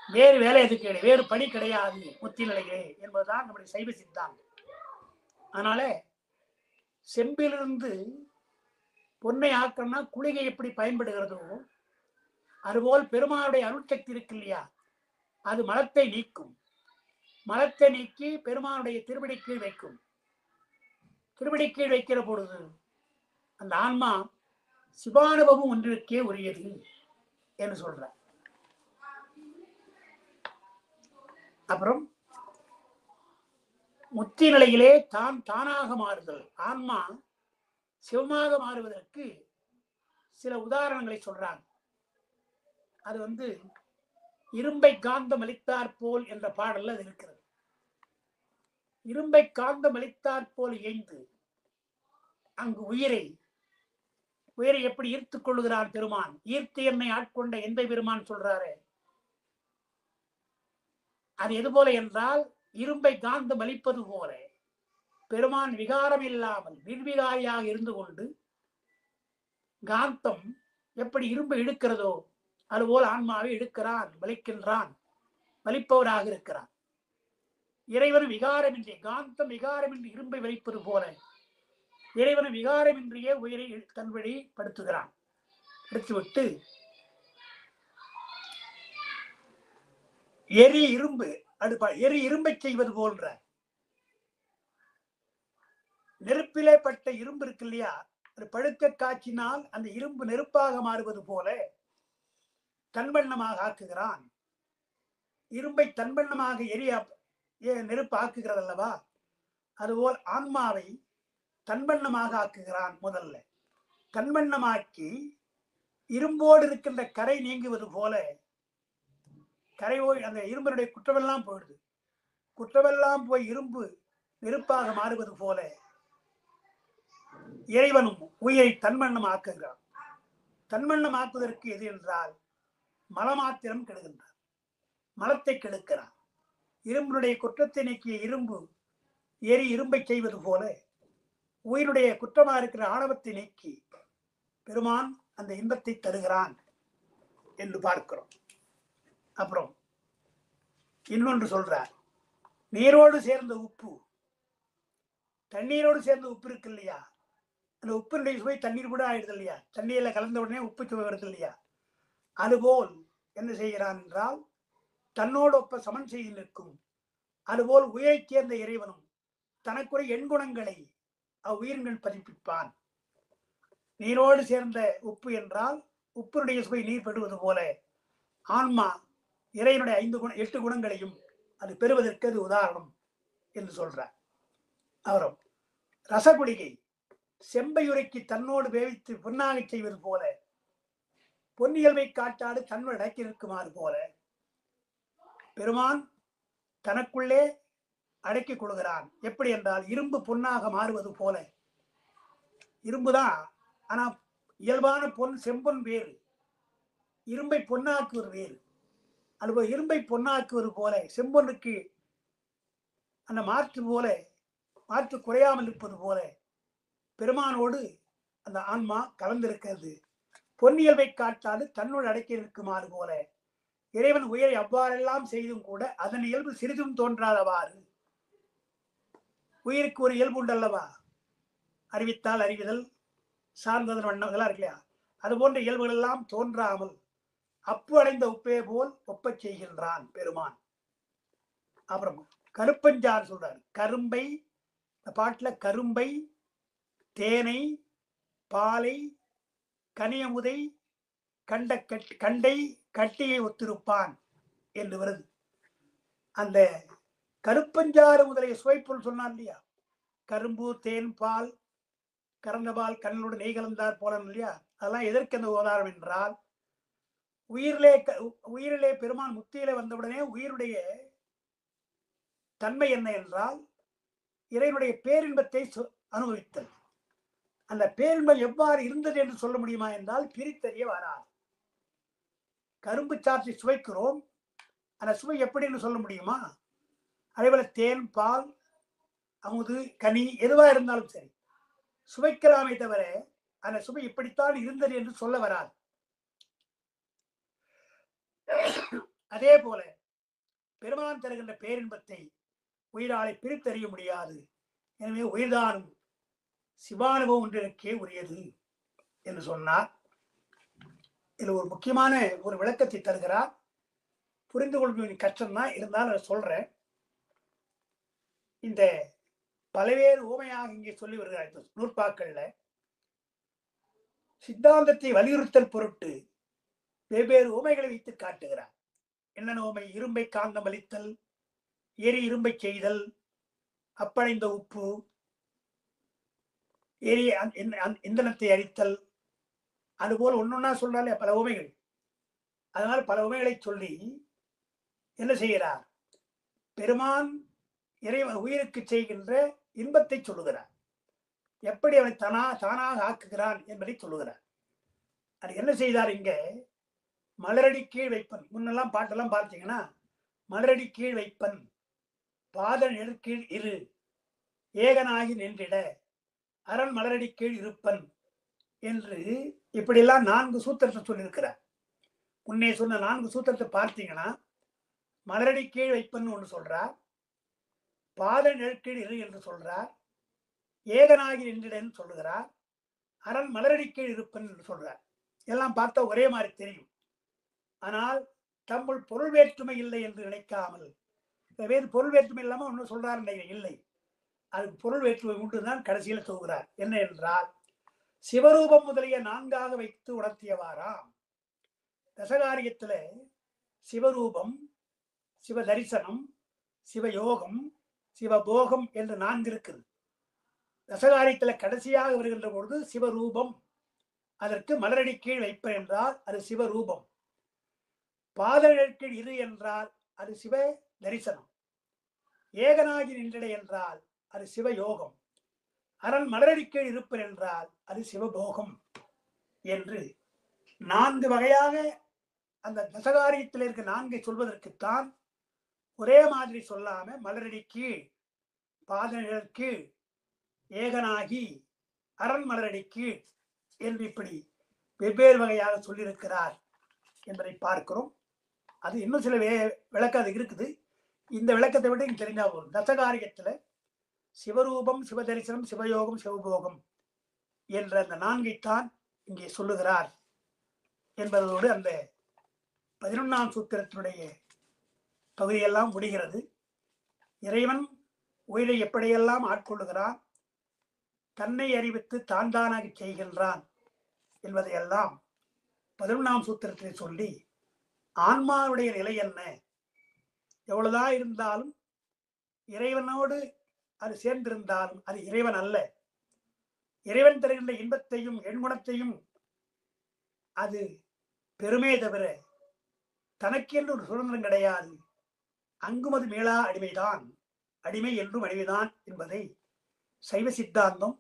வேறு வேலை எதுக்கு, வேறு பணி கிடையாது முத்தி நிலைகளே என்பதுதான் நம்முடைய சைவ சித்தாந்தம். அதனால செம்பிலிருந்து பொன்னை ஆக்கணும்னா குளிகை எப்படி பயன்படுகிறதோ அதுபோல் பெருமானுடைய அருட்சக்தி இருக்கு இல்லையா, அது மலத்தை நீக்கும். மலத்தை நீக்கி பெருமானுடைய திருவடி கீழ் வைக்கும். திருவடி கீழ் வைக்கிற பொழுது அந்த ஆன்மா சிவானுபவம் ஒன்றிற்கே உரியது. என்று சொல்ற. அப்புறம் முத்தி நிலையிலே தான் தானாக மாறுதல், ஆன்மா சிவமாக மாறுவதற்கு சில உதாரணங்களை சொல்றாங்க. அது இரும்பை காந்தம் அளித்தாற் போல் என்ற பாடல்ல அது இருக்கிறது. இரும்பை காந்தம் அளித்தாற் போல் இயைந்து அங்கு உயிரை எப்படி ஈர்த்துக் கொள்ளுகிறான் பெருமான். ஈர்த்து என்னை ஆட்கொண்ட எந்த பெருமான் சொல்றாரு. அது எது போல என்றால், இரும்பை காந்தம் அளிப்பது போல பெருமான் விகாரம் இல்லாமல் நிர்விகாரியாக இருந்து கொண்டு காந்தம் எப்படி இரும்பை இழுக்கிறதோ அதுபோல் ஆன்மாவை இழுக்கிறான், வலிக்கின்றான், வலிப்பவராக இருக்கிறான். இறைவன் விகாரமின்றி, காந்தம் விகாரமின்றி இரும்பை வலிப்பது போல இறைவன் விகாரமின்றியே உயிரை தன் வழி படுத்துகிறான். படுத்துவிட்டு எரி இரும்பு எரி இரும்பை செய்வது போன்ற, நெருப்பிலே பட்ட இரும்பு இருக்கு இல்லையா, அது பழுக்க காய்ச்சினால் அந்த இரும்பு நெருப்பாக மாறுவது போல தன்வண்ணமாக ஆக்குகிறான். இரும்பை தன்வண்ணமாக நெருப்பு ஆக்குகிறது அல்லவா, அதுபோல் ஆன்மாவை தன்வண்ணமாக ஆக்குகிறான். முதல்ல தன்வண்ணமாக்கி இரும்போடு இருக்கின்ற கரை நீங்குவது போல, அந்த இரும்பனுடைய குற்றமெல்லாம் போயிடுது. குற்றமெல்லாம் போய் இரும்பு நெருப்பாக மாறுவது போல இறைவனும் உயிரை தன்வண்ணம் ஆக்குகிறான். தன்வண்ணம் ஆக்குவதற்கு எது என்றால் மலமாத்திரம் கெடுகின்றான், மலத்தை கெடுக்கிறான். இரும்பினுடைய குற்றத்தை நீக்கிய இரும்பு இரும்பை செய்வது போல உயிருடைய குற்றமாக இருக்கிற ஆணவத்தை நீக்கி பெருமான் அந்த இன்பத்தை தருகிறான் என்று பார்க்கிறோம். அப்புறம் இன்னொன்று சொல்றார், நீரோடு சேர்ந்த உப்பு, தண்ணீரோடு சேர்ந்த உப்பு இருக்கு இல்லையா, அந்த உப்பினுடைய சுவை தண்ணீர் கூட ஆயிடுது இல்லையா, தண்ணீர்ல கலந்த உடனே உப்பு சுவை வருது இல்லையா, அதுபோல் என்ன செய்கிறான் என்றால் தன்னோடு ஒப்ப சமன் செய்து நிற்கும். அதுபோல் உயிரை சேர்ந்த இறைவனும் தனக்குரிய எண்குணங்களை அவ்வுயிர்கள் பதிப்பிப்பான். நீரோடு சேர்ந்த உப்பு என்றால் உப்பினுடைய சுவை நீர் பெறுவது போல ஆன்மா இறைவனுடைய 8 குணங்களையும் அது பெறுவதற்கு அது உதாரணம் என்று சொல்றார். அவரும் ரசகுடிகை செம்பையுரைக்கு தன்னோடு வேவித்து பொன்னாக செய்வது போல, பொன்னியல்மை காட்டாடு தன்னோடு அடக்கி நிற்குமாறு போல பெருமான் தனக்குள்ளே அடக்கிக் கொள்கிறான். எப்படி என்றால் இரும்பு பொன்னாக மாறுவது போல, இரும்புதான் ஆனா இயல்பான பொன் செம்பொன் வேறு, இரும்பை பொன்னாக்குவது வேறு. அதுபோல் இரும்பை பொன்னாக்குவது போல செம்பொன்னுக்கு அந்த மாற்று குறையாமல் இருப்பது போல பெருமானோடு அந்த ஆன்மா கலந்திருக்கிறது. பொன்னியல்வை காட்டாது தன்னோடு அடக்கி இருக்குமாறு போல இறைவன் உயிரை அவ்வாறெல்லாம் செய்தும் கூட அதன் இயல்பு சிறிதும் தோன்றாதவாறு, உயிருக்கு ஒரு இயல்பு உண்டல்லவா, அறிவித்தால் அறிவிதல், சார்ந்ததன் வண்ணங்களாக இருக்கு இல்லையா, அது போன்ற இயல்புகள் எல்லாம் தோன்றாமல் அப்பு அடைந்த உப்பே போல் ஒப்பச் செய்கின்றான் பெருமான். அப்புறம் கருப்பஞ்சாறு சொல்றாரு, கரும்பை பாட்டுல கரும்பை, தேனை, பாலை, கனியமுதை, கண்டை கட்டியை ஒத்திருப்பான் என்று வருது. அந்த கருப்பஞ்சாறு முதலிய சுவைப்பொருள் சொன்னான் இல்லையா, கரும்பு, தேன், பால், கறந்த பால் கண்ணோடு நெய் கலந்தார் போல இல்லையா, அதெல்லாம் எதற்கு அந்த உதாரணம் என்றால் உயிரிலே பெருமான் முத்தியிலே வந்தவுடனே உயிருடைய தன்மை என்ன என்றால் இறைவனுடைய பேரின்பத்தை அனுபவித்தல். அந்த பேரின்பம் எவ்வாறு இருந்தது என்று சொல்ல முடியுமா என்றால் பிரித்தறிய வராது. கரும்பு சாற்றை சுவைக்கிறோம், அந்த சுவை எப்படின்னு சொல்ல முடியுமா? அதேபோல தேன், பால், அமுது, கனி எதுவா இருந்தாலும் சரி சுவைக்கலாமே தவிர அந்த சுவை இப்படித்தான் இருந்தது என்று சொல்ல வராது. அதே போல பெருமான் தருகின்ற பேரின்பத்தை உயிராலை பிரித்தறிய முடியாது. எனவே உயிர்தானும் சிவானுபவம் ஒன்றிற்கே உரியது என்று சொன்னார். இதில் ஒரு முக்கியமான ஒரு விளக்கத்தை தருகிறார். புரிந்து கொள்வது கஷ்டம்தான், இருந்தாலும் அதை சொல்றேன். இந்த பல்வேறு ஊமையாக இங்கே சொல்லி வருகிறார் நூற்பாக்கள்ல. சித்தாந்தத்தை வலியுறுத்தல் பொருட்டு வெவ்வேறு உமைகளை வைத்து காட்டுகிறார். என்னென்ன உமை? இரும்பை காந்தம் அளித்தல், எரி இரும்பை செய்தல், அப்படைந்த உப்பு, எரி இந்தனத்தை அரித்தல், அதுபோல் ஒன்னொன்னா சொல்றாலே பல உமைகள். அதனால பல உமைகளை சொல்லி என்ன செய்கிறார்? பெருமான் இறைவன் உயிருக்கு செய்கின்ற இன்பத்தை சொல்லுகிறார். எப்படி அவனை தானாக ஆக்குகிறான் என்பதை சொல்லுகிறார். அது என்ன செய்தார்? இங்க மலரடி கீழ் வைப்பன். முன்னெல்லாம் பாட்டெல்லாம் பார்த்தீங்கன்னா, மலரடி கீழ் வைப்பன், பாத நெருக்கீழ் இரு, ஏகனாகி நின்றிட, அரண் மலரடி கீழ் இருப்பன் என்று இப்படியெல்லாம் 4 சூத்திரத்தை சொல்லியிருக்கிறார். முன்னே சொன்ன 4 சூத்திரத்தை பார்த்தீங்கன்னா, மலரடி கீழ் வைப்பன் ஒன்று சொல்றார், பாத நெருக்கீழ் இரு என்று சொல்றார், ஏகனாகி நின்றிடன்னு சொல்லுகிறார், அரண் மலரடி கீழ் இருப்பன் என்று சொல்றார். எல்லாம் பார்த்தா ஒரே மாதிரி தெரியும். ஆனால் தம்முள் பொருள் வேற்றுமை இல்லை என்று நினைக்காமல், வேறு பொருள் வேற்றுமை இல்லாமல் ஒன்று சொல்றார் இல்லை, அது பொருள் வேற்றுமை உண்டுதான் கடைசியில் சொல்கிறார். என்ன என்றால், சிவரூபம் முதலிய 4ஆக வைத்து உணர்த்தியவாராம். தசகாரியத்துல சிவரூபம், சிவ தரிசனம், சிவயோகம், சிவபோகம் என்று 4 இருக்குது. தசகாரியத்துல கடைசியாக வருகின்ற பொழுது சிவரூபம், அதற்கு மலரடி கீழ் வைப்ப என்றால் அது சிவரூபம், பாதழற்கீழ் இரு என்றால் அது சிவ தரிசனம், ஏகனாகி நின்றிட என்றால் அது சிவயோகம், அரண் மலரடி கீழ் இருப்பன் என்றால் அது சிவபோகம் என்று 4 வகையாக அந்த தசகாரியத்தில் இருக்க 4 சொல்வதற்குத்தான் ஒரே மாதிரி சொல்லாம மலரடி கீழ், பாதழற் கீழ், ஏகனாகி, அரண் மலரடி கீழ் என்று இப்படி வெவ்வேறு வகையாக சொல்லியிருக்கிறார் என்பதை பார்க்கிறோம். அது இன்னும் சில விளக்கம் அது இருக்குது. இந்த விளக்கத்தை விட இங்க தெரிஞ்சா போதும். தசகாரியத்துல சிவரூபம், சிவதரிசனம், சிவயோகம், சிவபோகம் என்ற அந்த 4ஐத்தான் இங்கே சொல்லுகிறார் என்பதோடு அந்த 11ஆம் சூத்திரத்தினுடைய பகுதியெல்லாம் முடிகிறது. இறைவன் உயிரை எப்படியெல்லாம் ஆட்கொள்ளுகிறான், தன்னை அறிவித்து தான் தானாக செய்கின்றான் என்பதையெல்லாம் 11ஆம் சூத்திரத்தில் சொல்லி, ஆன்மாவுடைய நிலை என்ன, எவ்வளவுதான் இருந்தாலும் இறைவனோடு அது சேர்ந்திருந்தாலும் அது இறைவன் அல்ல. இறைவன் தருகின்ற இன்பத்தையும் எண்குணத்தையும் அது பெருமே தவிர தனக்கென்று ஒரு சுதந்திரம் கிடையாது. அங்கும் அது மேலா அடிமைதான், அடிமை என்றும் அடிமைதான் என்பதை சைவ சித்தாந்தம்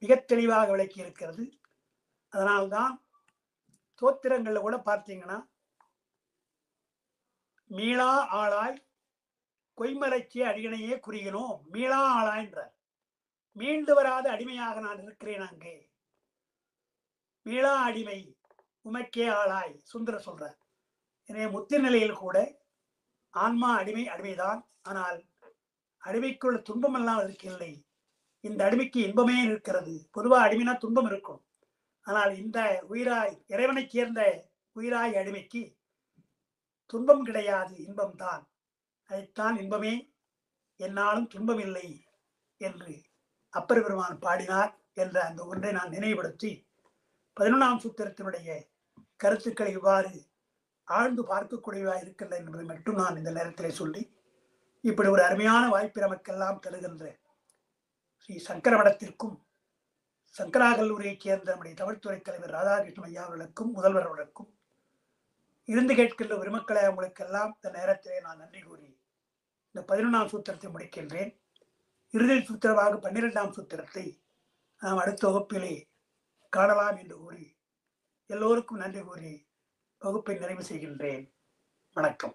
மிக தெளிவாக விளக்கி இருக்கிறது. அதனால்தான் தோத்திரங்கள்ல கூட பார்த்தீங்கன்னா, மீளா ஆளாய் கொய்மலைச்சிய அடிகனையே குறியினோம், மீளா ஆளாய் என்றார். மீண்டு வராத அடிமையாக நான் இருக்கிறேன் அங்கே, மீளா அடிமை உமக்கே ஆளாய் சுந்தர சொல்றார். எனவே முத்தி நிலையில் கூட ஆன்மா அடிமைதான். ஆனால் அடிமைக்குள்ள துன்பம் எல்லாம் இருக்கில்லை, இந்த அடிமைக்கு இன்பமே இருக்கிறது. பொதுவாக அடிமைனா துன்பம் இருக்கும். ஆனால் இந்த உயிராய் இறைவனை சேர்ந்த உயிராய் அடிமைக்கு துன்பம் கிடையாது, இன்பம்தான். அதைத்தான் இன்பமே என்னாலும் துன்பம் இல்லை என்று அப்பர் பெருமான் பாடினார் என்ற அந்த ஒன்றை நான் நினைவுபடுத்தி 11ஆம் சூத்திரத்தினுடைய கருத்துக்களை இவ்வாறு ஆழ்ந்து பார்க்கக்கூடியவாக இருக்கின்ற என்பதை மட்டும் நான் இந்த நேரத்திலே சொல்லி, இப்படி ஒரு அருமையான வாய்ப்பு நமக்கெல்லாம் தருகின்ற ஸ்ரீ சங்கர மடத்திற்கும் சங்கரா கல்லூரியைச் சேர்ந்த நம்முடைய தமிழ்துறை தலைவர் ராதாகிருஷ்ணன் ஐயா அவர்களுக்கும் முதல்வர் அவர்களுக்கும் இருந்து கேட்கின்ற பெருமக்களை அவங்களுக்கெல்லாம் இந்த நேரத்திலே நான் நன்றி கூறி இந்த 11ஆம் சூத்திரத்தை முடிக்கின்றேன். இறுதி சூத்திரமாக 12ஆம் சூத்திரத்தை நாம் அடுத்த வகுப்பிலே காணலாம் என்று கூறி எல்லோருக்கும் நன்றி கூறி வகுப்பை நிறைவு செய்கின்றேன். வணக்கம்.